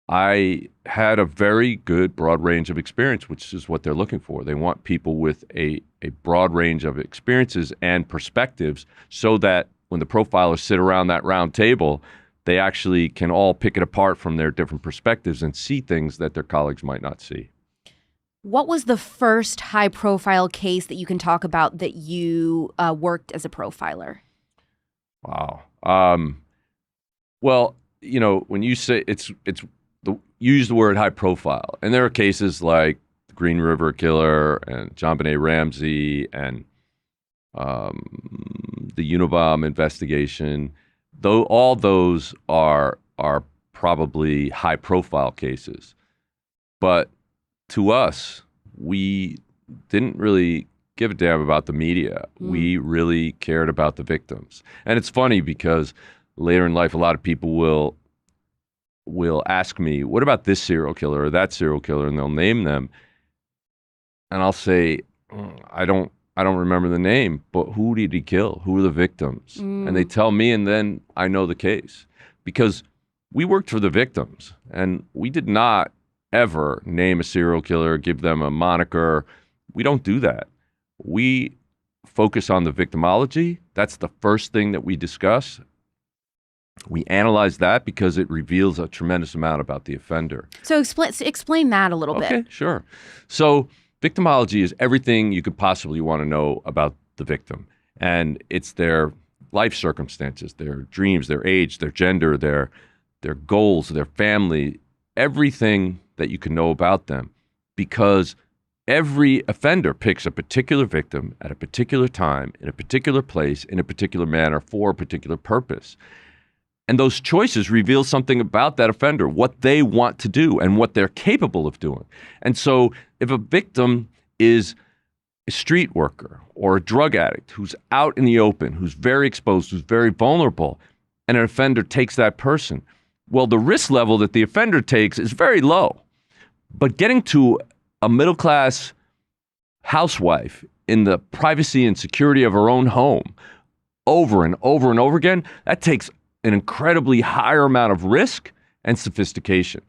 I had a very good broad range of experience, which is what they're looking for. They want people with a broad range of experiences and perspectives so that when the profilers sit around that round table, they actually can all pick it apart from their different perspectives and see things that their colleagues might not see.
What was the first high-profile case that you can talk about that you worked as a profiler?
Wow. Well, when you say you use the word high profile, and there are cases like the Green River Killer and John Benet Ramsey and the Unabomb investigation. Though all those are probably high profile cases, but to us, we didn't really give a damn about the media. We really cared about the victims. And it's funny because later in life, a lot of people will ask me, what about this serial killer or that serial killer? And they'll name them. And I'll say, I don't remember the name, but who did he kill? Who are the victims? And they tell me, and then I know the case. Because we worked for the victims, and we did not ever name a serial killer, give them a moniker. We don't do that. We focus on the victimology. That's the first thing that we discuss. We analyze that because it reveals a tremendous amount about the offender.
So explain that a little bit.
Okay, sure. So victimology is everything you could possibly want to know about the victim. And it's their life circumstances, their dreams, their age, their gender, their goals, their family, everything that you can know about them. Because every offender picks a particular victim at a particular time, in a particular place, in a particular manner, for a particular purpose. And those choices reveal something about that offender, what they want to do and what they're capable of doing. And so if a victim is a street worker or a drug addict who's out in the open, who's very exposed, who's very vulnerable, and an offender takes that person, well, the risk level that the offender takes is very low. But getting to a middle-class housewife in the privacy and security of her own home over and over and over again, that takes an incredibly higher amount of risk and sophistication.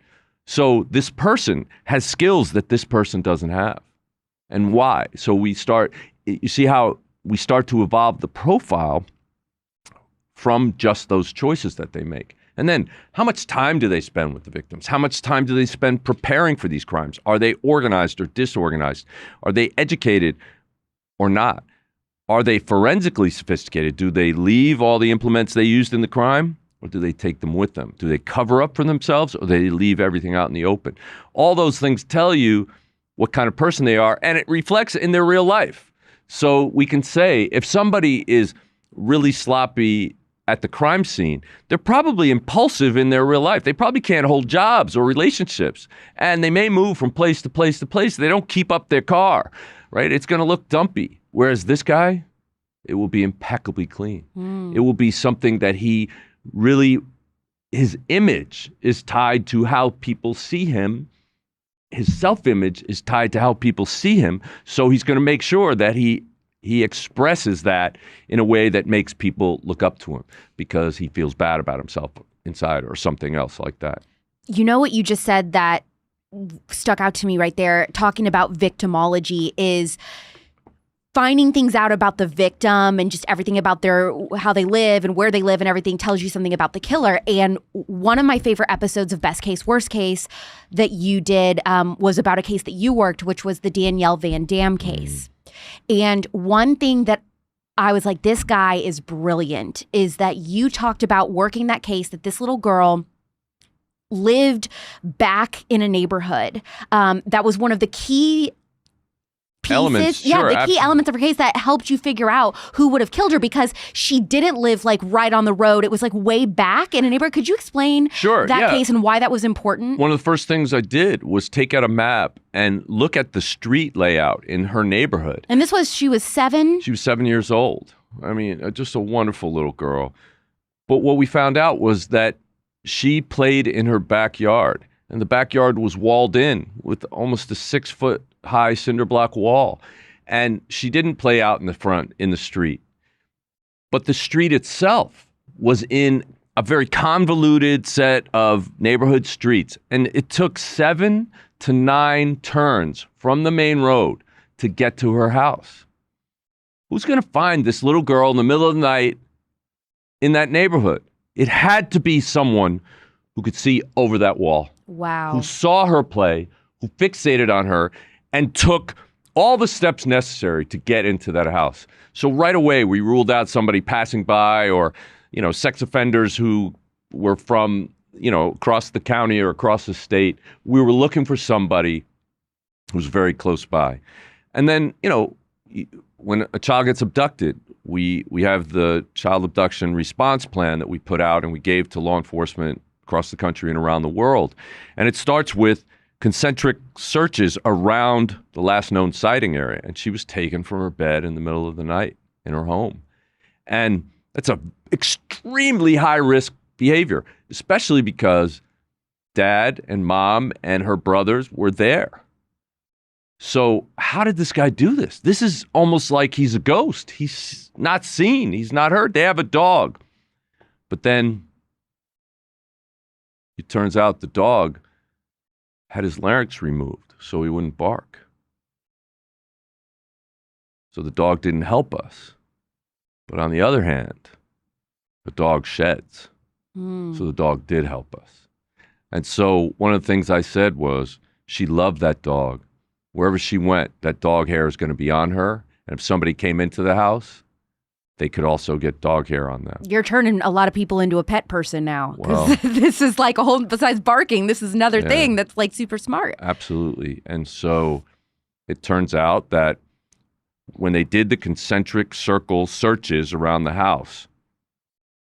So this person has skills that this person doesn't have. And why? So you see how we start to evolve the profile from just those choices that they make. And then how much time do they spend with the victims? How much time do they spend preparing for these crimes? Are they organized or disorganized? Are they educated or not? Are they forensically sophisticated? Do they leave all the implements they used in the crime, or do they take them with them? Do they cover up for themselves, or do they leave everything out in the open? All those things tell you what kind of person they are, and it reflects in their real life. So we can say if somebody is really sloppy at the crime scene, they're probably impulsive in their real life. They probably can't hold jobs or relationships, and they may move from place to place to place. They don't keep up their car, right? It's going to look dumpy. Whereas this guy, it will be impeccably clean. It will be something that he really, his image is tied to how people see him. His self-image is tied to how people see him. So he's going to make sure that he expresses that in a way that makes people look up to him because he feels bad about himself inside or something else like that.
You know what you just said that stuck out to me right there, talking about victimology, is finding things out about the victim and just everything about how they live and where they live and everything tells you something about the killer. And one of my favorite episodes of Best Case, Worst Case that you did was about a case that you worked, which was the Danielle Van Dam case. And one thing that I was like, this guy is brilliant, is that you talked about working that case, that this little girl lived back in a neighborhood. That was one of the key pieces,
elements, sure,
the key elements of her case that helped you figure out who would have killed her, because she didn't live like right on the road. It was like way back in a neighborhood. Could you explain that case and why that was important?
One of the first things I did was take out a map and look at the street layout in her neighborhood.
And she was 7?
She was 7 years old. I mean, just a wonderful little girl. But what we found out was that she played in her backyard, and the backyard was walled in with almost a 6-foot high cinder block wall. And she didn't play out in the front in the street. But the street itself was in a very convoluted set of neighborhood streets. And it took 7 to 9 turns from the main road to get to her house. Who's going to find this little girl in the middle of the night in that neighborhood? It had to be someone who could see over that wall.
Wow.
Who saw her play, who fixated on her, and took all the steps necessary to get into that house. So right away, we ruled out somebody passing by or, sex offenders who were from, across the county or across the state. We were looking for somebody who was very close by. And then, when a child gets abducted, we have the child abduction response plan that we put out and we gave to law enforcement across the country and around the world. And it starts with concentric searches around the last known sighting area. And she was taken from her bed in the middle of the night in her home. And that's a extremely high risk behavior, especially because dad and mom and her brothers were there. So how did this guy do this? This is almost like he's a ghost. He's not seen. He's not heard. They have a dog. But then it turns out the dog had his larynx removed so he wouldn't bark. So the dog didn't help us. But on the other hand, the dog sheds. So the dog did help us. And so one of the things I said was she loved that dog. Wherever she went, that dog hair is going to be on her. And if somebody came into the house, they could also get dog hair on them.
You're turning a lot of people into a pet person now.
Well,
This is like a whole, besides barking, this is another
Yeah.
thing that's like super smart.
Absolutely. And so it turns out that when they did the concentric circle searches around the house,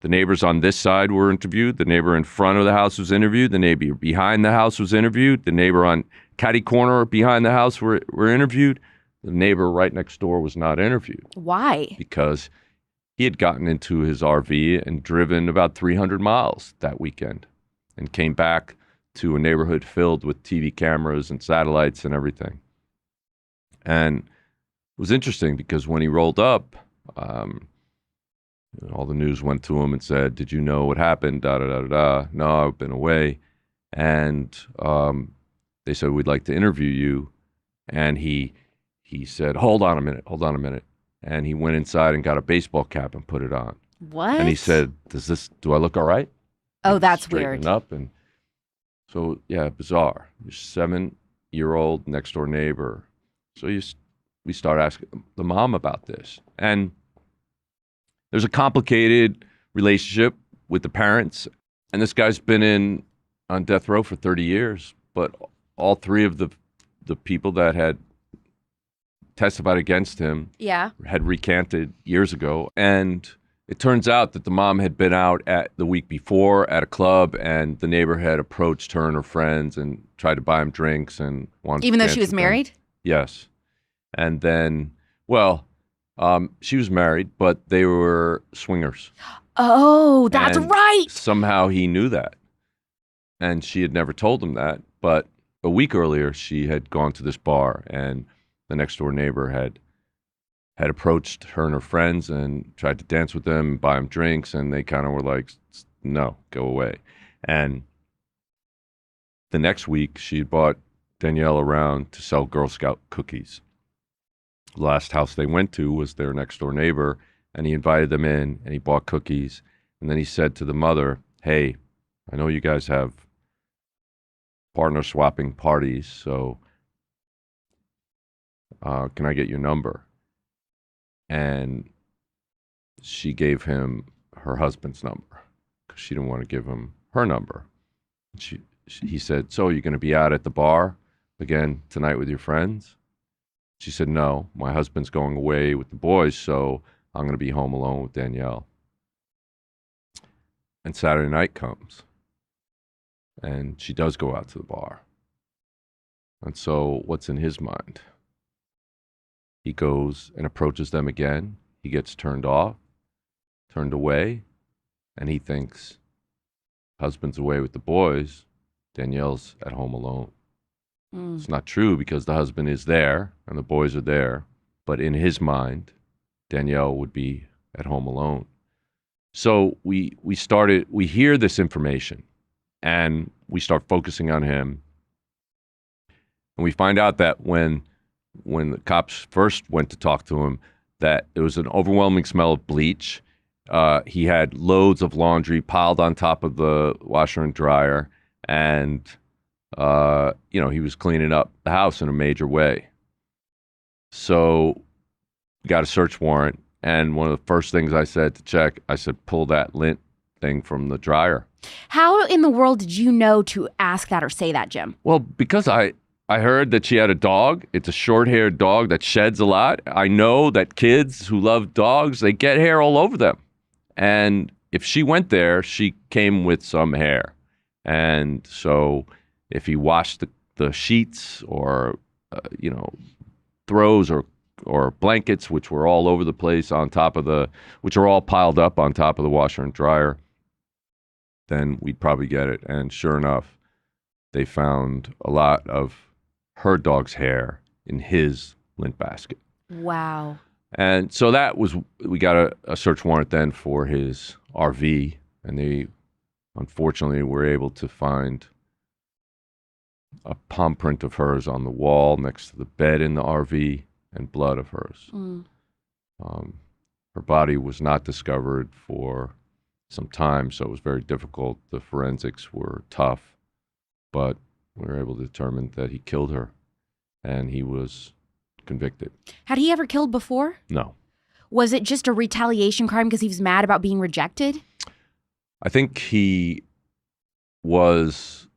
the neighbors on this side were interviewed. The neighbor in front of the house was interviewed. The neighbor behind the house was interviewed. The neighbor on catty corner behind the house were interviewed. The neighbor right next door was not interviewed.
Why?
Because he had gotten into his RV and driven about 300 miles that weekend and came back to a neighborhood filled with TV cameras and satellites and everything. And it was interesting because when he rolled up, all the news went to him and said, "Did you know what happened? Da da da da da. No, I've been away." And they said, "We'd like to interview you." And he said, hold on a minute. And he went inside and got a baseball cap and put it on.
What?
And he said, do I look all right?
Oh, that's
Straightened
weird.
up. And so, yeah, bizarre. Your 7-year-old next door neighbor. So we start asking the mom about this. And there's a complicated relationship with the parents. And this guy's been on death row for 30 years. But all three of the people that had testified against him had recanted years ago. And it turns out that the mom had been out at the week before at a club, and the neighbor had approached her and her friends and tried to buy him drinks and wanted
Even
to
though
dance
she was
with them.
married?
Yes. And then, she was married, but they were swingers.
Oh, that's
And
right.
Somehow he knew that. And she had never told him that. But a week earlier, she had gone to this bar, and the next door neighbor had approached her and her friends and tried to dance with them, buy them drinks, and they kind of were like, no, go away. And the next week, she had bought Danielle around to sell Girl Scout cookies. The last house they went to was their next door neighbor, and he invited them in, and he bought cookies. And then he said to the mother, "Hey, I know you guys have partner swapping parties, so can I get your number?" And she gave him her husband's number because she didn't want to give him her number. He said, "So you're going to be out at the bar again tonight with your friends?" She said, "No, my husband's going away with the boys, so I'm going to be home alone with Danielle." And Saturday night comes, and she does go out to the bar. And so what's in his mind? He goes and approaches them again. He gets turned away, and he thinks, husband's away with the boys, Danielle's at home alone. It's not true because the husband is there and the boys are there, but in his mind, Danielle would be at home alone. So we hear this information, and we start focusing on him. And we find out that when the cops first went to talk to him, that there was an overwhelming smell of bleach. He had loads of laundry piled on top of the washer and dryer, and he was cleaning up the house in a major way. So we got a search warrant. And one of the first things I said to check, I said, pull that lint thing from the dryer.
How in the world did you know to ask that or say that, Jim?
Well, because I heard that she had a dog. It's a short-haired dog that sheds a lot. I know that kids who love dogs, they get hair all over them. And if she went there, she came with some hair. And so if he washed the sheets or, throws or blankets, which were all over the place which are all piled up on top of the washer and dryer, then we'd probably get it. And sure enough, they found a lot of her dog's hair in his lint basket.
Wow.
And so we got a search warrant then for his RV, and they unfortunately were able to find a palm print of hers on the wall next to the bed in the RV and blood of hers. Her body was not discovered for some time, so it was very difficult. The forensics were tough, but we were able to determine that he killed her, and he was convicted.
Had he ever killed before?
No.
Was it just a retaliation crime because he was mad about being rejected?
I think he was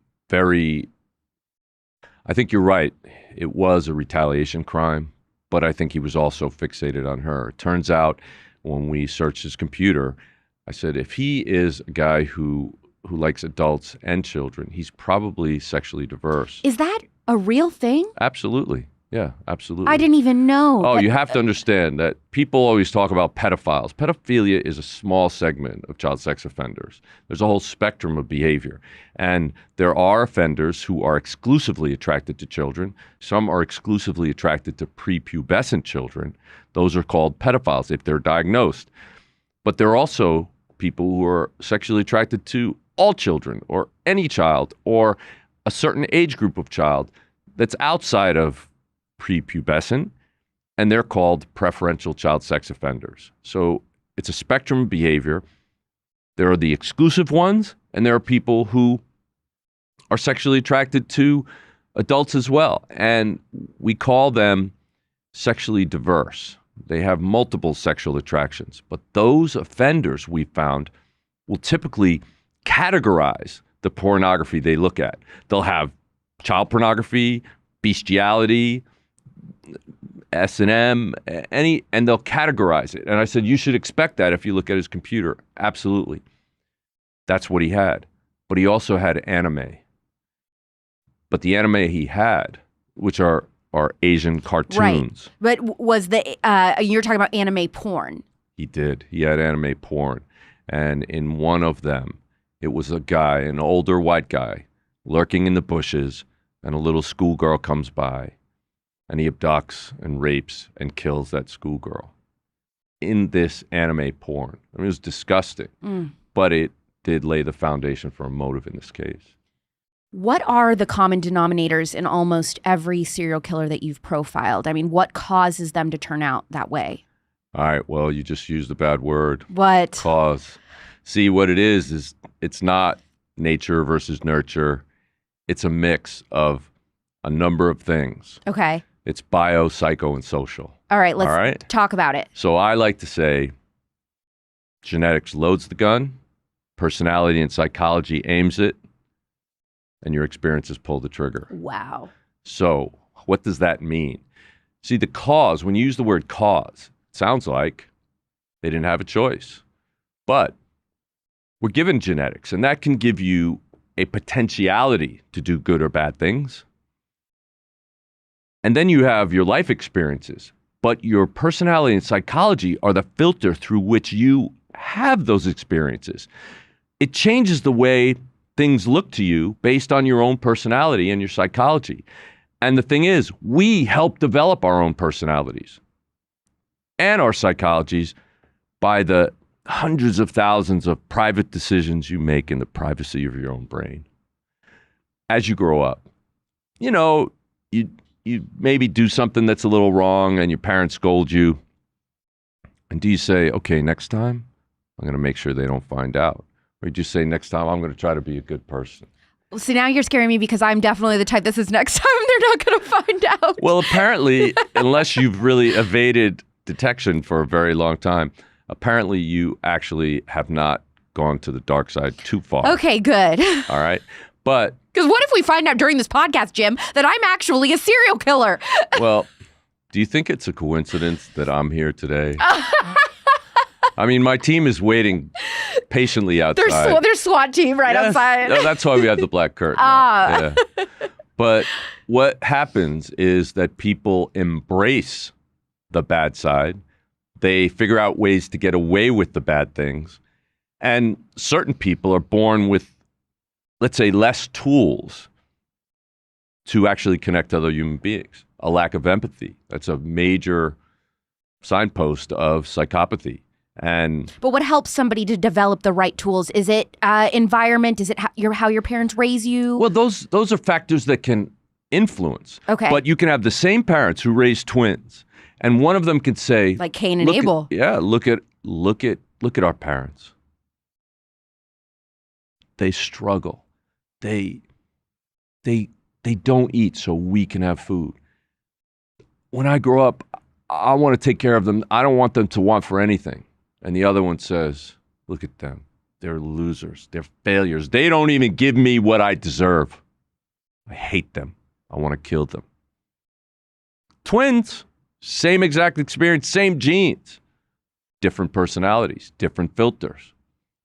I think you're right. It was a retaliation crime, but I think he was also fixated on her. It turns out when we searched his computer, I said, if he is a guy who likes adults and children, he's probably sexually diverse.
Is that a real thing?
Absolutely. Yeah, absolutely.
I didn't even know.
Oh, you have to understand that people always talk about pedophiles. Pedophilia is a small segment of child sex offenders. There's a whole spectrum of behavior. And there are offenders who are exclusively attracted to children. Some are exclusively attracted to prepubescent children. Those are called pedophiles if they're diagnosed. But there are also people who are sexually attracted to all children or any child or a certain age group of child that's outside of prepubescent, and they're called preferential child sex offenders. So it's a spectrum of behavior. There are the exclusive ones, and there are people who are sexually attracted to adults as well. And we call them sexually diverse. They have multiple sexual attractions. But those offenders, we found, will typically categorize the pornography they look at. They'll have child pornography, bestiality, S&M, and they'll categorize it. And I said, you should expect that if you look at his computer. Absolutely. That's what he had. But he also had anime. But the anime he had, which are Asian cartoons.
Right. But was you're talking about anime porn?
He did. He had anime porn. And in one of them, it was a guy, an older white guy, lurking in the bushes, and a little schoolgirl comes by. And he abducts and rapes and kills that schoolgirl in this anime porn. I mean, it was disgusting, but it did lay the foundation for a motive in this case.
What are the common denominators in almost every serial killer that you've profiled? I mean, what causes them to turn out that way?
All right, well, you just used a bad word.
What?
Cause. See, what it is it's not nature versus nurture. It's a mix of a number of things.
Okay.
It's bio, psycho, and social.
All right, let's talk about it.
So I like to say genetics loads the gun, personality and psychology aims it, and your experiences pull the trigger.
Wow.
So what does that mean? See, the cause, when you use the word cause, it sounds like they didn't have a choice. But we're given genetics, and that can give you a potentiality to do good or bad things. And then you have your life experiences, but your personality and psychology are the filter through which you have those experiences. It changes the way things look to you based on your own personality and your psychology. And the thing is, we help develop our own personalities and our psychologies by the hundreds of thousands of private decisions you make in the privacy of your own brain. As you grow up, you maybe do something that's a little wrong and your parents scold you. And do you say, okay, next time I'm going to make sure they don't find out? Or do you say, next time I'm going to try to be a good person?
See, now you're scaring me because I'm definitely the type that says next time I'm they're not going to find out.
Well, apparently, unless you've really evaded detection for a very long time, apparently you actually have not gone to the dark side too far.
Okay, good.
All right. But
Because what if we find out during this podcast, Jim, that I'm actually a serial killer?
well, do you think it's a coincidence that I'm here today? I mean, my team is waiting patiently outside.
There's SWAT team right outside.
No, that's why we have the black curtain.
Ah.
Yeah. But what happens is that people embrace the bad side. They figure out ways to get away with the bad things. And certain people are born with, let's say, less tools to actually connect to other human beings. A lack of empathy. That's a major signpost of psychopathy.
But what helps somebody to develop the right tools? Is it environment? Is it how your parents raise you?
Well, those are factors that can influence.
Okay.
But you can have the same parents who raise twins, and one of them can say,
like Cain and Abel.
Look at our parents. They struggle. They don't eat so we can have food. When I grow up, I want to take care of them. I don't want them to want for anything. And the other one says, look at them. They're losers. They're failures. They don't even give me what I deserve. I hate them. I want to kill them. Twins, same exact experience, same genes, different personalities, different filters.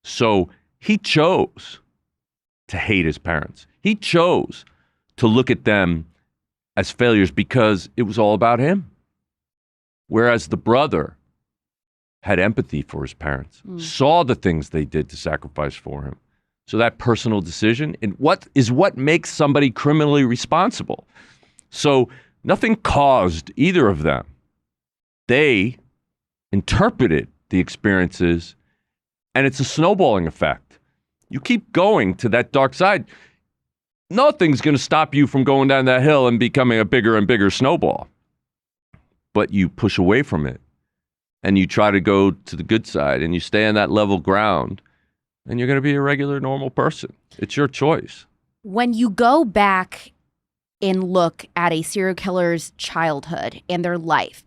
So he chose to hate his parents. He chose to look at them as failures because it was all about him. Whereas the brother had empathy for his parents, saw the things they did to sacrifice for him. So that personal decision is what makes somebody criminally responsible. So nothing caused either of them. They interpreted the experiences, and it's a snowballing effect. You keep going to that dark side, nothing's going to stop you from going down that hill and becoming a bigger and bigger snowball. But you push away from it, and you try to go to the good side, and you stay on that level ground, and you're going to be a regular, normal person. It's your choice.
When you go back and look at a serial killer's childhood and their life,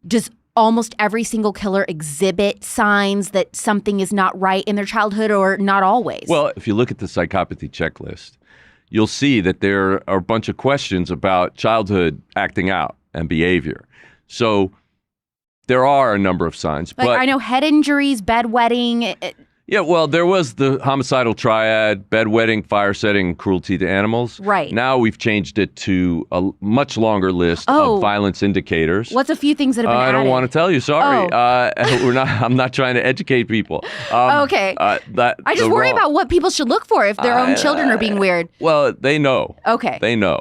does almost every single killer exhibit signs that something is not right in their childhood, or not always?
Well, if you look at the psychopathy checklist, you'll see that there are a bunch of questions about childhood acting out and behavior. So there are a number of signs.
Like,
but
I know head injuries, bedwetting.
Yeah, well, there was the homicidal triad, bedwetting, fire setting, cruelty to animals.
Right.
Now we've changed it to a much longer list of violence indicators.
What's a few things that have been added?
I don't want to tell you. Sorry. I'm not trying to educate people.
Okay. I just worry about what people should look for if their own children are being weird.
Well, they know.
Okay.
They know.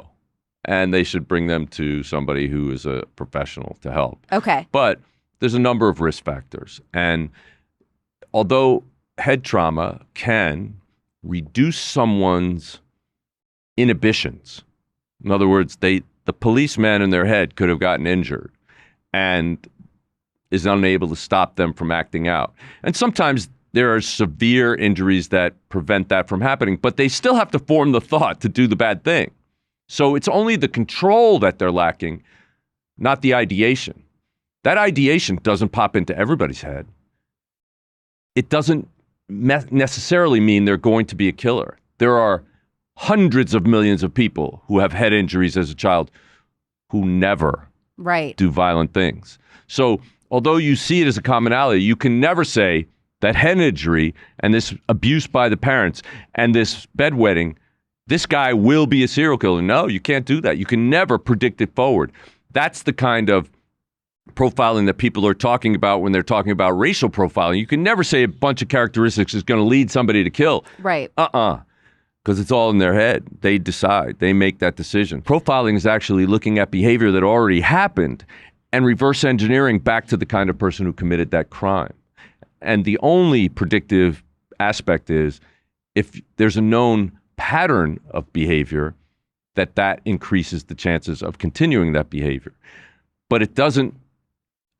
And they should bring them to somebody who is a professional to help.
Okay.
But there's a number of risk factors. And although head trauma can reduce someone's inhibitions, in other words, the policeman in their head could have gotten injured and is unable to stop them from acting out. And sometimes there are severe injuries that prevent that from happening, but they still have to form the thought to do the bad thing. So it's only the control that they're lacking, not the ideation. That ideation doesn't pop into everybody's head. It doesn't necessarily mean they're going to be a killer. There are hundreds of millions of people who have head injuries as a child who never do violent things. So although you see it as a commonality, you can never say that head injury and this abuse by the parents and this bedwetting, this guy will be a serial killer. No, you can't do that. You can never predict it forward. That's the kind of profiling that people are talking about when they're talking about racial profiling. You can never say a bunch of characteristics is going to lead somebody to kill.
Right.
Because it's all in their head. They decide. They make that decision. Profiling is actually looking at behavior that already happened and reverse engineering back to the kind of person who committed that crime. And the only predictive aspect is if there's a known pattern of behavior, that increases the chances of continuing that behavior. But it doesn't,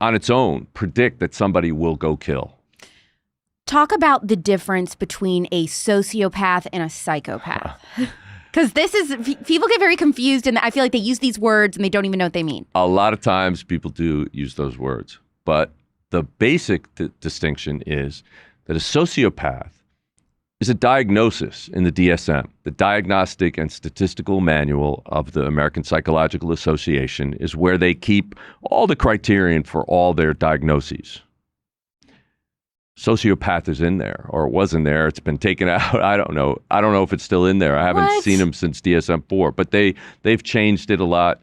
on its own, predict that somebody will go kill.
Talk about the difference between a sociopath and a psychopath. Because people get very confused, and I feel like they use these words and they don't even know what they mean.
A lot of times people do use those words, but the basic distinction is that a sociopath is a diagnosis in the DSM. The Diagnostic and Statistical Manual of the American Psychological Association is where they keep all the criterion for all their diagnoses. Sociopath is in there, or it was in there. It's been taken out. I don't know. I don't know if it's still in there. I haven't seen them since DSM-4, but they've changed it a lot.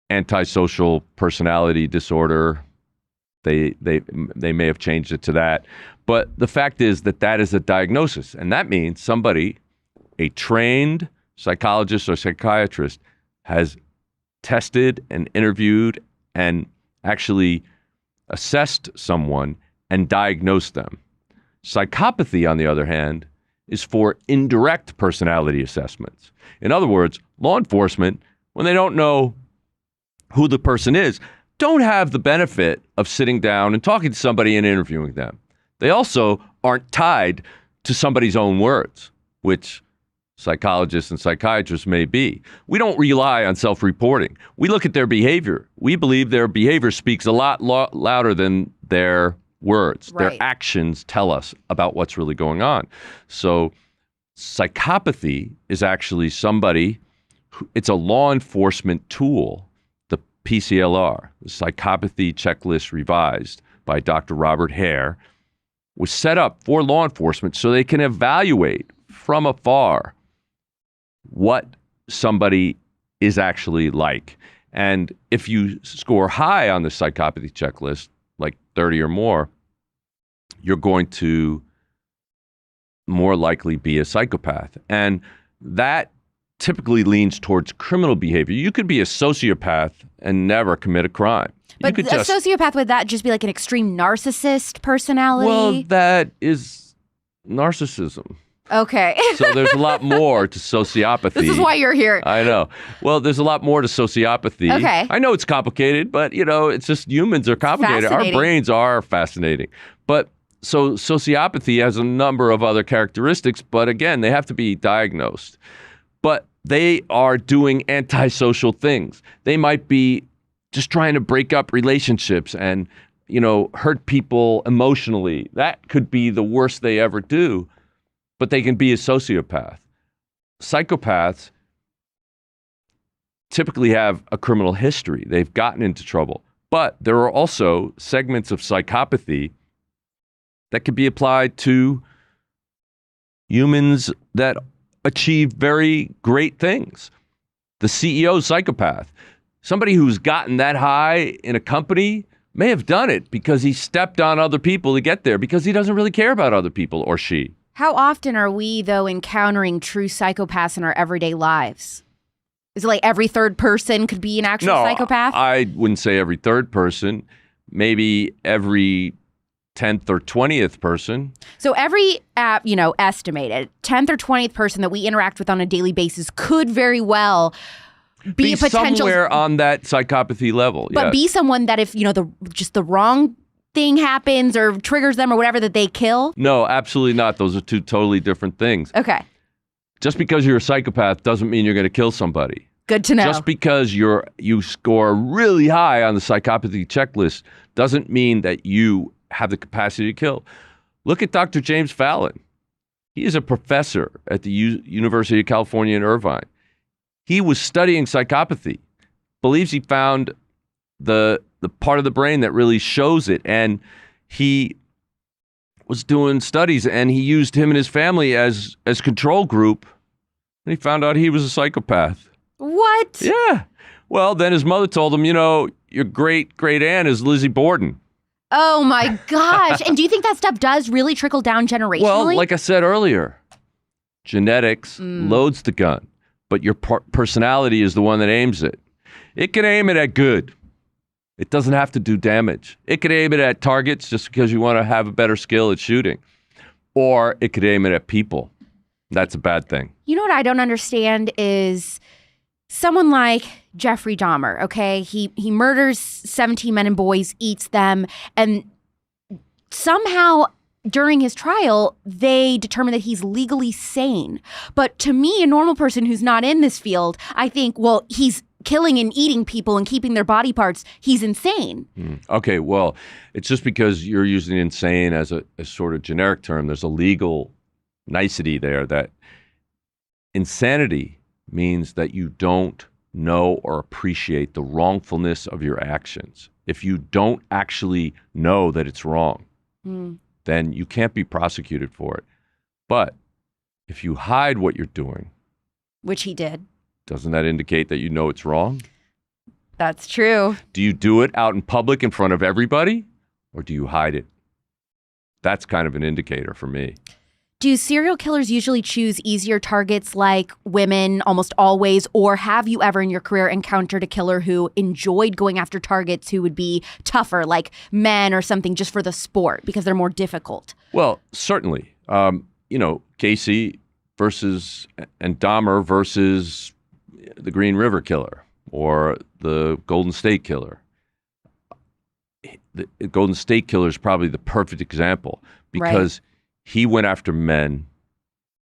Antisocial personality disorder. They may have changed it to that. But the fact is that is a diagnosis. And that means somebody, a trained psychologist or psychiatrist, has tested and interviewed and actually assessed someone and diagnosed them. Psychopathy, on the other hand, is for indirect personality assessments. In other words, law enforcement, when they don't know who the person is, don't have the benefit of sitting down and talking to somebody and interviewing them. They also aren't tied to somebody's own words, which psychologists and psychiatrists may be. We don't rely on self-reporting. We look at their behavior. We believe their behavior speaks a lot louder than their words.
Right.
Their actions tell us about what's really going on. So psychopathy is actually somebody, it's a law enforcement tool, the PCLR, the Psychopathy Checklist Revised by Dr. Robert Hare, was set up for law enforcement so they can evaluate from afar what somebody is actually like. And if you score high on the psychopathy checklist, like 30 or more, you're going to more likely be a psychopath. And that typically leans towards criminal behavior. You could be a sociopath and never commit a crime.
But a sociopath, would that just be like an extreme narcissist personality?
Well, that is narcissism.
Okay.
So there's a lot more to sociopathy.
This is why you're here.
I know. Well, there's a lot more to sociopathy.
Okay.
I know it's complicated, but it's just humans are complicated. Our brains are fascinating. But so sociopathy has a number of other characteristics, but again, they have to be diagnosed. But they are doing antisocial things. They might be just trying to break up relationships and, hurt people emotionally. That could be the worst they ever do, but they can be a sociopath. Psychopaths typically have a criminal history. They've gotten into trouble. But there are also segments of psychopathy that can be applied to humans that achieve very great things. The CEO psychopath, somebody who's gotten that high in a company, may have done it because he stepped on other people to get there, because he doesn't really care about other people, or she.
How often are we, though, encountering true psychopaths in our everyday lives? Is it like every third person could be an actual psychopath?
I wouldn't say every third person. Maybe every 10th or 20th person.
So every, estimated 10th or 20th person that we interact with on a daily basis could very well be a potential
somewhere on that psychopathy level.
But be someone that if, the wrong thing happens or triggers them or whatever, that they kill?
No, absolutely not. Those are two totally different things.
Okay.
Just because you're a psychopath doesn't mean you're going to kill somebody.
Good to know.
Just because you score really high on the psychopathy checklist doesn't mean that you have the capacity to kill. Look at Dr. James Fallon. He is a professor at the University of California in Irvine. He was studying psychopathy, believes he found the part of the brain that really shows it. And he was doing studies, and he used him and his family as control group. And he found out he was a psychopath.
What?
Yeah. Well, then his mother told him, your great aunt is Lizzie Borden.
Oh my gosh. And do you think that stuff does really trickle down generationally?
Well, like I said earlier, genetics loads the gun, but your personality is the one that aims it. It can aim it at good. It doesn't have to do damage. It could aim it at targets just because you want to have a better skill at shooting. Or it could aim it at people. That's a bad thing.
You know what I don't understand is someone like Jeffrey Dahmer, okay? He murders 17 men and boys, eats them, and somehow during his trial, they determined that he's legally sane. But to me, a normal person who's not in this field, I think, well, he's killing and eating people and keeping their body parts. He's insane.
Okay, well, it's just because you're using insane as a sort of generic term. There's a legal nicety there that insanity means that you don't know or appreciate the wrongfulness of your actions. If you don't actually know that it's wrong, then you can't be prosecuted for it. But if you hide what you're doing,
which he did.
Doesn't that indicate that you know it's wrong?
That's true.
Do you do it out in public in front of everybody, or do you hide it? That's kind of an indicator for me.
Do serial killers usually choose easier targets like women almost always, or have you ever in your career encountered a killer who enjoyed going after targets who would be tougher, like men or something, just for the sport because they're more difficult?
Well, certainly. Casey and Dahmer versus the Green River Killer or the Golden State Killer. The Golden State Killer is probably the perfect example because he went after men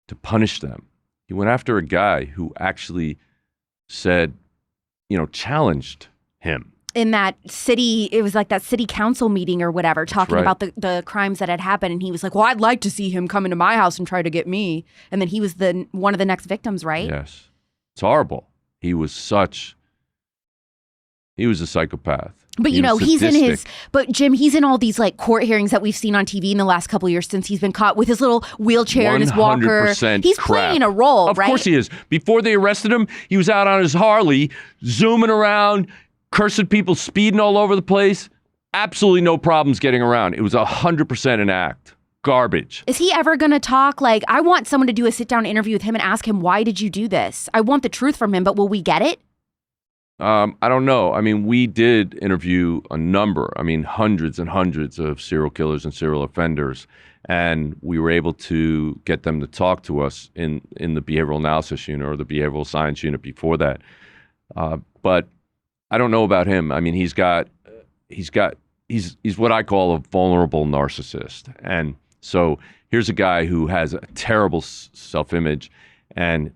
to punish them. He went after a guy who actually said, challenged him.
In that city, it was like that city council meeting or whatever, talking
right.
about the crimes that had happened. And he was like, well, I'd like to see him come into my house and try to get me. And then he was one of the next victims, right?
Yes. It's horrible. He was a psychopath.
But Jim, he's in all these like court hearings that we've seen on TV in the last couple of years since he's been caught with his little wheelchair and his walker.
100%
He's
crap.
playing a role, right?
Of course he is. Before they arrested him, he was out on his Harley, zooming around, cursing people, speeding all over the place. Absolutely no problems getting around. It was 100% an act. Garbage.
Is he ever going to talk? Like, I want someone to do a sit-down interview with him and ask him, why did you do this? I want the truth from him, but will we get it?
I don't know. I mean, we did interview hundreds and hundreds of serial killers and serial offenders, and we were able to get them to talk to us in the behavioral analysis unit or the behavioral science unit before that. But I don't know about him. I mean, he's what I call a vulnerable narcissist. And so here's a guy who has a terrible self-image and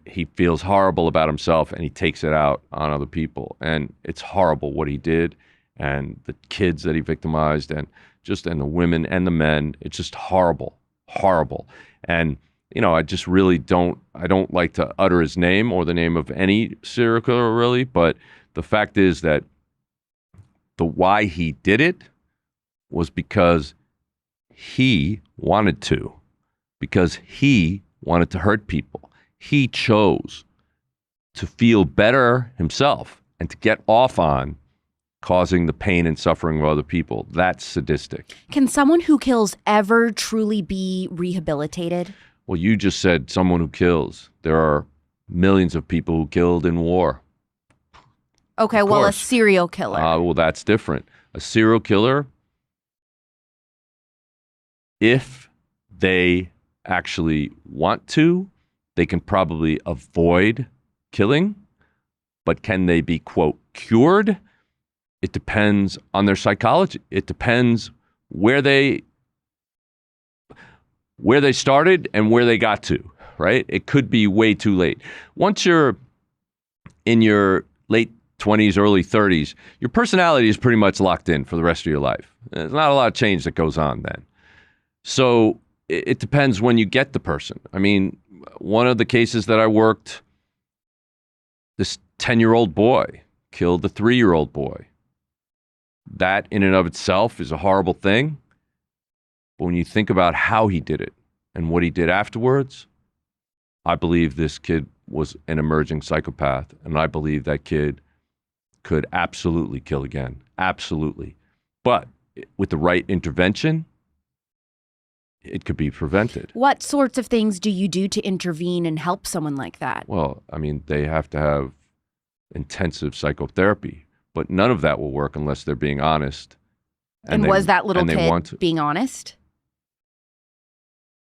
he feels horrible about himself and he takes it out on other people. And it's horrible what he did and the kids that he victimized and the women and the men. It's just horrible, horrible. And, I just really don't like to utter his name or the name of any serial killer really. But the fact is that the why he did it was because he wanted to, because he wanted to hurt people. He chose to feel better himself and to get off on causing the pain and suffering of other people. That's sadistic.
Can someone who kills ever truly be rehabilitated?
Well, you just said someone who kills. There are millions of people who killed in war.
Okay, well, a serial killer.
Well, that's different. A serial killer, if they actually want to, they can probably avoid killing, but can they be, quote, cured? It depends on their psychology. It depends where they started and where they got to, right? It could be way too late. Once you're in your late 20s, early 30s, your personality is pretty much locked in for the rest of your life. There's not a lot of change that goes on then. So it depends when you get the person. I mean, one of the cases that I worked, this 10-year-old boy killed a 3-year-old boy. That in and of itself is a horrible thing. But when you think about how he did it and what he did afterwards, I believe this kid was an emerging psychopath. And I believe that kid could absolutely kill again. Absolutely. But with the right intervention, it could be prevented.
What sorts of things do you do to intervene and help someone like that?
Well, I mean, they have to have intensive psychotherapy, but none of that will work unless they're being honest.
And was that little kid being honest?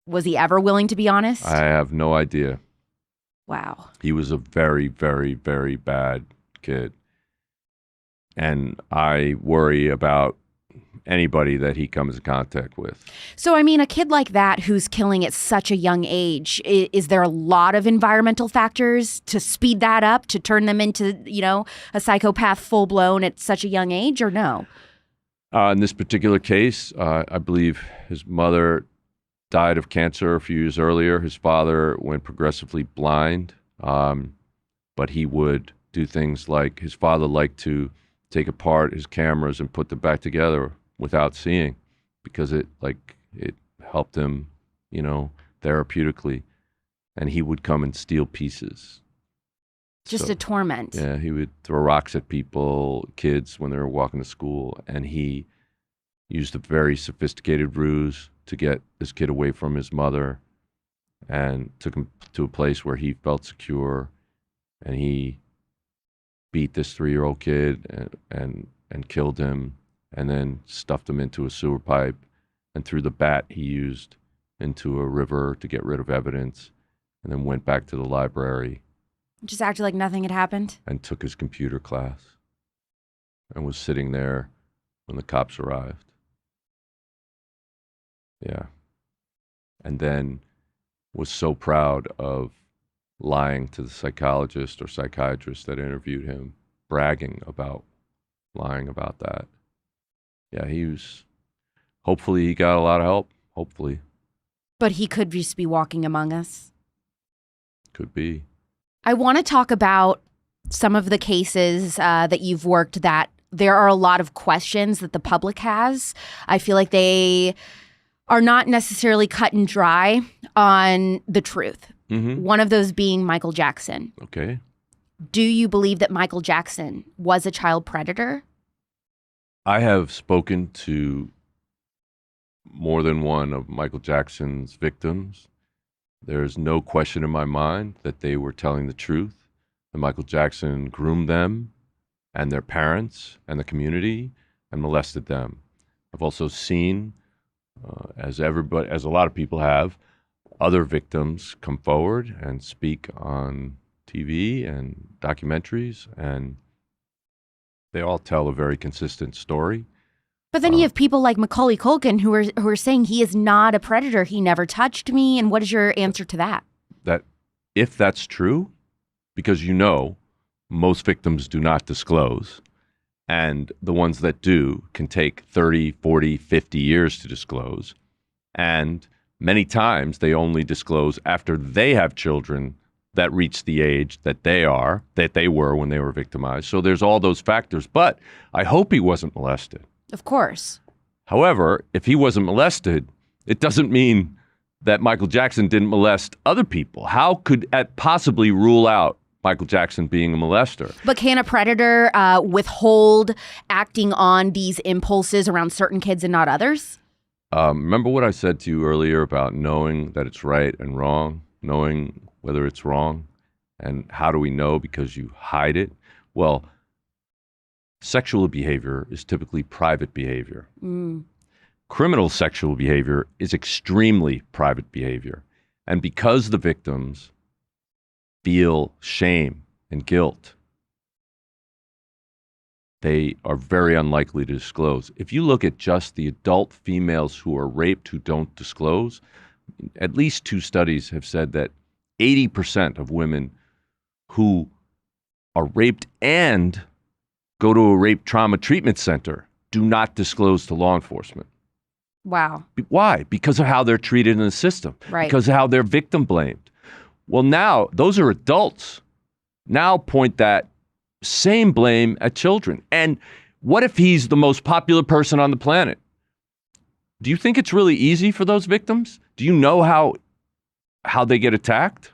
Was he ever willing to be honest?
I have no idea.
Wow.
He was a very, very, very bad kid. And I worry about anybody that he comes in contact with.
So, I mean, a kid like that who's killing at such a young age, is there a lot of environmental factors to speed that up, to turn them into, a psychopath full blown at such a young age, or no?
In this particular case, I believe his mother died of cancer a few years earlier. His father went progressively blind, but he would do things like his father liked to take apart his cameras and put them back together without seeing, because it helped him, therapeutically, and he would come and steal pieces.
Just a torment.
Yeah, he would throw rocks at people, kids, when they were walking to school, and he used a very sophisticated ruse to get this kid away from his mother, and took him to a place where he felt secure, and he beat this 3-year-old kid and killed him, and then stuffed him into a sewer pipe and threw the bat he used into a river to get rid of evidence, and then went back to the library.
Just acted like nothing had happened?
And took his computer class and was sitting there when the cops arrived. Yeah. And then was so proud of lying to the psychologist or psychiatrist that interviewed him, bragging about lying about that. Yeah, hopefully he got a lot of help, hopefully.
But he could just be walking among us.
Could be.
I want to talk about some of the cases that you've worked that there are a lot of questions that the public has. I feel like they are not necessarily cut and dry on the truth.
Mm-hmm.
One of those being Michael Jackson.
Okay.
Do you believe that Michael Jackson was a child predator?
I have spoken to more than one of Michael Jackson's victims. There's no question in my mind that they were telling the truth, that Michael Jackson groomed them and their parents and the community and molested them. I've also seen, as a lot of people have, other victims come forward and speak on TV and documentaries, and they all tell a very consistent story.
But then you have people like Macaulay Culkin who are saying he is not a predator. He never touched me. And what is your answer to that?
That if that's true, because most victims do not disclose, and the ones that do can take 30, 40, 50 years to disclose, and many times they only disclose after they have children that reach the age that they were when they were victimized. So there's all those factors, but I hope he wasn't molested.
Of course.
However, if he wasn't molested, it doesn't mean that Michael Jackson didn't molest other people. How could that possibly rule out Michael Jackson being a molester?
But can a predator withhold acting on these impulses around certain kids and not others?
Remember what I said to you earlier about knowing that it's right and wrong, knowing whether it's wrong, and how do we know? Because you hide it. Well, sexual behavior is typically private behavior. Criminal sexual behavior is extremely private behavior. And because the victims feel shame and guilt, they are very unlikely to disclose. If you look at just the adult females who are raped who don't disclose, at least 2 studies have said that 80% of women who are raped and go to a rape trauma treatment center do not disclose to law enforcement.
Wow.
Why? Because of how they're treated in the system.
Right.
Because of how they're victim blamed. Well, now those are adults. Now point that same blame at children. And what if he's the most popular person on the planet? Do you think it's really easy for those victims? Do you know how they get attacked?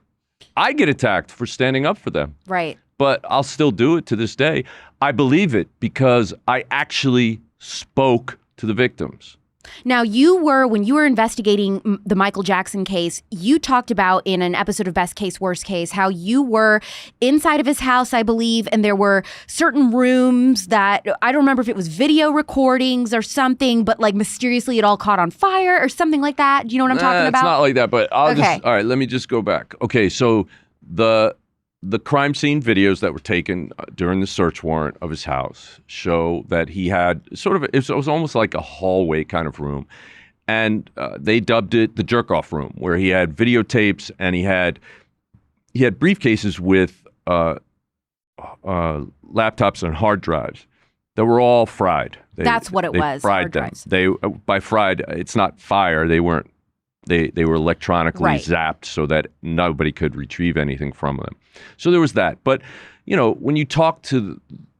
I get attacked for standing up for them.
Right.
But I'll still do it to this day. I believe it because I actually spoke to the victims.
Now, when you were investigating the Michael Jackson case, you talked about in an episode of Best Case, Worst Case, how you were inside of his house, I believe, and there were certain rooms that, I don't remember if it was video recordings or something, but like mysteriously it all caught on fire or something like that. Do you know what I'm talking about?
It's not like that, but all right, let me just go back. Okay, so the the crime scene videos that were taken during the search warrant of his house show that he had it was almost like a hallway kind of room. And they dubbed it the jerk-off room, where he had videotapes and he had briefcases with laptops and hard drives that were all fried.
That's what it
they
was,
fried
hard
them.
drives.
They by fried, it's not fire. They weren't. They were electronically
Right.
zapped so that nobody could retrieve anything from them. So there was that. But when you talk to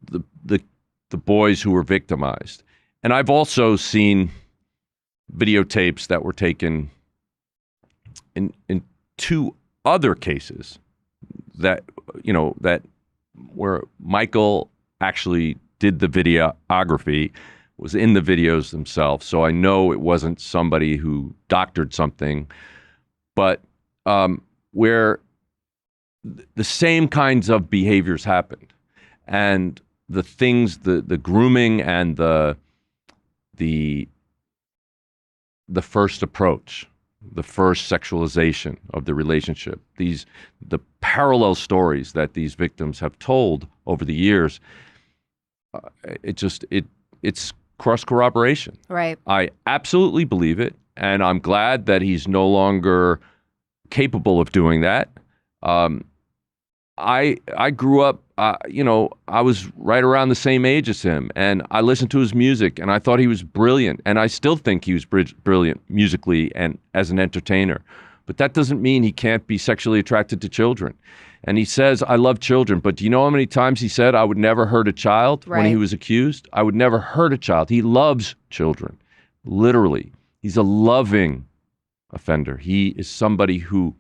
the boys who were victimized, and I've also seen videotapes that were taken in two other cases that where Michael actually did the videography, was in the videos themselves. So I know it wasn't somebody who doctored something, but where the same kinds of behaviors happened, and the things, the grooming and the first approach, the first sexualization of the relationship, the parallel stories that these victims have told over the years, it's cross corroboration.
Right.
I absolutely believe it, and I'm glad that he's no longer capable of doing that. I grew up, I was right around the same age as him, and I listened to his music, and I thought he was brilliant, and I still think he was brilliant musically and as an entertainer. But that doesn't mean he can't be sexually attracted to children. And he says, I love children, but do you know how many times he said, I would never hurt a child when he
Right.
was accused? I would never hurt a child. He loves children, literally. He's a loving offender. He is somebody who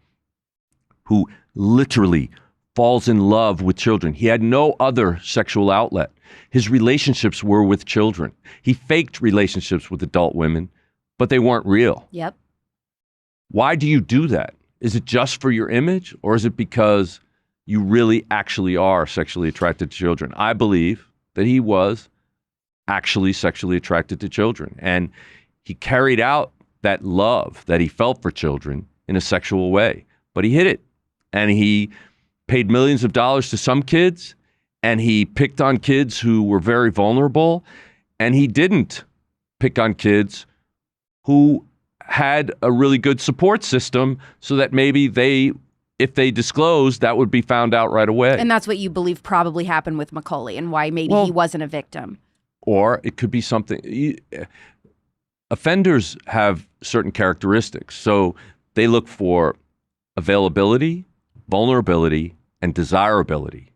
literally falls in love with children. He had no other sexual outlet. His relationships were with children. He faked relationships with adult women, but they weren't real.
Yep.
Why do you do that? Is it just for your image, or is it because you really actually are sexually attracted to children? I believe that he was actually sexually attracted to children, and he carried out that love that he felt for children in a sexual way, but he hid it, and he paid millions of dollars to some kids, and he picked on kids who were very vulnerable, and he didn't pick on kids who had a really good support system so that maybe if they disclosed, that would be found out right away.
And that's what you believe probably happened with Macaulay and why maybe he wasn't a victim.
Or it could be something. Offenders have certain characteristics. So they look for availability, vulnerability, and desirability.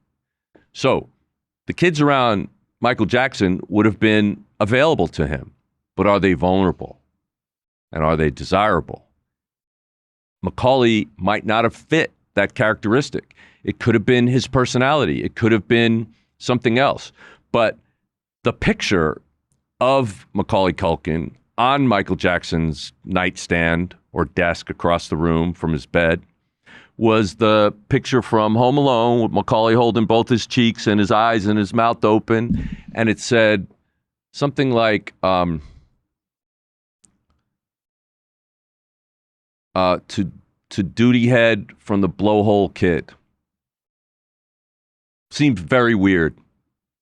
So the kids around Michael Jackson would have been available to him, but are they vulnerable? And are they desirable? Macaulay might not have fit that characteristic. It could have been his personality. It could have been something else. But the picture of Macaulay Culkin on Michael Jackson's nightstand or desk across the room from his bed was the picture from Home Alone with Macaulay holding both his cheeks and his eyes and his mouth open. And it said something like, to duty head from the blowhole kid. Seemed very weird.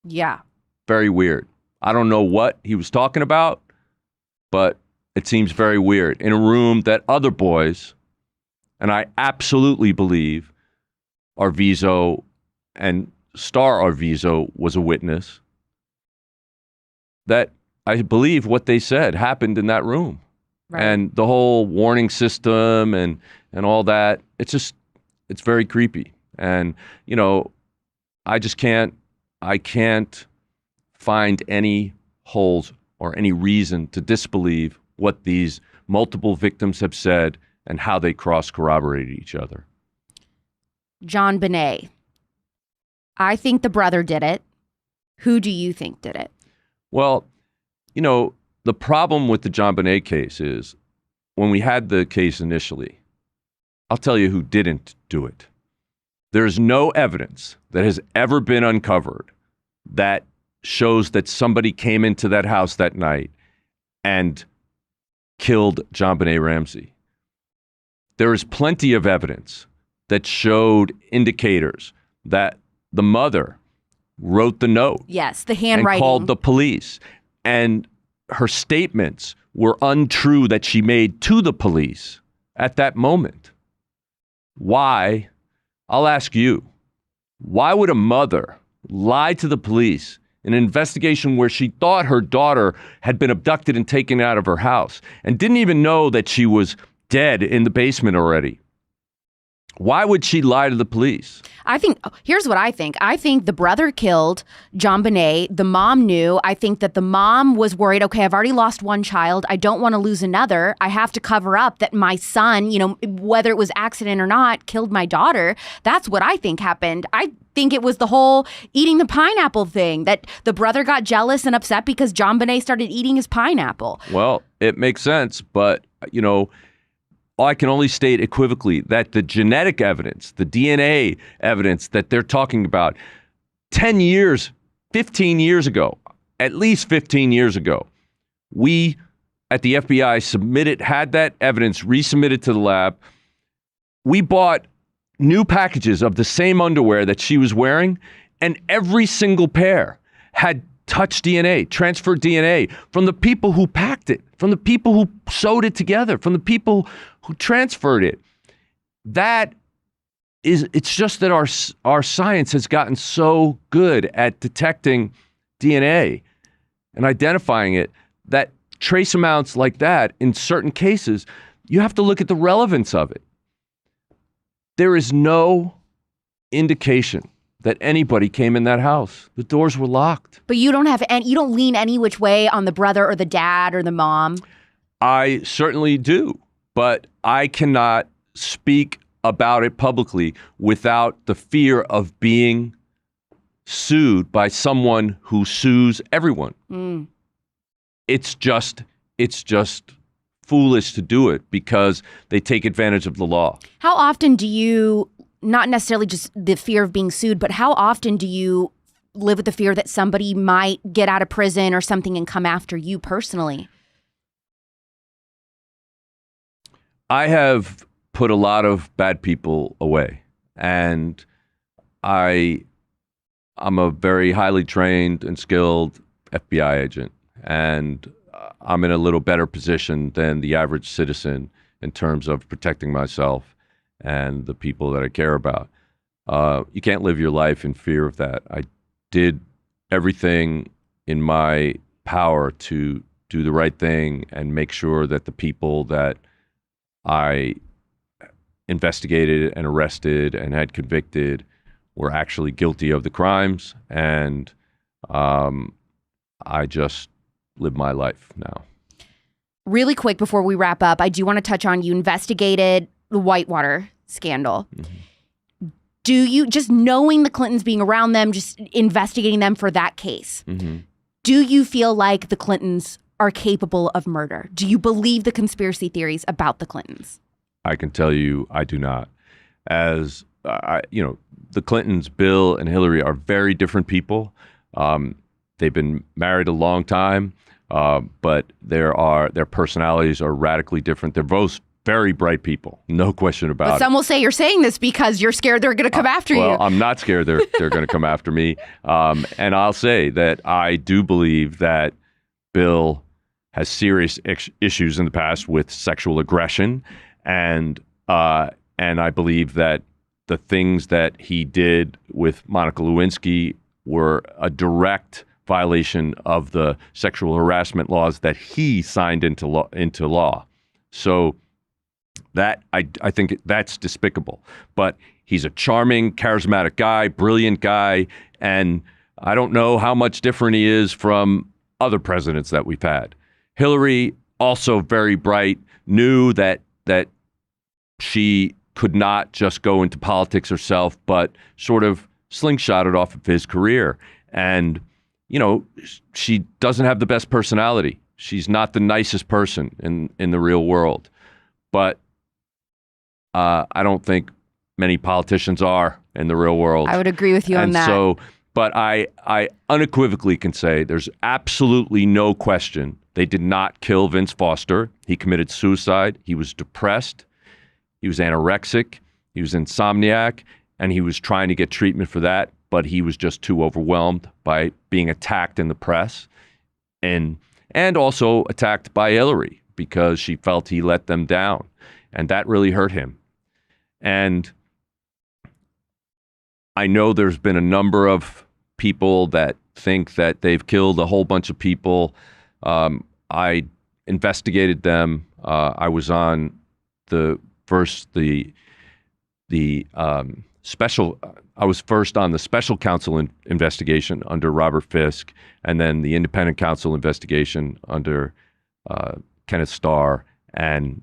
Yeah.
Very weird. I don't know what he was talking about, but it seems very weird. In a room that other boys, and I absolutely believe Arvizo and Star Arvizo was a witness, that I believe what they said happened in that room. Right. And the whole warning system and all that, it's very creepy. And, I can't find any holes or any reason to disbelieve what these multiple victims have said and how they cross-corroborated each other.
John Bonet. I think the brother did it. Who do you think did it?
Well, the problem with the John Bonet case is when we had the case initially, I'll tell you who didn't do it. There's no evidence that has ever been uncovered that shows that somebody came into that house that night and killed John Bonet Ramsey. There is plenty of evidence that showed indicators that the mother wrote the note.
Yes, the
And
handwriting.
called the police. And her statements were untrue that she made to the police at that moment. Why? I'll ask you. Why would a mother lie to the police in an investigation where she thought her daughter had been abducted and taken out of her house and didn't even know that she was dead in the basement already? Why would she lie to the police?
Here's what I think. I think the brother killed John Bonet. The mom knew. I think that the mom was worried, okay, I've already lost one child. I don't want to lose another. I have to cover up that my son, whether it was accident or not, killed my daughter. That's what I think happened. I think it was the whole eating the pineapple thing, that the brother got jealous and upset because John Bonet started eating his pineapple.
Well, it makes sense, but, I can only state equivocally that the genetic evidence, the DNA evidence that they're talking about 10 years, 15 years ago, at least 15 years ago, we at the FBI had that evidence resubmitted to the lab. We bought new packages of the same underwear that she was wearing, and every single pair had touch DNA, transferred DNA from the people who packed it, from the people who sewed it together, from the people who transferred it. It's just that our science has gotten so good at detecting DNA and identifying it that trace amounts like that, in certain cases, you have to look at the relevance of it. There is no indication that anybody came in that house. The doors were locked.
But you don't lean any which way on the brother or the dad or the mom.
I certainly do, but I cannot speak about it publicly without the fear of being sued by someone who sues everyone. It's just foolish to do it because they take advantage of the law.
How often do you, not necessarily just the fear of being sued, but how often do you live with the fear that somebody might get out of prison or something and come after you personally?
I have put a lot of bad people away, and I'm a very highly trained and skilled FBI agent, and I'm in a little better position than the average citizen in terms of protecting myself and the people that I care about. You can't live your life in fear of that. I did everything in my power to do the right thing and make sure that the people that I investigated and arrested and had convicted were actually guilty of the crimes. And I just live my life now.
Really quick before we wrap up, I do want to touch on, you investigated the Whitewater scandal. Mm-hmm. Do you, just knowing the Clintons, being around them, just investigating them for that case, mm-hmm. do you feel like the Clintons are capable of murder? Do you believe the conspiracy theories about the Clintons?
I can tell you I do not. As, the Clintons, Bill and Hillary, are very different people. They've been married a long time, but their personalities are radically different. They're both very bright people, no question about it.
But some will say you're saying this because you're scared they're going to come after you.
Well, I'm not scared they're going to come after me. And I'll say that I do believe that Bill has serious issues in the past with sexual aggression, and I believe that the things that he did with Monica Lewinsky were a direct violation of the sexual harassment laws that he signed into law. So that I think that's despicable. But he's a charming, charismatic guy, brilliant guy, and I don't know how much different he is from other presidents that we've had. Hillary, also very bright, knew that she could not just go into politics herself, but sort of slingshotted off of his career. And, she doesn't have the best personality. She's not the nicest person in the real world. But I don't think many politicians are in the real world.
I would agree with you on that.
But I unequivocally can say there's absolutely no question they did not kill Vince Foster. He committed suicide. He was depressed. He was anorexic. He was insomniac. and he was trying to get treatment for that, but he was just too overwhelmed by being attacked in the press and also attacked by Hillary because she felt he let them down. And that really hurt him. And I know there's been a number of people that think that they've killed a whole bunch of people. I investigated them. I was on I was first on the special counsel investigation under Robert Fisk, and then the independent counsel investigation under Kenneth Starr. And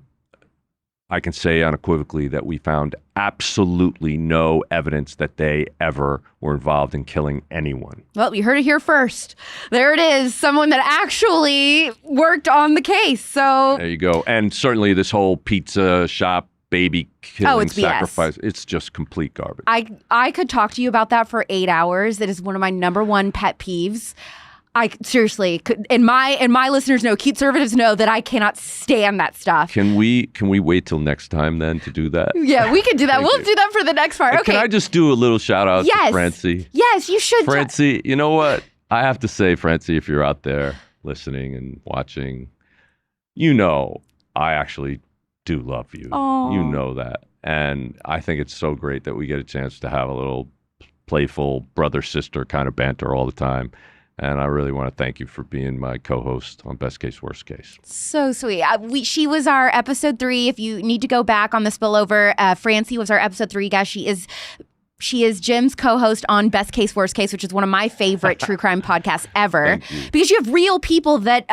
I can say unequivocally that we found absolutely no evidence that they ever were involved in killing anyone.
Well, you heard it here first. There it is. Someone that actually worked on the case. So
there you go. And certainly this whole pizza shop baby killing
it's BS.
Sacrifice, it's just complete garbage.
I could talk to you about that for 8 hours. That is one of my number one pet peeves. I seriously could, and my listeners know, conservatives know that I cannot stand that stuff.
Can we wait till next time then to do that?
Yeah, we can do that. We'll do that for the next part. Okay.
Can I just do a little shout out to Francie?
Yes, you should.
Francie, you know what? I have to say, Francie, if you're out there listening and watching, you know I actually do love you.
Aww.
You know that. And I think it's so great that we get a chance to have a little playful brother-sister kind of banter all the time. And I really want to thank you for being my co-host on Best Case, Worst Case.
So sweet. She was our episode 3. If you need to go back on the spillover, Francie was our episode 3 guest. She is Jim's co-host on Best Case, Worst Case, which is one of my favorite true crime podcasts ever. Because you have real people that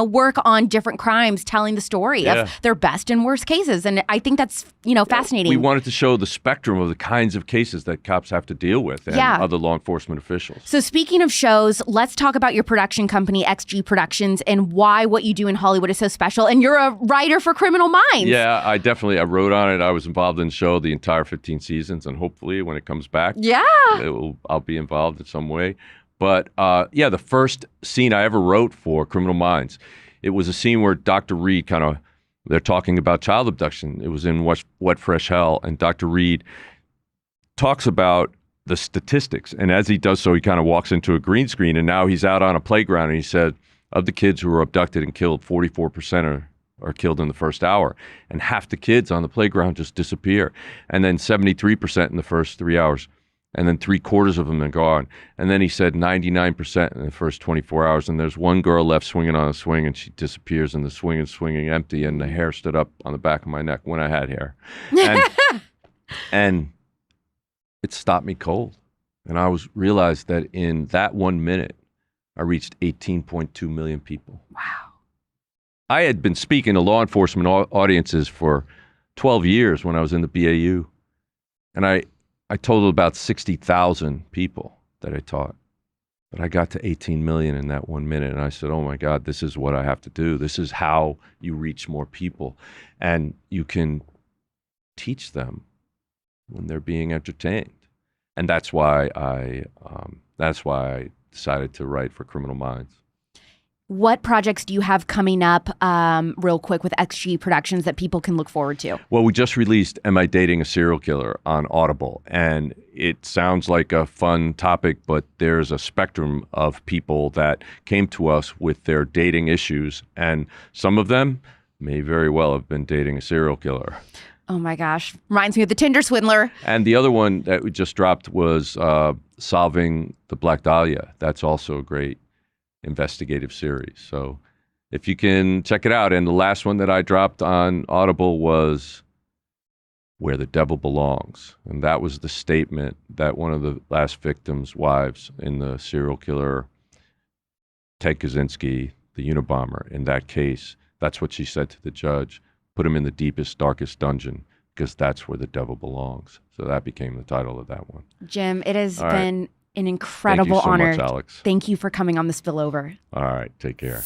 work on different crimes, telling the story of their best and worst cases, and I think that's fascinating.
We wanted to show the spectrum of the kinds of cases that cops have to deal with and other law enforcement officials.
So speaking of shows, let's talk about your production company, XG Productions, and why what you do in Hollywood is so special. And you're a writer for Criminal Minds.
Yeah, I wrote on it. I was involved in the show the entire 15 seasons, and hopefully when it comes back, I'll be involved in some way. But the first scene I ever wrote for Criminal Minds, it was a scene where Dr. Reed they're talking about child abduction. It was in What Fresh Hell, and Dr. Reed talks about the statistics. And as he does so, he kind of walks into a green screen, and now he's out on a playground, and he said, of the kids who were abducted and killed, 44% are killed in the first hour, and half the kids on the playground just disappear, and then 73% in the first 3 hours, and then 3/4 of them are gone. And then he said 99% in the first 24 hours, and there's one girl left swinging on a swing, and she disappears, and the swing is swinging empty, and the hair stood up on the back of my neck when I had hair. And it stopped me cold. And I realized that in that 1 minute, I reached 18.2 million people.
Wow.
I had been speaking to law enforcement audiences for 12 years when I was in the BAU. And I totaled about 60,000 people that I taught. But I got to 18 million in that 1 minute. And I said, oh my God, this is what I have to do. This is how you reach more people. And you can teach them when they're being entertained. And that's why I decided to write for Criminal Minds.
What projects do you have coming up real quick with XG Productions that people can look forward to?
Well, we just released Am I Dating a Serial Killer on Audible. And it sounds like a fun topic, but there's a spectrum of people that came to us with their dating issues. And some of them may very well have been dating a serial killer.
Oh my gosh. Reminds me of the Tinder swindler.
And the other one that we just dropped was Solving the Black Dahlia. That's also a great investigative series. So if you can check it out. And the last one that I dropped on Audible was Where the Devil Belongs. And that was the statement that one of the last victims' wives in the serial killer, Ted Kaczynski, the Unabomber, in that case, that's what she said to the judge. Put him in the deepest, darkest dungeon, because that's where the devil belongs. So that became the title of that one.
Jim, it has
All
been
right.
an incredible honor.
Thank you so much, Alex.
Thank you for coming on the spillover.
All right, take care.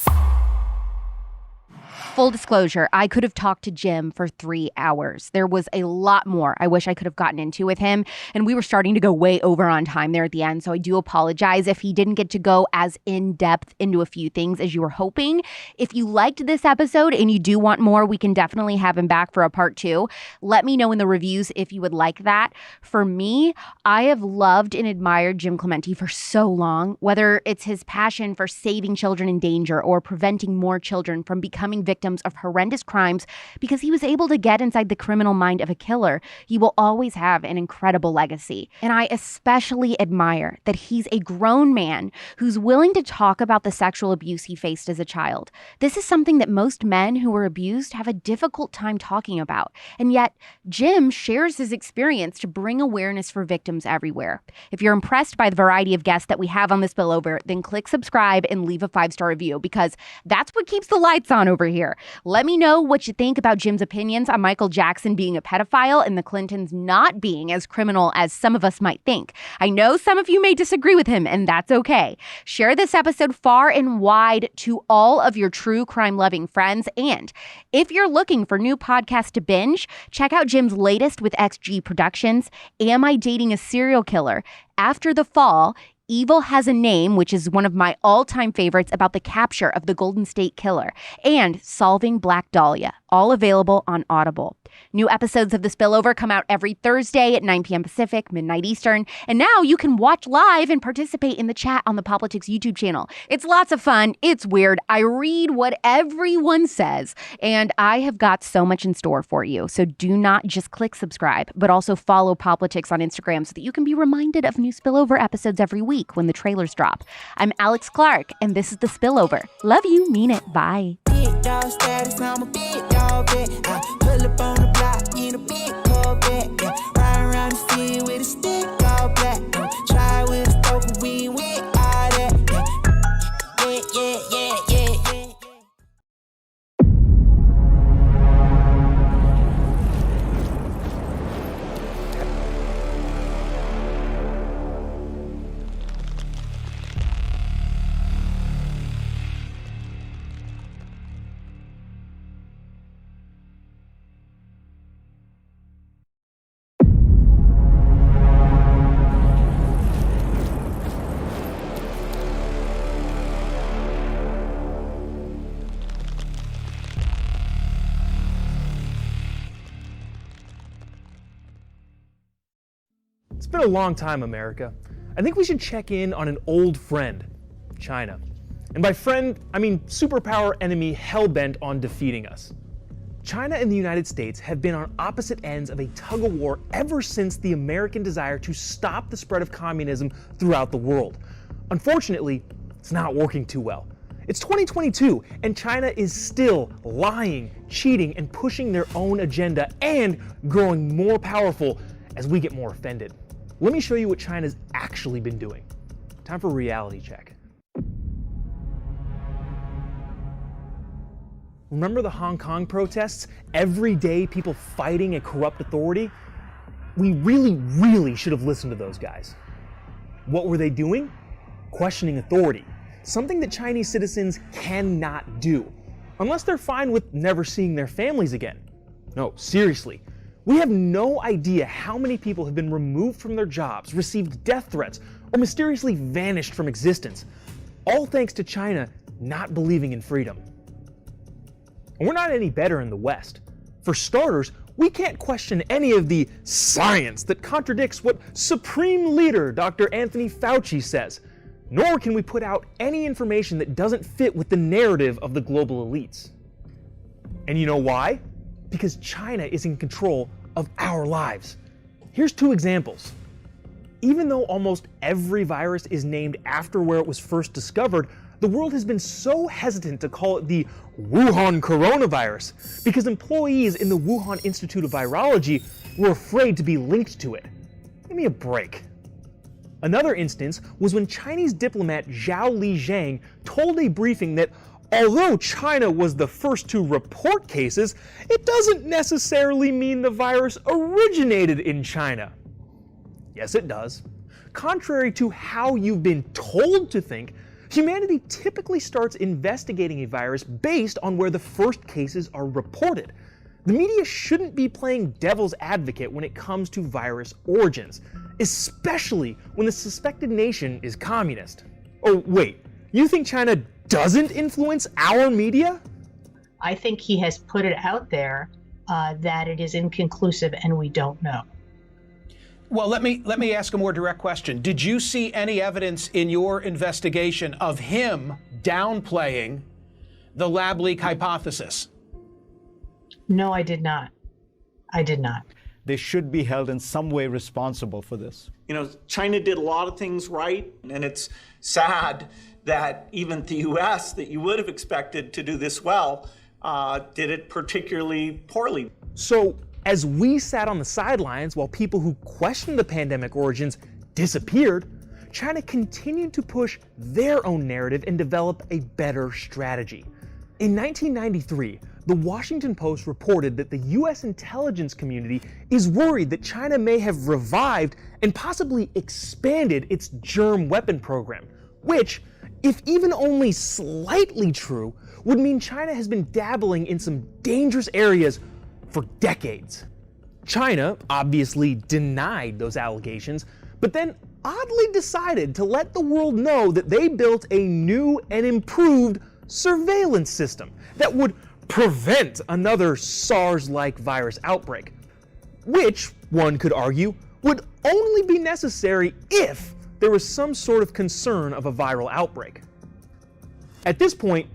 Full disclosure, I could have talked to Jim for 3 hours. There was a lot more I wish I could have gotten into with him, and we were starting to go way over on time there at the end, so I do apologize if he didn't get to go as in-depth into a few things as you were hoping. If you liked this episode and you do want more, we can definitely have him back for a part 2. Let me know in the reviews if you would like that. For me, I have loved and admired Jim Clemente for so long, whether it's his passion for saving children in danger or preventing more children from becoming victims of horrendous crimes because he was able to get inside the criminal mind of a killer. He will always have an incredible legacy. And I especially admire that he's a grown man who's willing to talk about the sexual abuse he faced as a child. This is something that most men who were abused have a difficult time talking about. And yet, Jim shares his experience to bring awareness for victims everywhere. If you're impressed by the variety of guests that we have on the Spillover, then click subscribe and leave a 5-star review because that's what keeps the lights on over here. Let me know what you think about Jim's opinions on Michael Jackson being a pedophile and the Clintons not being as criminal as some of us might think. I know some of you may disagree with him, and that's okay. Share this episode far and wide to all of your true crime-loving friends. And if you're looking for new podcasts to binge, check out Jim's latest with XG Productions, Am I Dating a Serial Killer? After the Fall, Evil Has a Name, which is one of my all-time favorites about the capture of the Golden State Killer, and Solving Black Dahlia, all available on Audible. New episodes of The Spillover come out every Thursday at 9 p.m. Pacific, midnight Eastern, and now you can watch live and participate in the chat on the Politics YouTube channel. It's lots of fun. It's weird. I read what everyone says, and I have got so much in store for you. So do not just click subscribe, but also follow Politics on Instagram so that you can be reminded of new Spillover episodes every week when the trailers drop. I'm Alex Clark, and this is The Spillover. Love you. Mean it. Bye.
Big dog status, I'm a big dog vet. I pull up on the block in a big Corvette. Yeah. Ride around the city with a stick all black. Try with a stroke, but we ain't with all that. Yeah.
It's been a long time, America. I think we should check in on an old friend, China. And by friend, I mean superpower enemy hell-bent on defeating us. China and the United States have been on opposite ends of a tug-of-war ever since the American desire to stop the spread of communism throughout the world. Unfortunately, it's not working too well. It's 2022, and China is still lying, cheating, and pushing their own agenda and growing more powerful as we get more offended. Let me show you what China's actually been doing. Time for a reality check. Remember the Hong Kong protests? Every day people fighting a corrupt authority? We really should have listened to those guys. What were they doing? Questioning authority. Something that Chinese citizens cannot do, unless they're fine with never seeing their families again. No, seriously. We have no idea how many people have been removed from their jobs, received death threats, or mysteriously vanished from existence, all thanks to China not believing in freedom. And we're not any better in the West. For starters, we can't question any of the science that contradicts what Supreme Leader Dr. Anthony Fauci says, nor can we put out any information that doesn't fit with the narrative of the global elites. And you know why? Because China is in control of our lives. Here's 2 examples. Even though almost every virus is named after where it was first discovered, the world has been so hesitant to call it the Wuhan coronavirus because employees in the Wuhan Institute of Virology were afraid to be linked to it. Give me a break. Another instance was when Chinese diplomat Zhao Lijiang told a briefing that although China was the first to report cases, it doesn't necessarily mean the virus originated in China. Yes, it does. Contrary to how you've been told to think, Humanity typically starts investigating a virus based on where the first cases are reported. The media shouldn't be playing devil's advocate when it comes to virus origins, especially when the suspected nation is communist. Oh, wait, you think China doesn't influence our media?
I think he has put it out there that it is inconclusive and we don't know.
Well, let me ask a more direct question. Did you see any evidence in your investigation of him downplaying the lab leak hypothesis?
No, I did not. I did not.
They should be held in some way responsible for this.
You know, China did a lot of things right, and it's sad that even the U.S., that you would have expected to do this well, did it particularly poorly.
So, as we sat on the sidelines while people who questioned the pandemic origins disappeared, China continued to push their own narrative and develop a better strategy. In 1993, the Washington Post reported that the U.S. intelligence community is worried that China may have revived and possibly expanded its germ weapon program, which, if even only slightly true, would mean China has been dabbling in some dangerous areas for decades. China obviously denied those allegations, but then oddly decided to let the world know that they built a new and improved surveillance system that would prevent another SARS-like virus outbreak, which, one could argue, would only be necessary if there was some sort of concern of a viral outbreak. At this point,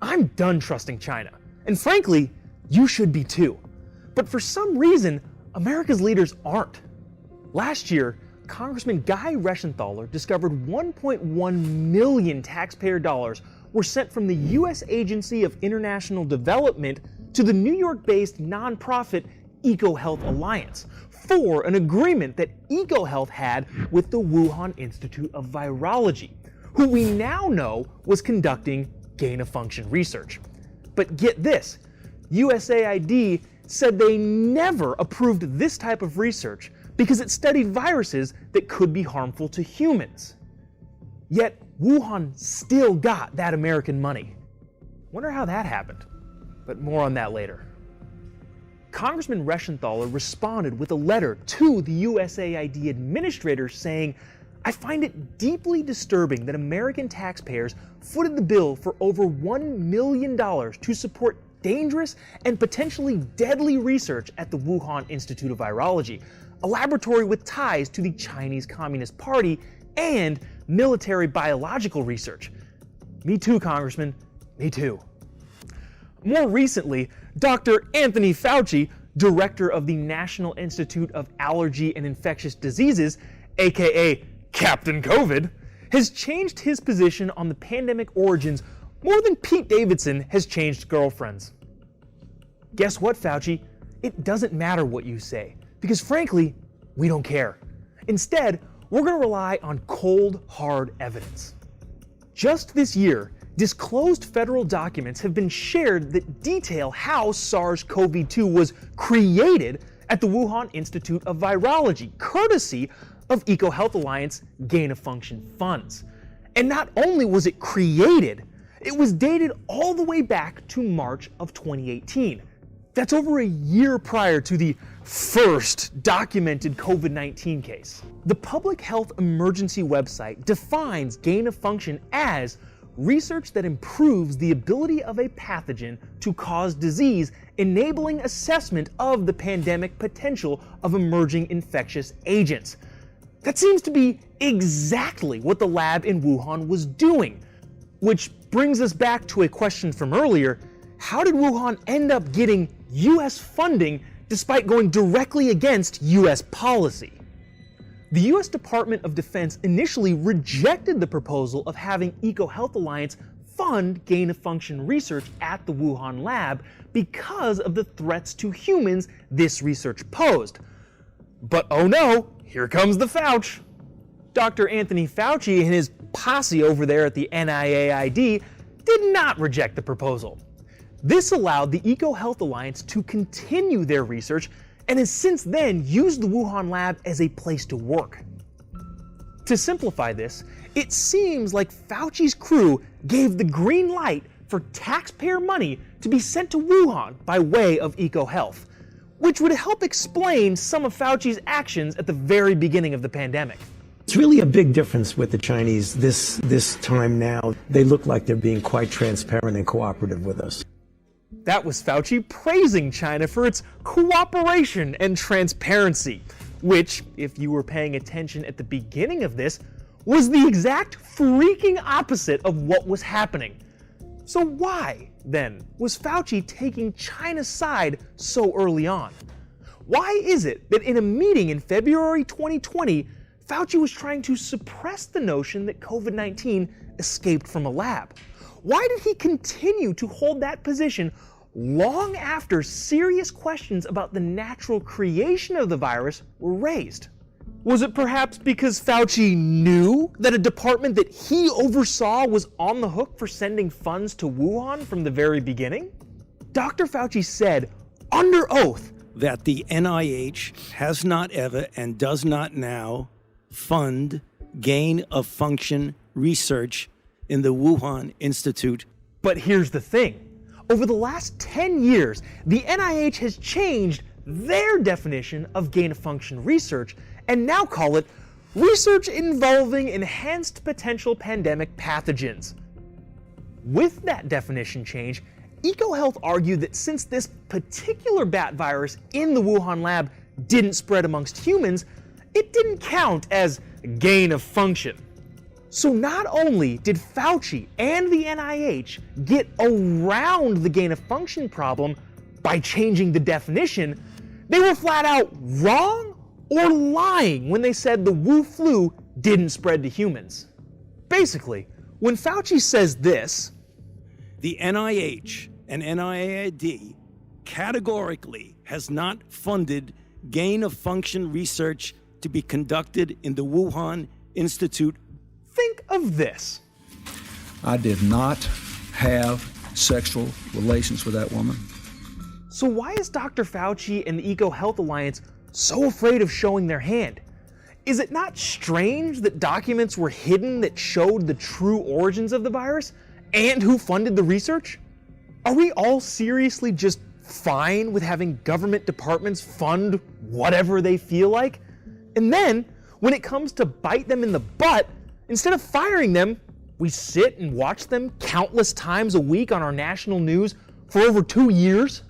I'm done trusting China, and frankly, you should be too. But for some reason, America's leaders aren't. Last year, Congressman Guy Reschenthaler discovered 1.1 million taxpayer dollars were sent from the U.S. Agency of International Development to the New York-based nonprofit EcoHealth Alliance for an agreement that EcoHealth had with the Wuhan Institute of Virology, who we now know was conducting gain-of-function research. But get this, USAID said they never approved this type of research because it studied viruses that could be harmful to humans. Yet Wuhan still got that American money. Wonder how that happened, but more on that later. Congressman Reschenthaler responded with a letter to the USAID administrator saying, "I find it deeply disturbing that American taxpayers footed the bill for over $1 million to support dangerous and potentially deadly research at the Wuhan Institute of Virology, a laboratory with ties to the Chinese Communist Party and military biological research." Me too, Congressman. Me too. More recently, Dr. Anthony Fauci, director of the National Institute of Allergy and Infectious Diseases, aka Captain COVID, has changed his position on the pandemic origins more than Pete Davidson has changed girlfriends. Guess what, Fauci? It doesn't matter what you say, because frankly, we don't care. Instead, we're going to rely on cold, hard evidence. Just this year, disclosed federal documents have been shared that detail how SARS-CoV-2 was created at the Wuhan Institute of Virology, courtesy of EcoHealth Alliance gain-of-function funds. And not only was it created, it was dated all the way back to March of 2018. That's over a year prior to the first documented COVID-19 case. The Public Health Emergency website defines gain-of-function as research that improves the ability of a pathogen to cause disease, enabling assessment of the pandemic potential of emerging infectious agents. That seems to be exactly what the lab in Wuhan was doing. Which brings us back to a question from earlier. How did Wuhan end up getting U.S. funding despite going directly against U.S. policy? The U.S. Department of Defense initially rejected the proposal of having EcoHealth Alliance fund gain-of-function research at the Wuhan lab because of the threats to humans this research posed. But oh no, here comes the Fauci. Dr. Anthony Fauci and his posse over there at the NIAID did not reject the proposal. This allowed the EcoHealth Alliance to continue their research and has since then used the Wuhan lab as a place to work. To simplify this, It seems like Fauci's crew gave the green light for taxpayer money to be sent to Wuhan by way of EcoHealth, which would help explain some of Fauci's actions at the very beginning of the pandemic.
It's really a big difference with the Chinese this time now. They look like they're being quite transparent and cooperative with us.
That was Fauci praising China for its cooperation and transparency, which, if you were paying attention at the beginning of this, was the exact freaking opposite of what was happening. So why, then, was Fauci taking China's side so early on? Why is it that in a meeting in February 2020, Fauci was trying to suppress the notion that COVID-19 escaped from a lab? Why did he continue to hold that position long after serious questions about the natural creation of the virus were raised? Was it perhaps because Fauci knew that a department that he oversaw was on the hook for sending funds to Wuhan from the very beginning? Dr. Fauci said, under oath,
that the NIH has not ever and does not now fund gain-of-function research in the Wuhan Institute.
But here's the thing. Over the last 10 years, the NIH has changed their definition of gain-of-function research and now call it research involving enhanced potential pandemic pathogens. With that definition change, EcoHealth argued that since this particular bat virus in the Wuhan lab didn't spread amongst humans, it didn't count as gain of function. So not only did Fauci and the NIH get around the gain of function problem by changing the definition, they were flat out wrong or lying when they said the Wu flu didn't spread to humans. Basically, when Fauci says this,
the NIH and NIAID categorically has not funded gain-of-function research to be conducted in the Wuhan Institute.
Think of this.
I did not have sexual relations with that woman.
So why is Dr. Fauci and the EcoHealth Alliance so afraid of showing their hand? Is it not strange that documents were hidden that showed the true origins of the virus and who funded the research? Are we all seriously just fine with having government departments fund whatever they feel like? And then, when it comes to bite them in the butt, instead of firing them, we sit and watch them countless times a week on our national news for over 2 years?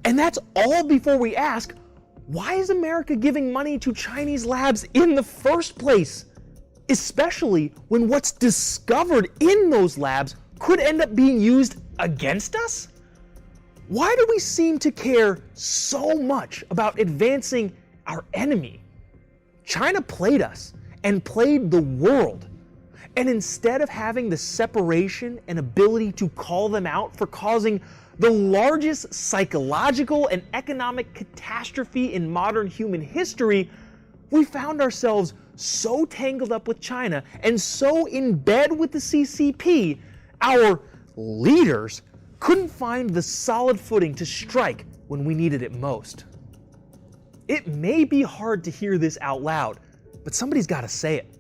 And that's all before we ask, why is America giving money to Chinese labs in the first place? Especially when what's discovered in those labs could end up being used against us? Why do we seem to care so much about advancing our enemy? China played us and played the world. And instead of having the separation and ability to call them out for causing the largest psychological and economic catastrophe in modern human history, we found ourselves so tangled up with China and so in bed with the CCP, our leaders couldn't find the solid footing to strike when we needed it most. It may be hard to hear this out loud, but somebody's got to say it.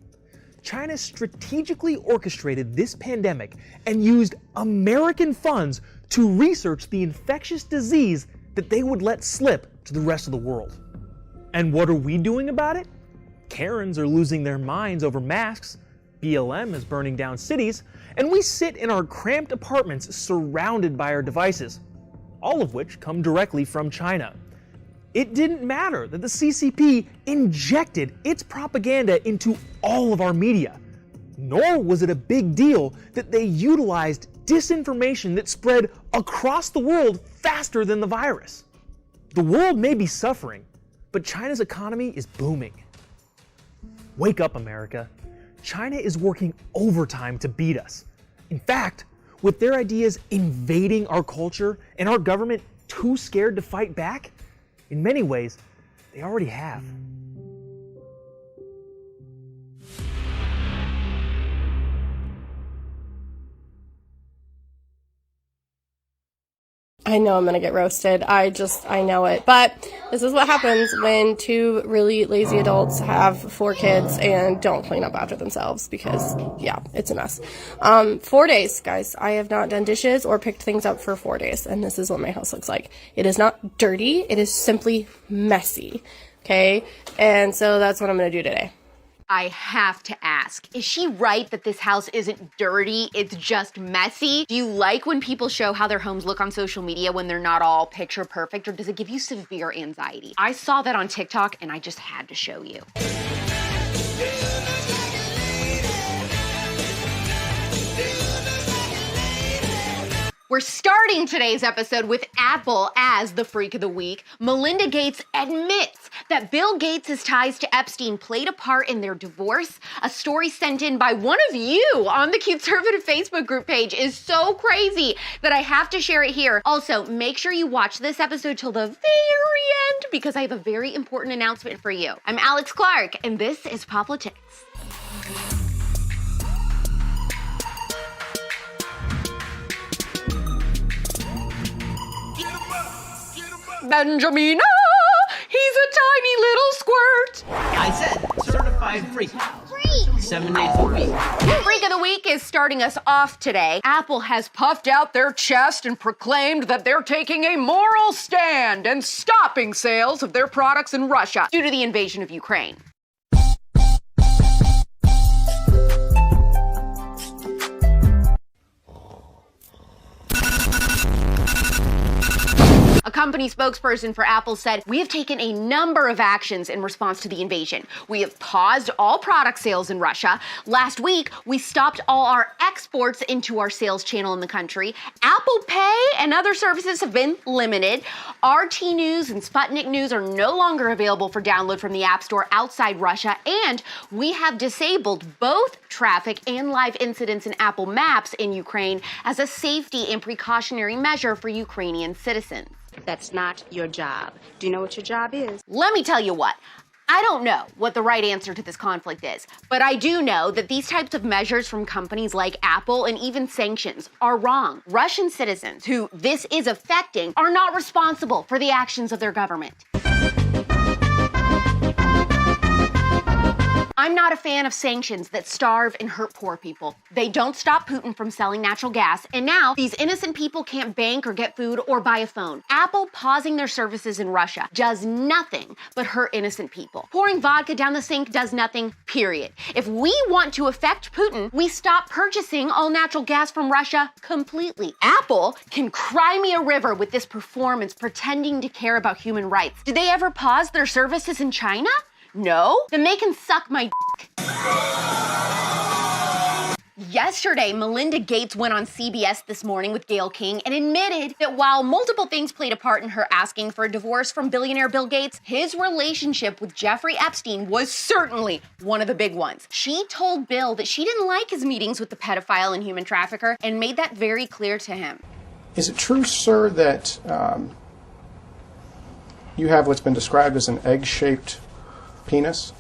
China strategically orchestrated this pandemic and used American funds to research the infectious disease that they would let slip to the rest of the world. And what are we doing about it? Karens are losing their minds over masks, BLM is burning down cities, and we sit in our cramped apartments surrounded by our devices, all of which come directly from China. It didn't matter that the CCP injected its propaganda into all of our media, nor was it a big deal that they utilized disinformation that spread across the world faster than the virus. The world may be suffering, but China's economy is booming. Wake up, America. China is working overtime to beat us. In fact, with their ideas invading our culture and our government too scared to fight back, in many ways, they already have.
I know I'm going to get roasted. I know it. But this is what happens when two really lazy adults have 4 kids and don't clean up after themselves because, yeah, it's a mess. 4 days, guys. I have not done dishes or picked things up for 4 days, and this is what my house looks like. It is not dirty. It is simply messy, okay? And so that's what I'm going to do today.
I have to ask, is she right that this house isn't dirty, it's just messy? Do you like when people show how their homes look on social media when they're not all picture perfect, or does it give you severe anxiety? I saw that on TikTok and I just had to show you. We're starting today's episode with Apple as the freak of the week. Melinda Gates admits that Bill Gates' ties to Epstein played a part in their divorce. A story sent in by one of you on the Conservative Facebook group page is so crazy that I have to share it here. Also, make sure you watch this episode till the very end because I have a very important announcement for you. I'm Alex Clark, and this is Politics. Benjamina, he's a tiny little squirt.
I said certified freak. 7 days a week.
Freak of the Week is starting us off today. Apple has puffed out their chest and proclaimed that they're taking a moral stand and stopping sales of their products in Russia due to the invasion of Ukraine. A company spokesperson for Apple said, "We have taken a number of actions in response to the invasion. We have paused all product sales in Russia. Last week, we stopped all our exports into our sales channel in the country. Apple Pay and other services have been limited. RT News and Sputnik News are no longer available for download from the App Store outside Russia, and we have disabled both traffic and live incidents in Apple Maps in Ukraine as a safety and precautionary measure for Ukrainian citizens."
That's not your job. Do you know what your job is?
Let me tell you what. I don't know what the right answer to this conflict is, but I do know that these types of measures from companies like Apple and even sanctions are wrong. Russian citizens who this is affecting are not responsible for the actions of their government. I'm not a fan of sanctions that starve and hurt poor people. They don't stop Putin from selling natural gas, and now these innocent people can't bank or get food or buy a phone. Apple pausing their services in Russia does nothing but hurt innocent people. Pouring vodka down the sink does nothing, period. If we want to affect Putin, we stop purchasing all natural gas from Russia completely. Apple can cry me a river with this performance pretending to care about human rights. Did they ever pause their services in China? No? Then they can suck my dick. Yesterday, Melinda Gates went on CBS This Morning with Gayle King and admitted that while multiple things played a part in her asking for a divorce from billionaire Bill Gates, his relationship with Jeffrey Epstein was certainly one of the big ones. She told Bill that she didn't like his meetings with the pedophile and human trafficker and made that very clear to him.
Is it true, sir, that you have what's been described as an egg-shaped penis?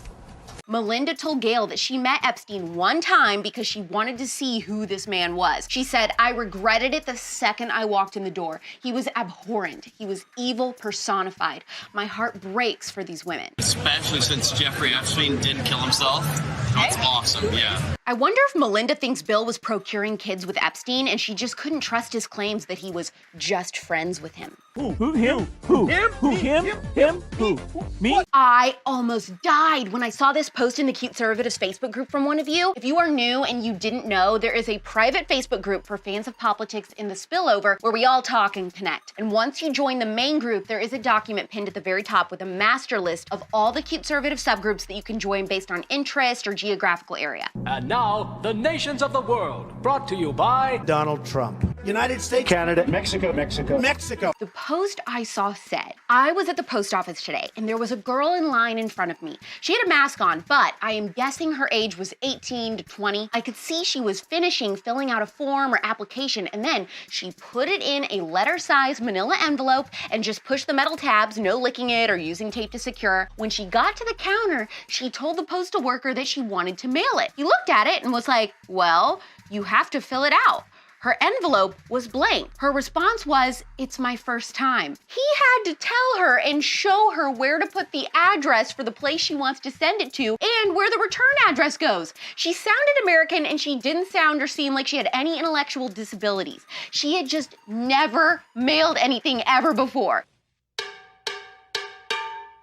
Melinda told Gayle that she met Epstein one time because she wanted to see who this man was. She said, "I regretted it the second I walked in the door. He was abhorrent. He was evil personified. My heart breaks for these women."
Especially since Jeffrey Epstein didn't kill himself. That's awesome, yeah.
I wonder if Melinda thinks Bill was procuring kids with Epstein and she just couldn't trust his claims that he was just friends with him.
Who? Him? Who? Him? Who? Him? Him? Who? Me?
I almost died when I saw this post in the Cute Conservatives Facebook group from one of you. If you are new and you didn't know, there is a private Facebook group for fans of politics in the spillover where we all talk and connect. And once you join the main group, there is a document pinned at the very top with a master list of all the Cute Conservative subgroups that you can join based on interest or geographical area.
And now, the nations of the world, brought to you by
Donald Trump. United States, Canada, Mexico.
The post I saw said, "I was at the post office today and there was a girl in line in front of me. She had a mask on, but I am guessing her age was 18 to 20. I could see she was finishing filling out a form or application, and then she put it in a letter-sized manila envelope and just pushed the metal tabs, no licking it or using tape to secure. When she got to the counter, she told the postal worker that she wanted to mail it. He looked at it and was like, well, you have to fill it out.
Her envelope was blank. Her response was, "It's my first time." He had to tell her and show her where to put the address for the place she wants to send it to and where the return address goes. She sounded American and she didn't sound or seem like she had any intellectual disabilities. She had just never mailed anything ever before.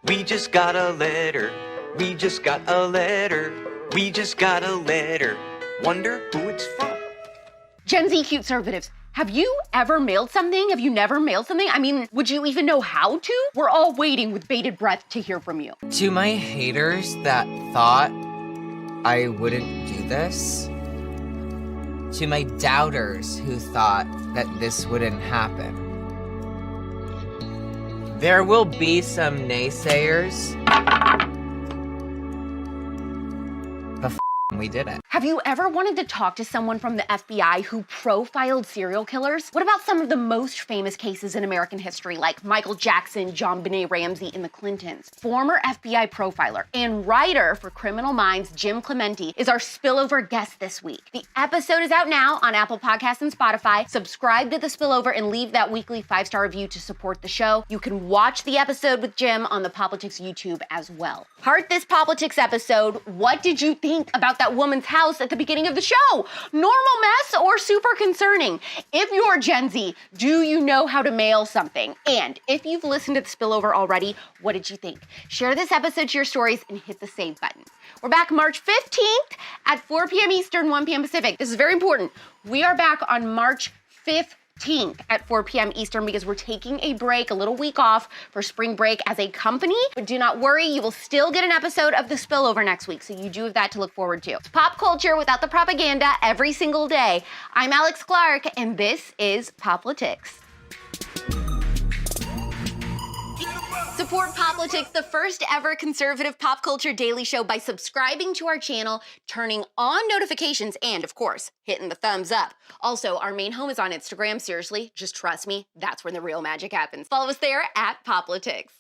We just got a letter. We just got a letter. We just got a letter. Wonder who it's from.
Gen Z cute conservatives, have you ever mailed something? Have you never mailed something? I mean, would you even know how to? We're all waiting with bated breath to hear from you.
To my haters that thought I wouldn't do this, to my doubters who thought that this wouldn't happen, there will be some naysayers, but we did it.
Have you ever wanted to talk to someone from the FBI who profiled serial killers? What about some of the most famous cases in American history, like Michael Jackson, John Benet Ramsey, and the Clintons? Former FBI profiler and writer for Criminal Minds, Jim Clemente, is our spillover guest this week. The episode is out now on Apple Podcasts and Spotify. Subscribe to The Spillover and leave that weekly 5-star review to support the show. You can watch the episode with Jim on the Politics YouTube as well. Heart this Politics episode. What did you think about that woman's house at the beginning of the show? Normal mess or super concerning? If you're Gen Z, do you know how to mail something? And if you've listened to The Spillover already, what did you think? Share this episode to your stories and hit the save button. We're back March 15th at 4 p.m. Eastern, 1 p.m. Pacific. This is very important. We are back on March 15th at 4 p.m. Eastern because we're taking a break, a little week off for spring break as a company. But do not worry, you will still get an episode of The Spillover next week, so you do have that to look forward to. It's pop culture without the propaganda every single day. I'm Alex Clark, and this is Poplitics. Support Poplitics, the first ever conservative pop culture daily show, by subscribing to our channel, turning on notifications, and of course, hitting the thumbs up. Also, our main home is on Instagram. Seriously, just trust me, that's where the real magic happens. Follow us there at Poplitics.